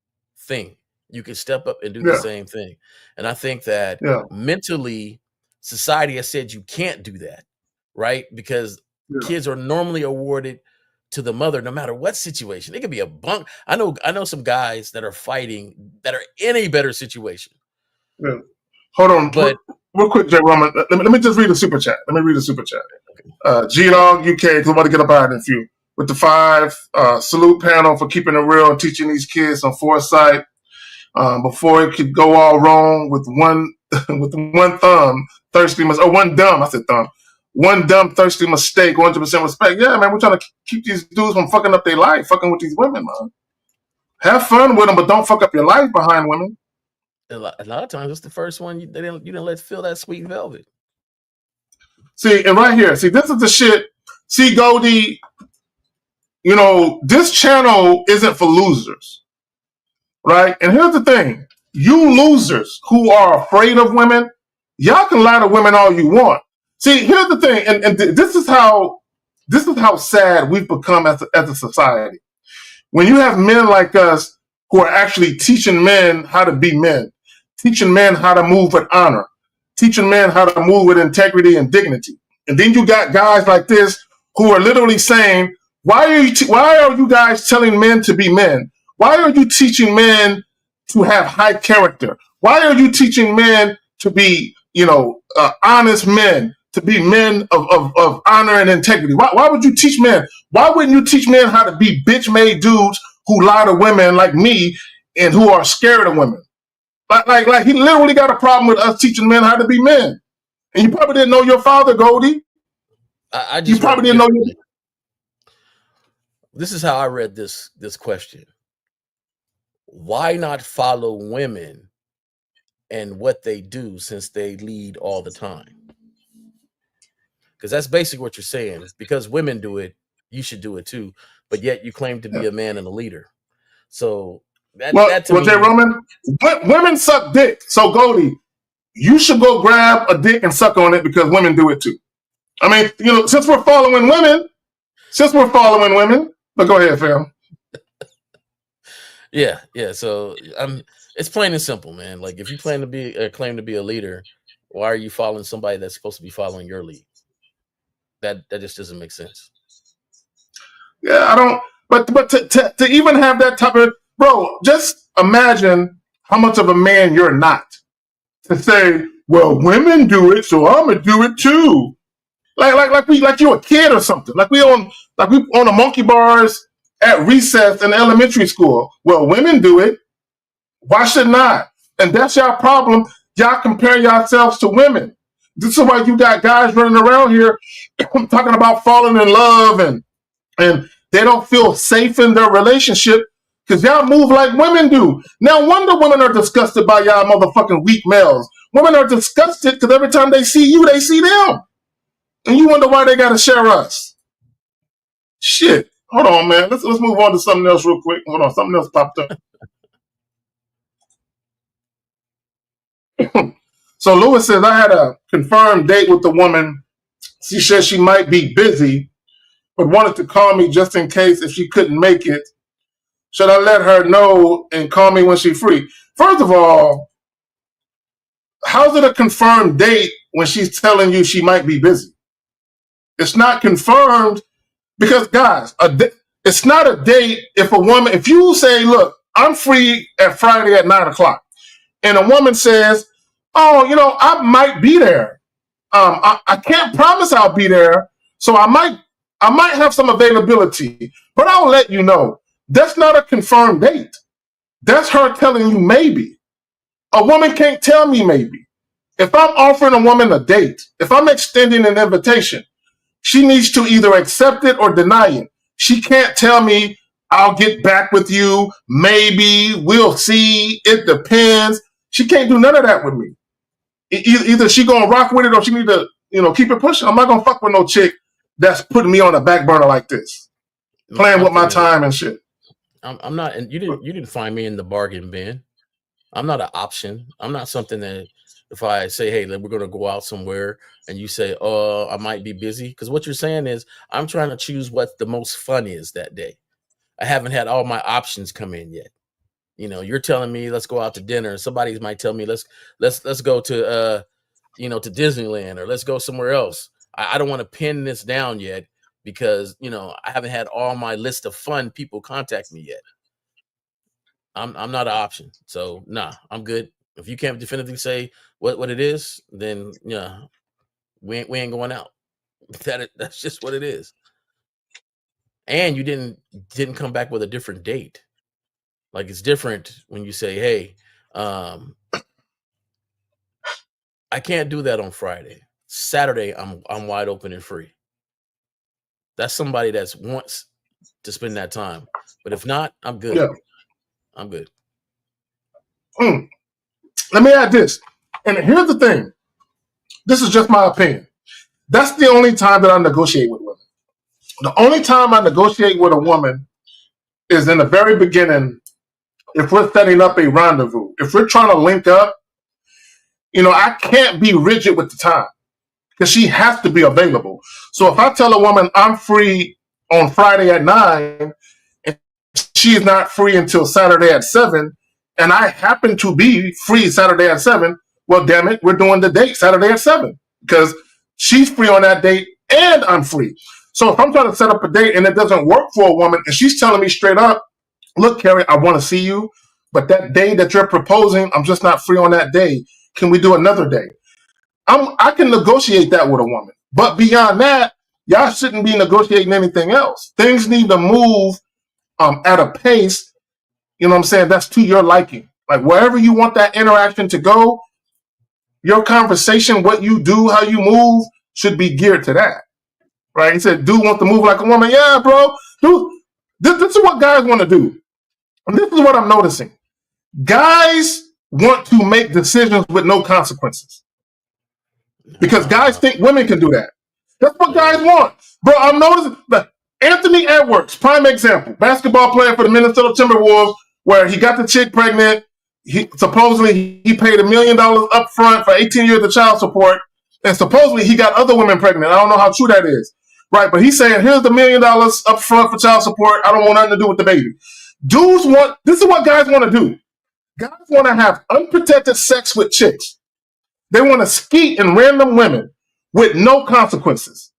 thing. You can step up and do the same thing. And I think that mentally, society has said you can't do that, right? Because kids are normally awarded to the mother no matter what situation. It could be a bunk. I know some guys that are fighting that are in a better situation. Yeah. Hold on. But real quick, Jay Roman, let me just read the super chat. G-Dog UK, because I'm about to get up out of here in a few. With the 5, salute panel for keeping it real and teaching these kids some foresight before it could go all wrong with one thumb, thirsty mistake, or one dumb, I said thumb, one dumb, thirsty mistake, 100% respect. Yeah, man, we're trying to keep these dudes from fucking up their life, fucking with these women, man. Have fun with them, but don't fuck up your life behind women. A lot of times, it's the first one you didn't let feel that sweet velvet. See, and right here, this is the shit. See, Goldie, this channel isn't for losers, right? And here's the thing. You losers who are afraid of women, y'all can lie to women all you want. See, here's the thing, and this is how sad we've become as a society. When you have men like us who are actually teaching men how to be men, teaching men how to move with honor, teaching men how to move with integrity and dignity. And then you got guys like this who are literally saying, why are you guys telling men to be men? Why are you teaching men to have high character? Why are you teaching men to be, honest men, to be men of honor and integrity? Why would you teach men? Why wouldn't you teach men how to be bitch-made dudes who lie to women like me and who are scared of women? Like he literally got a problem with us teaching men how to be men. And you probably didn't know your father, Goldie. You probably didn't know your... This is how I read this question. Why not follow women and what they do, since they lead all the time? Because that's basically what you're saying. Because women do it, you should do it too. But yet you claim to be a man and a leader. So that to me, Jay Roman, women suck dick. So Goldie, you should go grab a dick and suck on it, because women do it too. I mean, since we're following women. But go ahead, fam. Yeah. So it's plain and simple, man. Like, if you claim to be a leader, why are you following somebody that's supposed to be following your lead? That just doesn't make sense. Yeah, I don't. But to even have that type of, bro, just imagine how much of a man you're not to say, well, women do it, so I'm gonna do it too. Like you're a kid or something. Like we on the monkey bars at recess in elementary school. Well, women do it. Why shouldn't I? And that's y'all problem. Y'all compare yourselves to women. This is why you got guys running around here talking about falling in love and they don't feel safe in their relationship because y'all move like women do. Now, wonder women are disgusted by y'all motherfucking weak males. Women are disgusted because every time they see you, they see them. And you wonder why they got to share us. Shit. Hold on, man. Let's move on to something else real quick. Hold on. Something else popped up. So Lewis says, I had a confirmed date with the woman. She said she might be busy, but wanted to call me just in case if she couldn't make it. Should I let her know and call me when she's free? First of all, how's it a confirmed date when she's telling you she might be busy? It's not confirmed because, guys, it's not a date if you say, look, I'm free at Friday at 9 o'clock, and a woman says, oh, I might be there. I can't promise I'll be there, so I might have some availability, but I'll let you know. That's not a confirmed date. That's her telling you maybe. A woman can't tell me maybe. If I'm offering a woman a date, if I'm extending an invitation, she needs to either accept it or deny it. She can't tell me, I'll get back with you, maybe, we'll see, it depends. She can't do none of that with me. Either she gonna rock with it or she need to, keep it pushing. I'm not gonna fuck with no chick that's putting me on a back burner like this, playing with my time and shit. I'm not, and you didn't find me in the bargain bin. I'm not an option. I'm not something that if I say, hey, we're going to go out somewhere and you say, oh, I might be busy. Because what you're saying is I'm trying to choose what the most fun is that day. I haven't had all my options come in yet. You're telling me let's go out to dinner. Somebody might tell me let's go to to Disneyland or let's go somewhere else. I don't want to pin this down yet because I haven't had all my list of fun people contact me yet. I'm not an option. So nah, I'm good. If you can't definitively say what it is, then yeah, we ain't going out. That's just what it is. And you didn't come back with a different date. Like it's different when you say, hey, I can't do that on Friday. Saturday, I'm wide open and free. That's somebody that wants to spend that time. But if not, I'm good. Yeah. I'm good. Let me add this. And here's the thing. This is just my opinion. That's the only time that I negotiate with women. The only time I negotiate with a woman is in the very beginning if we're setting up a rendezvous. If we're trying to link up, I can't be rigid with the time because she has to be available. So if I tell a woman I'm free on Friday at 9 and she is not free until Saturday at 7, and I happen to be free Saturday at 7, well, damn it, we're doing the date Saturday at 7 because she's free on that date and I'm free. So if I'm trying to set up a date and it doesn't work for a woman and she's telling me straight up, look, Carrie, I want to see you, but that day that you're proposing, I'm just not free on that day. Can we do another day? I can negotiate that with a woman. But beyond that, y'all shouldn't be negotiating anything else. Things need to move at a pace, that's to your liking. Like wherever you want that interaction to go, your conversation, what you do, how you move, should be geared to that. Right? He said, dude wants to move like a woman. Yeah, bro. Dude, this is what guys want to do. And this is what I'm noticing. Guys want to make decisions with no consequences. Because guys think women can do that. That's what guys want. Bro, I'm noticing that Anthony Edwards, prime example, basketball player for the Minnesota Timberwolves, where he got the chick pregnant. Supposedly he paid $1 million up front for 18 years of child support. And supposedly he got other women pregnant. I don't know how true that is. Right, but he's saying, here's the $1 million up front for child support. I don't want nothing to do with the baby. This is what guys want to do. Guys want to have unprotected sex with chicks. They want to skeet in random women with no consequences.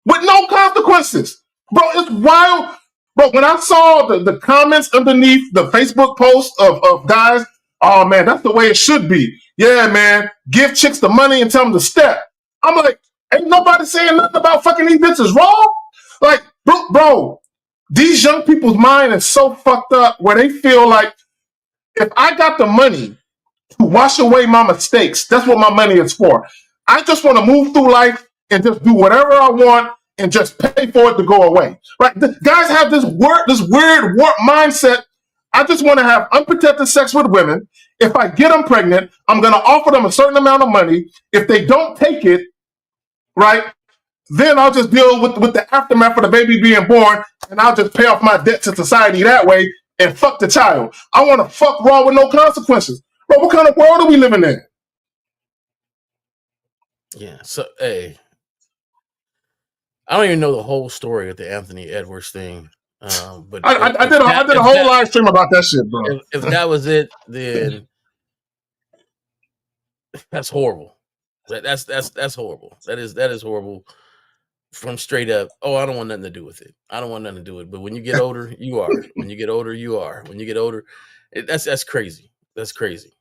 With no consequences. Bro, it's wild. Bro, when I saw the comments underneath the Facebook post of guys, oh man, that's the way it should be. Yeah, man, give chicks the money and tell them to step. I'm like, ain't nobody saying nothing about fucking these bitches wrong? Like, bro, these young people's mind is so fucked up where they feel like if I got the money to wash away my mistakes, that's what my money is for. I just want to move through life and just do whatever I want and just pay for it to go away. Right? Guys have this weird warped mindset. I just want to have unprotected sex with women. If I get them pregnant, I'm going to offer them a certain amount of money. If they don't take it, right, then I'll just deal with the aftermath of the baby being born, and I'll just pay off my debt to society that way and fuck the child. I want to fuck raw with no consequences. Bro, what kind of world are we living in? Yeah, so, hey, I don't even know the whole story of the Anthony Edwards thing. But I did a whole live stream about that shit, bro. If that was it, then that's horrible. That's horrible. That is horrible. From straight up, oh, I don't want nothing to do with it. I don't want nothing to do with it. But when you get older, you are. When you get older, you are. When you get older, that's crazy. That's crazy.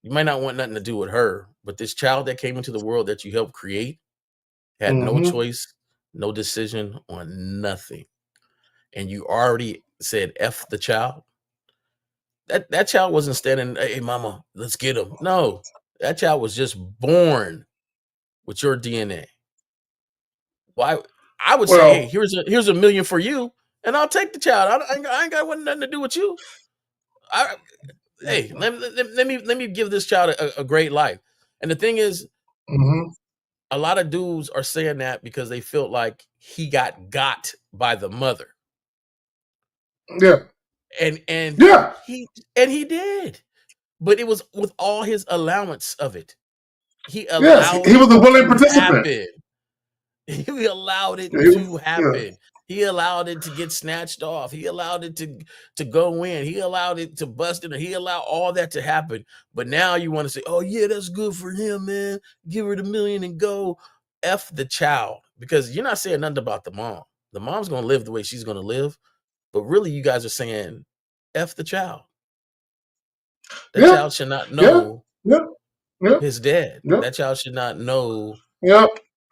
You might not want nothing to do with her, but this child that came into the world that you helped create had no choice, no decision on nothing. And you already said F the child. That child wasn't standing, hey mama, let's get him. No, that child was just born with your DNA. Why? I would say, hey, here's $1 million for you, and I'll take the child. I ain't got nothing to do with you. Hey, let me give this child a great life. And the thing is, a lot of dudes are saying that because they feel like he got by the mother. Yeah. And he did. But it was with all his allowance of it. He allowed he was a willing participant. Happen. He allowed it to happen. He allowed it to get snatched off. He allowed it to go in. He allowed it to bust in. He allowed all that to happen. But now you want to say, oh, yeah, that's good for him, man. Give her $1 million and go. F the child. Because you're not saying nothing about the mom. The mom's going to live the way she's going to live. But really, you guys are saying F the child. That child should not know his dad. That child should not know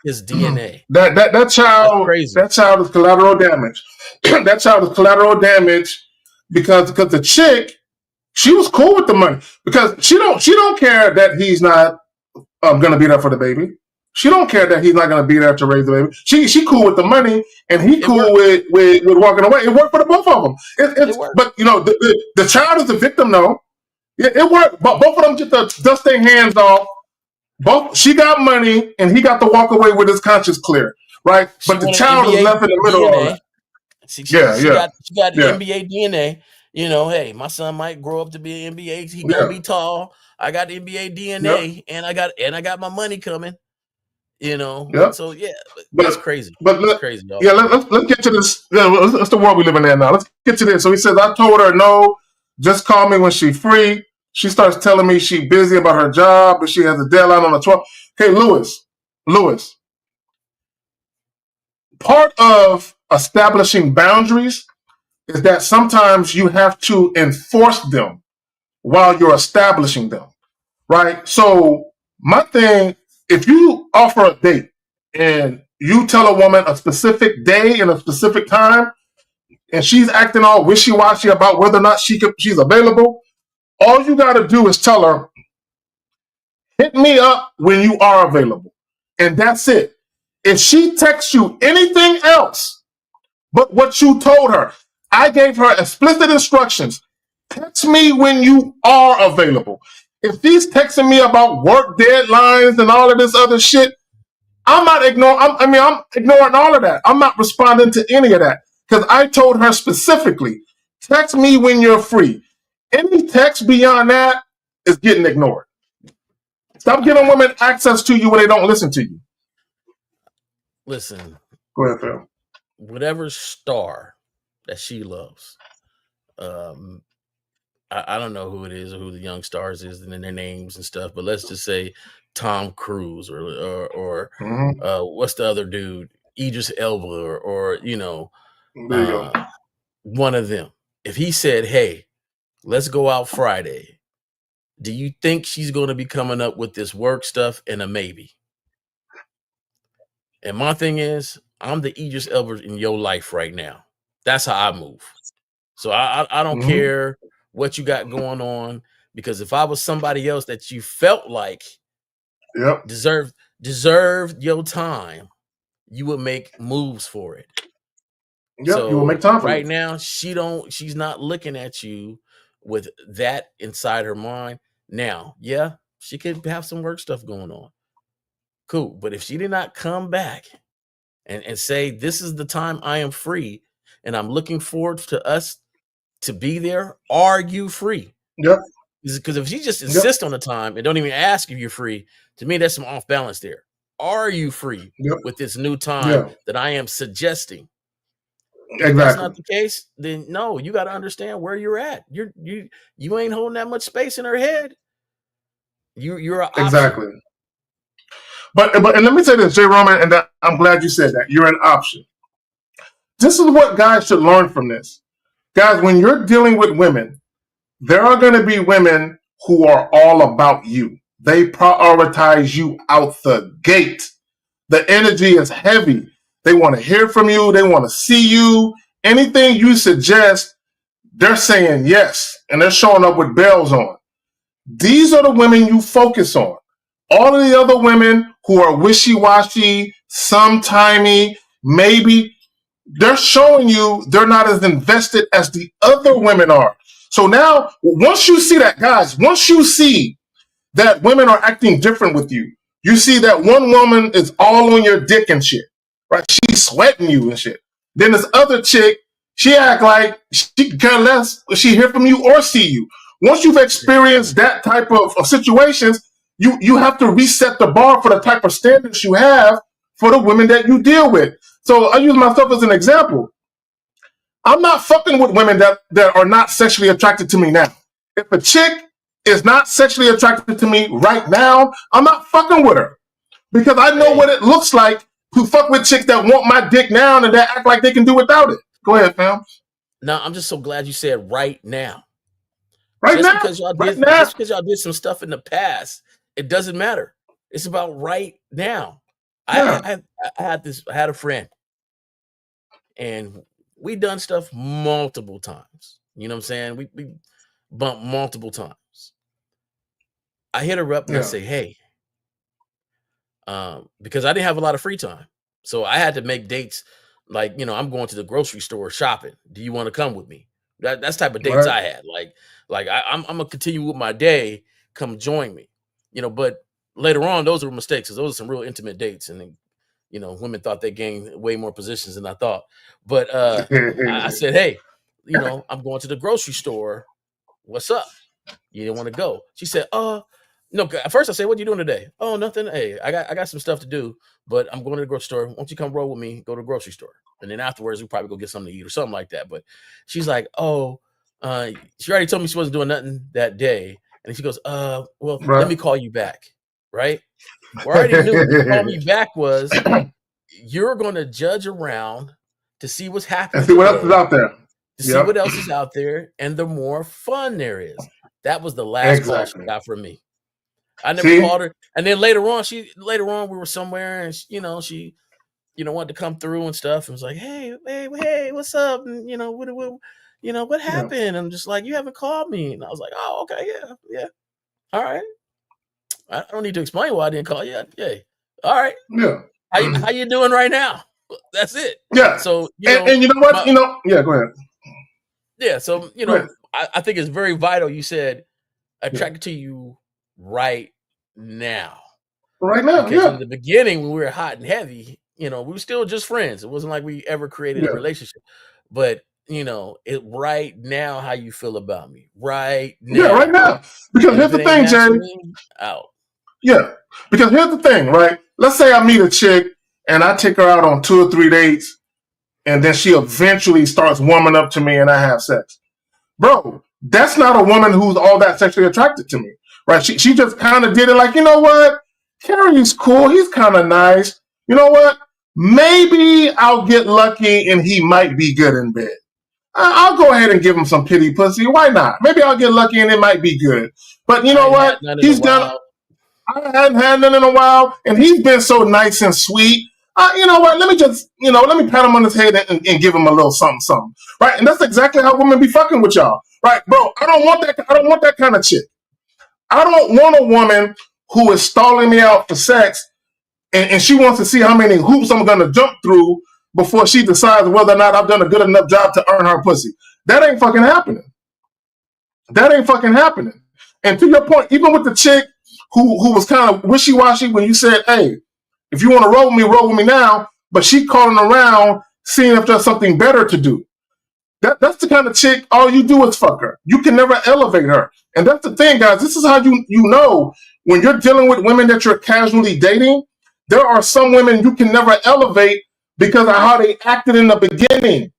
his DNA. That child is collateral damage. That child is collateral damage because the chick, she was cool with the money because she don't care that he's not gonna be there for the baby. She don't care that he's not gonna be there to raise the baby. She cool with the money and he cool with walking away. It worked for the both of them. It worked. But you know the child is the victim though. It worked. But both of them get to dust their hands off. She got money and he got to walk away with his conscience clear, right? But the child is left in the middle of it. She got the NBA DNA. You know, hey, my son might grow up to be an NBA. He gonna be tall. I got the NBA DNA, and I got my money coming. You know, so but that's crazy. That's crazy. Dog. Let's get to this. That's the world we live in there now. Let's get to this. So he says, I told her no. Just call me when she's free. She starts telling me she's busy about her job, but she has a deadline on the 12th. Hey, Lewis. Part of establishing boundaries is that sometimes you have to enforce them while you're establishing them, right? So my thing, if you offer a date and you tell a woman a specific day and a specific time, and she's acting all wishy-washy about whether or not she's available, all you got to do is tell her, hit me up when you are available. And that's it. If she texts you anything else but what you told her, I gave her explicit instructions. Text me when you are available. If she's texting me about work deadlines and all of this other shit, I'm ignoring all of that. I'm not responding to any of that because I told her specifically, text me when you're free. Any text beyond that is getting ignored. Stop giving women access to you when they don't listen to you. Listen. Go ahead, Phil. Whatever star that she loves, I don't know who it is or who the young stars is and their names and stuff, but let's just say Tom Cruise or what's the other dude? Idris Elba or you know, one of them. If he said, hey, let's go out Friday, do you think she's going to be coming up with this work stuff and a maybe? And my thing is, I'm the Idris Elba in your life right now. That's how I move. So I don't care what you got going on, because if I was somebody else that you felt like deserved your time, you would make moves for it. So you will make time for right now, she's not looking at you with that inside her mind. Now, she could have some work stuff going on. Cool. But if she did not come back and say, this is the time I am free and I'm looking forward to us to be there, are you free? Because if she just insists on the time and don't even ask if you're free, to me, that's some off balance there. Are you free with this new time that I am suggesting? If that's not the case, then no, you got to understand where you're at. You ain't holding that much space in her head. You're an option. But and let me say this, Jay Roman, and I'm glad you said that. You're an option. This is what guys should learn from this. Guys, when you're dealing with women, there are going to be women who are all about you. They prioritize you out the gate. The energy is heavy. They want to hear from you. They want to see you. Anything you suggest, they're saying yes, and they're showing up with bells on. These are the women you focus on. All of the other women who are wishy-washy, sometimey, maybe, they're showing you they're not as invested as the other women are. So now, once you see that, guys, once you see that women are acting different with you, you see that one woman is all on your dick and shit, right? She's sweating you and shit. Then this other chick, she act like she care less if she hear from you or see you. Once you've experienced that type of situations, you have to reset the bar for the type of standards you have for the women that you deal with. So I use myself as an example. I'm not fucking with women that are not sexually attracted to me now. If a chick is not sexually attracted to me right now, I'm not fucking with her. Because I know what it looks like to fuck with chicks that want my dick now and that act like they can do without it. Go ahead, fam. No, I'm just so glad you said right now. Right now. Just because y'all did some stuff in the past, it doesn't matter. It's about right now. Yeah. I had a friend, and we done stuff multiple times. You know what I'm saying? We bumped multiple times. I hit her up and I say, hey, because I didn't have a lot of free time. So I had to make dates like, you know, I'm going to the grocery store shopping. Do you want to come with me? That's type of dates I had. Like I'm gonna continue with my day. Come join me. You know, but later on, those were mistakes. Those are some real intimate dates. And then, you know, women thought they gained way more positions than I thought. But I said, hey, you know, I'm going to the grocery store. What's up? You didn't want to go. She said, no, at first I said, what are you doing today? Oh, nothing. Hey, I got some stuff to do, but I'm going to the grocery store. Why don't you come roll with me? Go to the grocery store. And then afterwards, we probably go get something to eat or something like that. But she's like, she already told me she wasn't doing nothing that day. And she goes, let me call you back. Right? Well, I already knew what call me back was you're going to judge around to see what's happening. And see what else is out there. To see what else is out there. And the more fun there is. That was the last call she got from me. I never called her. And then later on we were somewhere and she wanted to come through and stuff and was like, hey, what's up? And what happened? And I'm just like, you haven't called me. And I was like, oh, okay, yeah. All right. I don't need to explain why I didn't call you. Yeah. All right. Yeah. How you doing right now? That's it. Yeah. So and you know what? Go ahead. Yeah. So I think it's very vital. You said attracted to you right now. Right now. Because in the beginning, when we were hot and heavy, we were still just friends. It wasn't like we ever created a relationship. But it right now, how you feel about me. Right now. Yeah, right now. Because here's the thing, Jay. Out. Yeah. Because here's the thing, right? Let's say I meet a chick and I take her out on 2 or 3 dates, and then she eventually starts warming up to me and I have sex. Bro, that's not a woman who's all that sexually attracted to me. Right? She just kind of did it like, you know what? Carrie's cool. He's kind of nice. You know what? Maybe I'll get lucky and he might be good in bed. I'll go ahead and give him some pity pussy. Why not? Maybe I'll get lucky and it might be good. But you know what? He's done. I hadn't had none in a while, and he's been so nice and sweet. You know what? Let me just, let me pat him on his head and give him a little something, right? And that's exactly how women be fucking with y'all, right, bro? I don't want that kind of chick. I don't want a woman who is stalling me out for sex, and she wants to see how many hoops I'm gonna jump through before she decides whether or not I've done a good enough job to earn her pussy. That ain't fucking happening. And to your point, even with the chick who was kind of wishy-washy when you said, hey, if you want to roll with me now, but she calling around seeing if there's something better to do. That's the kind of chick, all you do is fuck her. You can never elevate her. And that's the thing, guys. This is how you know when you're dealing with women that you're casually dating, there are some women you can never elevate because of how they acted in the beginning.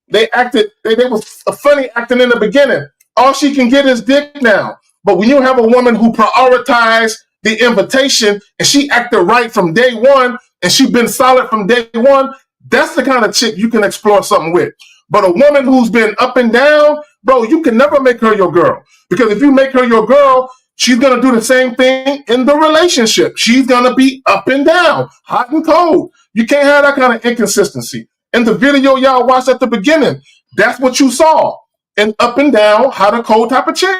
They was funny acting in the beginning. All she can get is dick now. But when you have a woman who prioritized the invitation and she acted right from day one and she been solid from day one, that's the kind of chick you can explore something with. But a woman who's been up and down, bro, you can never make her your girl. Because if you make her your girl, she's going to do the same thing in the relationship. She's going to be up and down, hot and cold. You can't have that kind of inconsistency. In the video y'all watched at the beginning, that's what you saw. and up and down how to cold type of chick.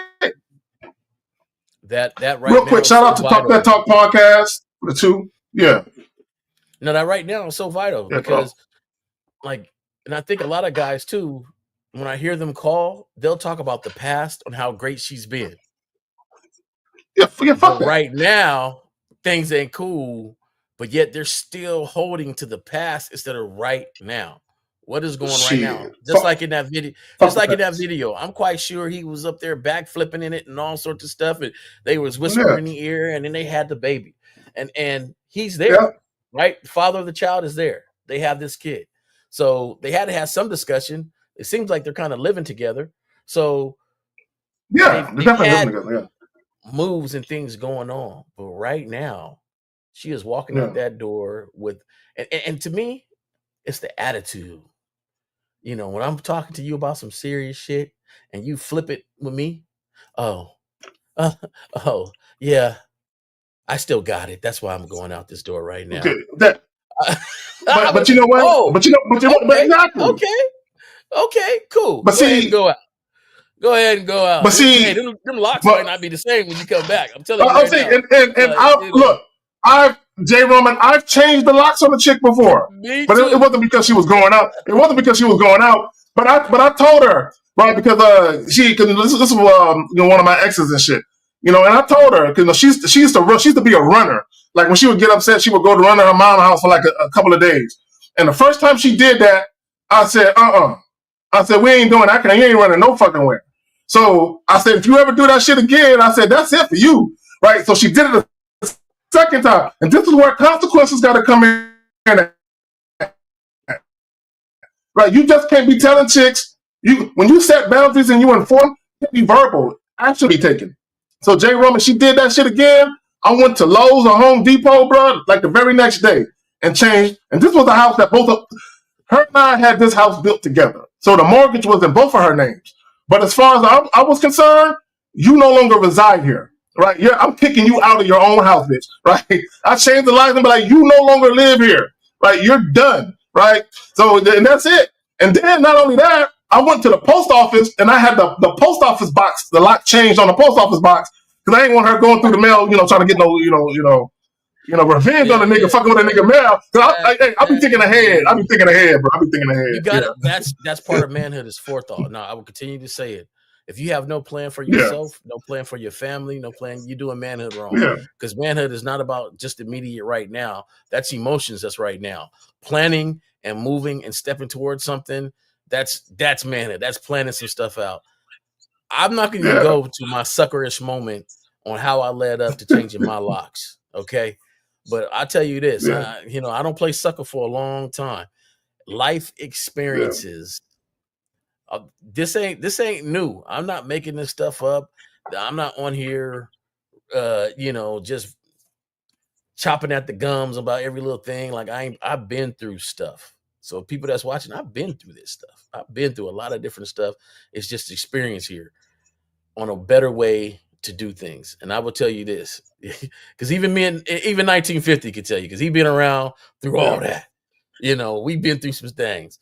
That right real now quick, is shout so out to vital. Talk That Talk podcast for the two. Yeah. No, that right now is so vital because, like, and I think a lot of guys too, when I hear them call, they'll talk about the past on how great she's been. Yeah, fuck But that. right now, things ain't cool, but yet they're still holding to the past instead of right now. What is going right now? Just like in that video, I'm quite sure he was up there backflipping in it and all sorts of stuff, and they was whispering in the ear, and then they had the baby, and he's there, right? The father of the child is there. They have this kid, so they had to have some discussion. It seems like they're kind of living together, so they're definitely had living together. moves and things going on, but right now, she is walking out that door with, and to me, it's the attitude. You know, when I'm talking to you about some serious shit and you flip it with me, oh, yeah, I still got it. That's why I'm going out this door right now. Okay, but you know what? But exactly. Okay, cool. But Go ahead and go out. Go ahead and go out. But see, hey, them locks might not be the same when you come back. I'm telling you right now. Look, I've changed the locks on the chick before, but it wasn't because she was going out. It wasn't because she was going out. But I told her, right, because this was one of my exes and shit, and I told her because she used to be a runner. Like when she would get upset, she would go to run to her mom's house for like a couple of days. And the first time she did that, I said, I said, we ain't doing that. You ain't running no fucking where. So I said, if you ever do that shit again, I said, that's it for you, right? So she did it the second time. And this is where consequences got to come in. Right? You just can't be telling chicks, when you set boundaries and you inform, it can't be verbal. Action be taken. So J. Roman, she did that shit again. I went to Lowe's or Home Depot, bro, like the very next day and changed. And this was a house that her and I had this house built together. So the mortgage was in both of her names. But as far as I was concerned, you no longer reside here, right? I'm kicking you out of your own house, bitch, right? I changed the license, but like, you no longer live here, right? You're done, right? So, and that's it. And then not only that, I went to the post office and I had the post office box, the lock changed on the post office box because I ain't want her going through the mail, trying to get revenge on the nigga, fucking with a nigga mail. I be thinking ahead. I be thinking ahead, bro. I be thinking ahead. You got it. That's part of manhood is forethought. Now, I will continue to say it. If you have no plan for yourself, no plan for your family, no plan, you're doing manhood wrong. Because manhood is not about just immediate right now. That's emotions. That's right now. Planning and moving and stepping towards something. That's manhood. That's planning some stuff out. I'm not going to go to my suckerish moment on how I led up to changing my locks. Okay. But I tell you this, I don't play sucker for a long time. Life experiences. This ain't new. I'm not making this stuff up. I'm not on here, just chopping at the gums about every little thing. Like I've been through stuff. So people that's watching, I've been through this stuff. I've been through a lot of different stuff. It's just experience here on a better way to do things. And I will tell you this, because even 1950 could tell you, because he's been around through all that. We've been through some things.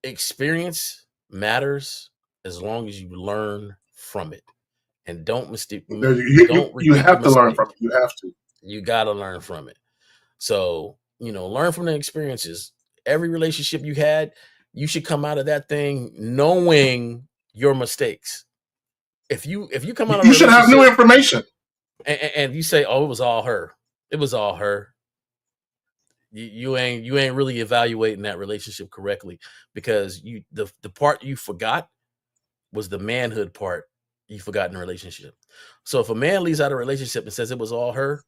Experience matters as long as you learn from it. And don't mistake. You have to learn from it. You have to. You got to learn from it. So, learn from the experiences. Every relationship you had, you should come out of that thing knowing your mistakes. If you come out of you should have new information. And you say, oh, it was all her. It was all her. You ain't really evaluating that relationship correctly, because the part you forgot was the manhood part you forgot in the relationship. So if a man leaves out a relationship and says it was all her,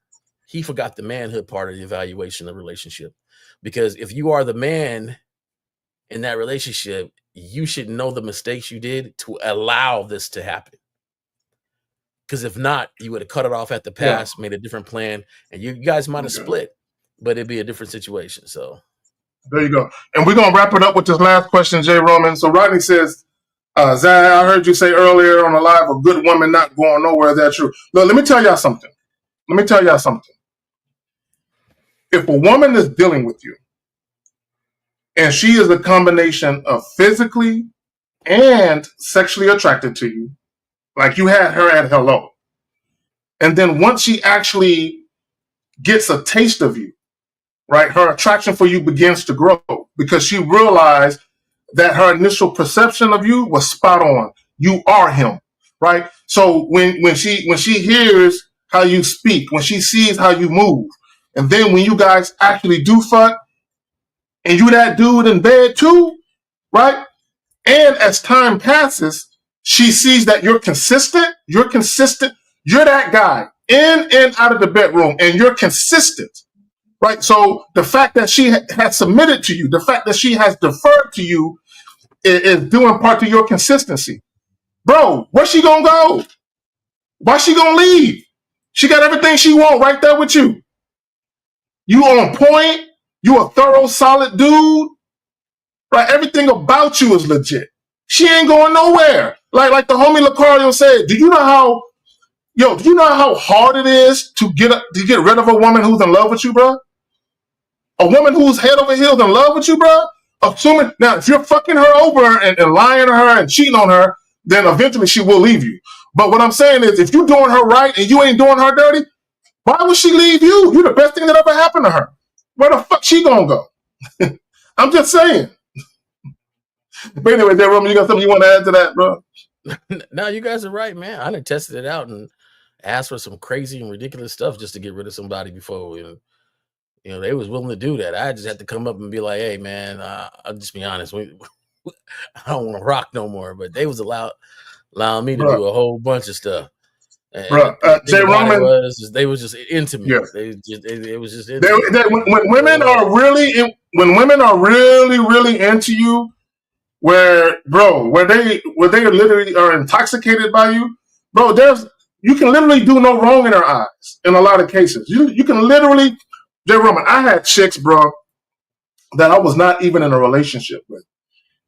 he forgot the manhood part of the evaluation of the relationship. Because if you are the man in that relationship, you should know the mistakes you did to allow this to happen. Because if not, you would have cut it off at the pass, made a different plan, and you guys might have split, but it'd be a different situation. So there you go. And we're going to wrap it up with this last question, Jay Roman. So Rodney says, Zach, I heard you say earlier on the live, a good woman not going nowhere. Is that true? Look, let me tell y'all something. If a woman is dealing with you and she is a combination of physically, and sexually attracted to you, like you had her at hello. And then once she actually gets a taste of you, right, her attraction for you begins to grow because she realized that her initial perception of you was spot on. You are him, right? So when she hears how you speak, when she sees how you move, and then when you guys actually do fuck, and you that dude in bed too, right? And as time passes, she sees that you're consistent, you're that guy in and out of the bedroom, and you're consistent, right? So the fact that she has submitted to you, the fact that she has deferred to you is doing part to your consistency. Bro, where's she gonna go? Why's she gonna leave? She got everything she want right there with you. You on point, you a thorough, solid dude, right? Everything about you is legit. She ain't going nowhere. Like the homie Lucario said, do you know how hard it is to get rid of a woman who's in love with you, bro? A woman who's head over heels in love with you, bro? Assuming now, if you're fucking her over and lying to her and cheating on her, then eventually she will leave you. But what I'm saying is, if you're doing her right and you ain't doing her dirty, why would she leave you? You're the best thing that ever happened to her. Where the fuck she gonna go? I'm just saying. But anyway, Roman, you got something you want to add to that, bro? No, you guys are right, man. I done tested it out and asked for some crazy and ridiculous stuff just to get rid of somebody before. You know, they was willing to do that. I just had to come up and be like, hey, man, I'll just be honest. I don't want to rock no more. But they was allowing me to do a whole bunch of stuff. Bro, Jay Roman, they was just into me. Yeah. It was just into me. When women are really really into you, where they literally are intoxicated by you, bro, you can literally do no wrong in their eyes in a lot of cases. You can literally, Jay Roman, I had chicks, bro, that I was not even in a relationship with.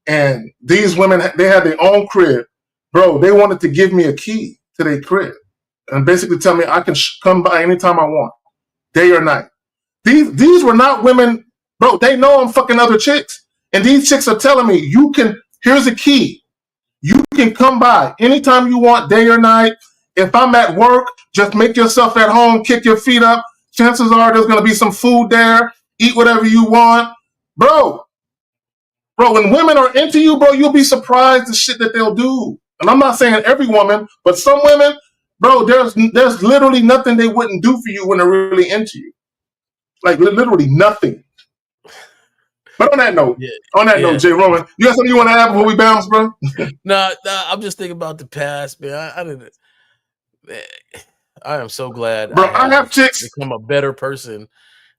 And these women, they had their own crib. Bro, they wanted to give me a key to their crib and basically tell me I can come by anytime I want, day or night. These were not women, bro, they know I'm fucking other chicks. And these chicks are telling me, here's a key. You can come by anytime you want, day or night. If I'm at work, just make yourself at home, kick your feet up. Chances are there's going to be some food there. Eat whatever you want. Bro, when women are into you, bro, you'll be surprised the shit that they'll do. And I'm not saying every woman, but some women, bro, there's literally nothing they wouldn't do for you when they're really into you. Like literally nothing. But on that note, Jay Roman, you got something you want to add before we bounce, bro? No, I'm just thinking about the past, man. I am so glad, bro. I have chicks become a better person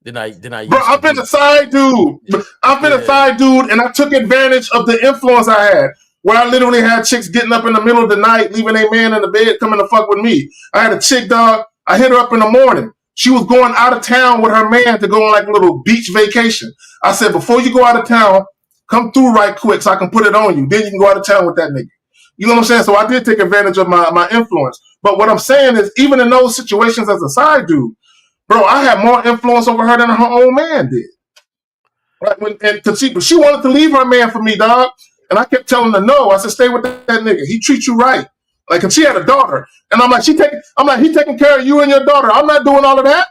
than I used bro, I've been a side dude. I've been a side dude, and I took advantage of the influence I had, where I literally had chicks getting up in the middle of the night, leaving a man in the bed, coming to fuck with me. I had a chick, dog. I hit her up in the morning. She was going out of town with her man to go on like a little beach vacation. I said, before you go out of town, come through right quick so I can put it on you. Then you can go out of town with that nigga. You know what I'm saying? So I did take advantage of my influence. But what I'm saying is, even in those situations as a side dude, bro, I had more influence over her than her own man did. Right? She wanted to leave her man for me, dog. And I kept telling her no. I said, stay with that nigga. He treats you right. Like, and she had a daughter. And I'm like, he taking care of you and your daughter. I'm not doing all of that.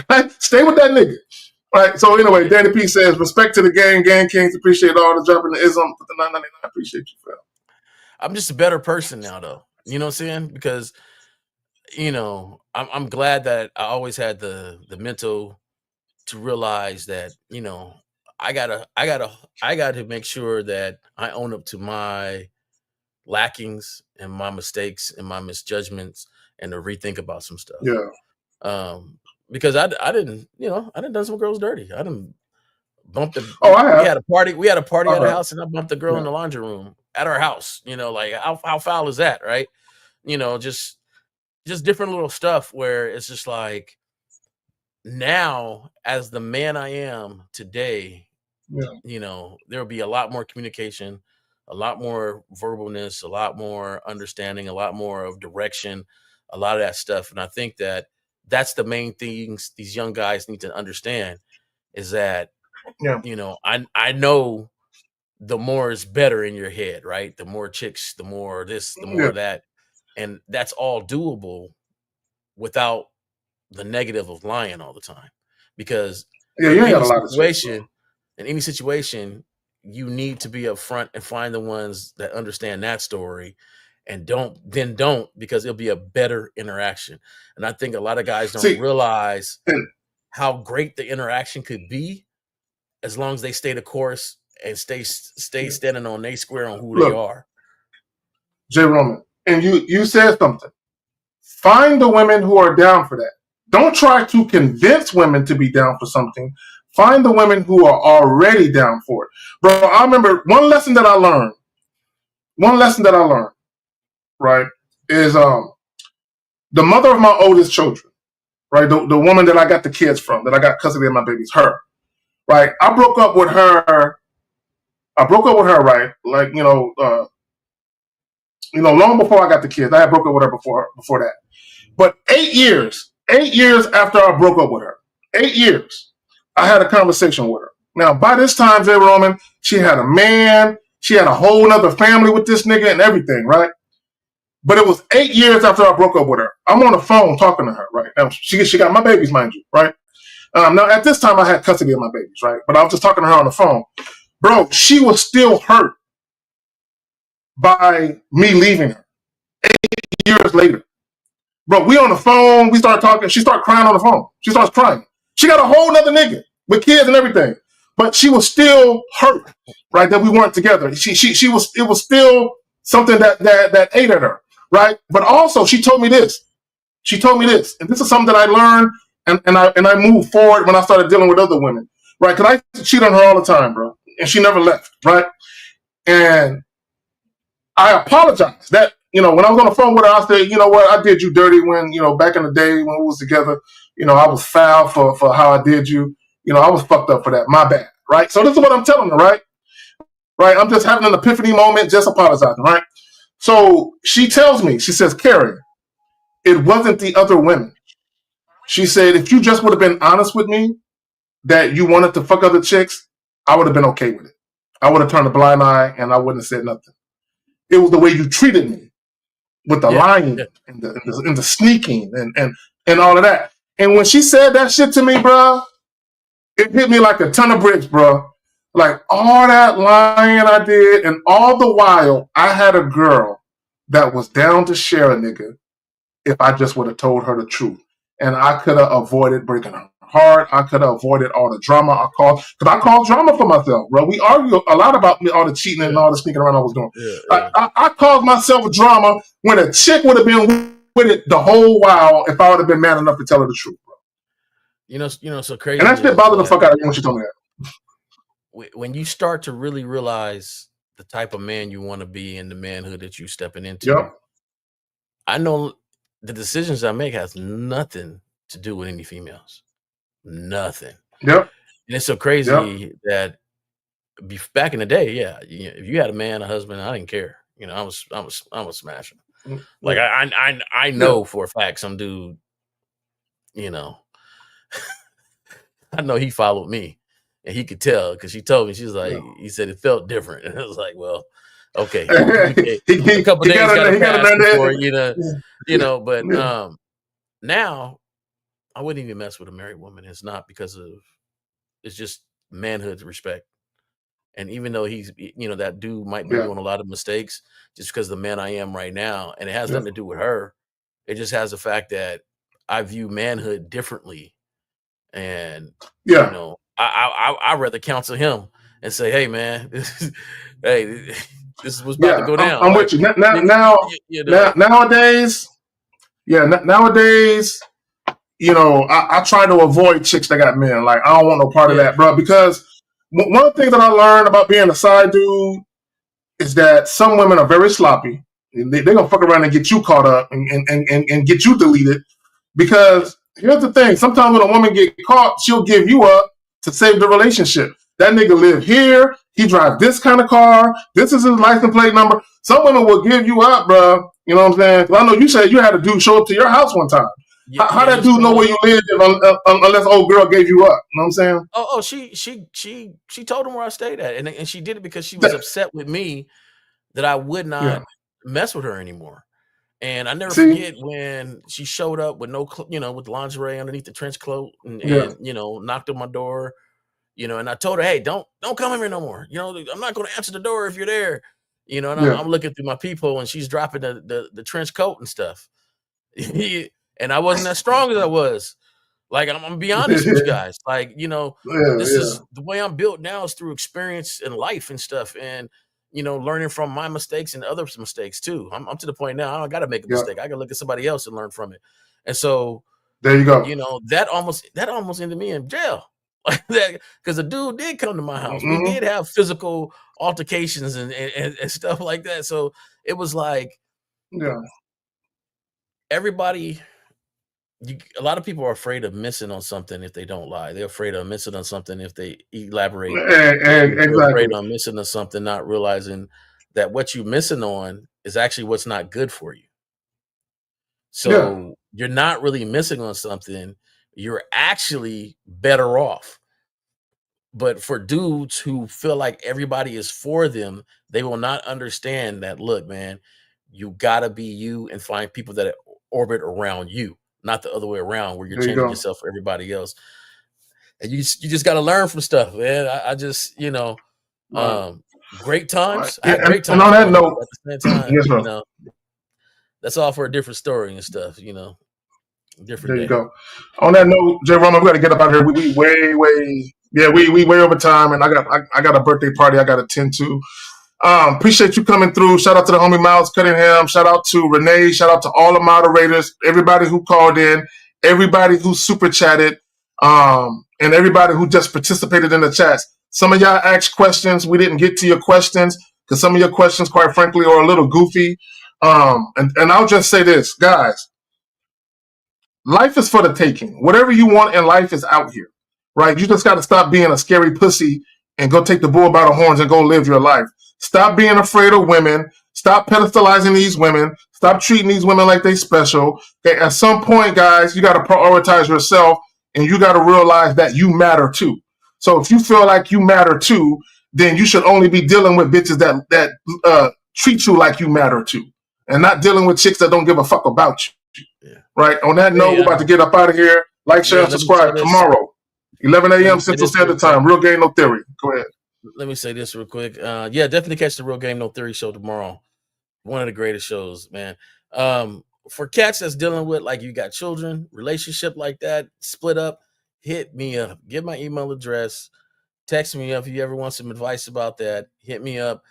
Right? Stay with that nigga. Right. So anyway, Danny P says, respect to the gang kings. Appreciate all the jumping the ism. Put the 999. I appreciate you, fam. I'm just a better person now, though. You know what I'm saying? Because, you know, I'm glad that I always had the mental to realize that, you know, I gotta make sure that I own up to my lackings and my mistakes and my misjudgments and to rethink about some stuff. Yeah. Because I didn't done some girls dirty. I didn't bump the. I have. We had a party at our house, and I bumped the girl in the laundry room at our house. You know, like how foul is that, right? You know, just different little stuff where it's just like, now as the man I am today, you know, there'll be a lot more communication, a lot more verbalness, a lot more understanding, a lot more of direction, a lot of that stuff. And I think that that's the main things these young guys need to understand is that, you know, I know the more is better in your head, right? The more chicks, the more this, the more that. And that's all doable without the negative of lying all the time. Because you ain't got a lot of chicks, in any situation, you need to be upfront and find the ones that understand that story, and don't because it'll be a better interaction. And I think a lot of guys don't realize how great the interaction could be as long as they stay the course and stay standing on their square on who they are. J. Roman, and you said something. Find the women who are down for that. Don't try to convince women to be down for something. Find the women who are already down for it. Bro, I remember one lesson that I learned, right, is the mother of my oldest children, right, the woman that I got the kids from, that I got custody of my babies, her, right, I broke up with her, right, like, long before I got the kids. I had broke up with her before that. But 8 years after I broke up with her, 8 years, I had a conversation with her. Now, by this time, J. Roman, she had a man, she had a whole other family with this nigga and everything, right? But it was 8 years after I broke up with her. I'm on the phone talking to her, right? Now, she got my babies, mind you, right? Now, at this time, I had custody of my babies, right? But I was just talking to her on the phone. Bro, she was still hurt by me leaving her 8 years later. Bro, we on the phone, we started talking, she started crying on the phone. She starts crying. She got a whole nother nigga with kids and everything. But she was still hurt, right, that we weren't together. It was still something that ate at her, right? But also she told me this. And this is something that I learned and I moved forward when I started dealing with other women, right? Because I used to cheat on her all the time, bro. And she never left, right? And I apologized. That, when I was on the phone with her, I said, you know what, I did you dirty when, back in the day when we was together, I was foul for how I did you. I was fucked up for that. My bad, right? So this is what I'm telling her, right? Right? I'm just having an epiphany moment, just apologizing, right? So she tells me, she says, Karen, it wasn't the other women. She said, if you just would have been honest with me that you wanted to fuck other chicks, I would have been okay with it. I would have turned a blind eye and I wouldn't have said nothing. It was the way you treated me with the lying and the sneaking and all of that. And when she said that shit to me, bro, it hit me like a ton of bricks, bro. Like all that lying I did, and all the while I had a girl that was down to share a nigga if I just would have told her the truth. And I could have avoided breaking her heart. I could have avoided all the drama I caused. Because I caused drama for myself, bro. We argue a lot about all the cheating and all the sneaking around I was doing. I caused myself drama when a chick would have been with it the whole while if I would have been man enough to tell her the truth, bro. So crazy. And that shit bothered the fuck out of me when she told me that. When you start to really realize the type of man you want to be and the manhood that you're stepping into, I know the decisions I make has nothing to do with any females. Nothing. Yep. And it's so crazy that back in the day, if you had a man, a husband, I didn't care. I was smashing. Like I know for a fact some dude, I know he followed me. And he could tell because she told me, she was like, he said it felt different. And I was like, well, okay. A couple days got to pass before, but now I wouldn't even mess with a married woman. It's not because it's just manhood respect. And even though he's, that dude might be doing a lot of mistakes just because of the man I am right now, and it has nothing to do with her. It just has the fact that I view manhood differently. And, I'd rather counsel him and say, hey, man, this is what's about to go down. I'm with you. Nowadays, I try to avoid chicks that got men. Like, I don't want no part of that, bro. Because one of the things that I learned about being a side dude is that some women are very sloppy. They're going to fuck around and get you caught up and get you deleted. Because here's the thing. Sometimes when a woman get caught, she'll give you up to save the relationship. That nigga live here. He drive this kind of car. This is his license plate number. Some women will give you up, bro. You know what I'm saying? Well, I know you said you had a dude show up to your house one time. how that dude know where you lived unless old girl gave you up? You know what I'm saying? Oh, she told him where I stayed at, and she did it because she was upset with me that I would not mess with her anymore. And I never forget when she showed up with with lingerie underneath the trench coat and knocked on my door, and I told her, hey, don't come in here no more. I'm not going to answer the door if you're there, and I'm looking through my peephole and she's dropping the trench coat and stuff. And I wasn't as strong as I was. Like, I'm gonna be honest with you guys. Like, this is the way I'm built now is through experience in life and stuff. And learning from my mistakes and others' mistakes too. I'm to the point now I don't got to make a mistake. I can look at somebody else and learn from it. And so there you go. That almost ended me in jail, like that, because a dude did come to my house. We did have physical altercations and stuff like that. So it was like, everybody. A lot of people are afraid of missing on something if they don't lie. They're afraid of missing on something if they elaborate. They're afraid of missing on something, not realizing that what you're missing on is actually what's not good for you. So you're not really missing on something. You're actually better off. But for dudes who feel like everybody is for them, they will not understand that, look, man, you got to be you and find people that orbit around you. Not the other way around where you're changing yourself for everybody else. And you just got to learn from stuff, man. I just, great times. I had great times. And on that note, at the same time, that's all for a different story and stuff, different there day. You go. On that note, Jay Roman, we got to get up out of here. We way over time, and I got a birthday party I got to attend to. Appreciate you coming through. Shout out to the homie Miles Cunningham. Shout out to Renee. Shout out to all the moderators, everybody who called in, everybody who super chatted, and everybody who just participated in the chats. Some of y'all asked questions. We didn't get to your questions because some of your questions, quite frankly, are a little goofy. And I'll just say this, guys. Life is for the taking. Whatever you want in life is out here, right? You just got to stop being a scary pussy and go take the bull by the horns and go live your life. Stop being afraid of women. Stop pedestalizing these women. Stop treating these women like they special. Okay, at some point, guys, you got to prioritize yourself and you got to realize that you matter too. So if you feel like you matter too, then you should only be dealing with bitches that treat you like you matter too, and not dealing with chicks that don't give a fuck about you. Yeah. Right? On that note, we're about to get up out of here. Like, share, and subscribe tomorrow, 11 a.m. Central Standard Time. Real Game, No Theory. Go ahead. Let me say this real quick. Definitely catch the Real Game, No Theory show tomorrow. One of the greatest shows, man. For cats that's dealing with, like, you got children, relationship like that, split up, hit me up. Get my email address. Text me up if you ever want some advice about that. Hit me up.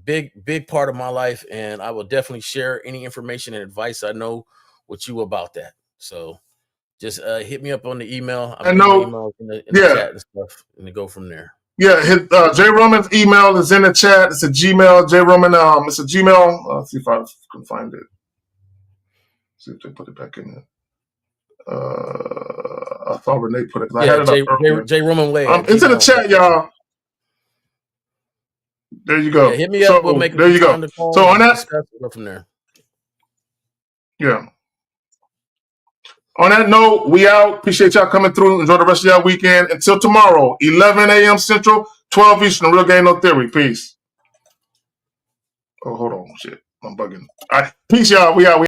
Big part of my life, and I will definitely share any information and advice I know with you about that. So just hit me up on the email. I know emails in the chat and stuff, and to go from there. Yeah, Jay Roman's email is in the chat. It's a Gmail. Jay Roman, it's a Gmail. Let's see if I can find it. See if they put it back in there. I thought Renee put it. I had it Jay Roman Way. It's in the chat, y'all. There you go. Yeah, hit me up. We'll make there you go. So on that, go from there. Yeah. On that note, we out. Appreciate y'all coming through. Enjoy the rest of y'all weekend. Until tomorrow, 11 a.m. Central, 12 Eastern. Real Game, No Theory. Peace. Oh, hold on. Shit. I'm bugging. All right. Peace, y'all. We out.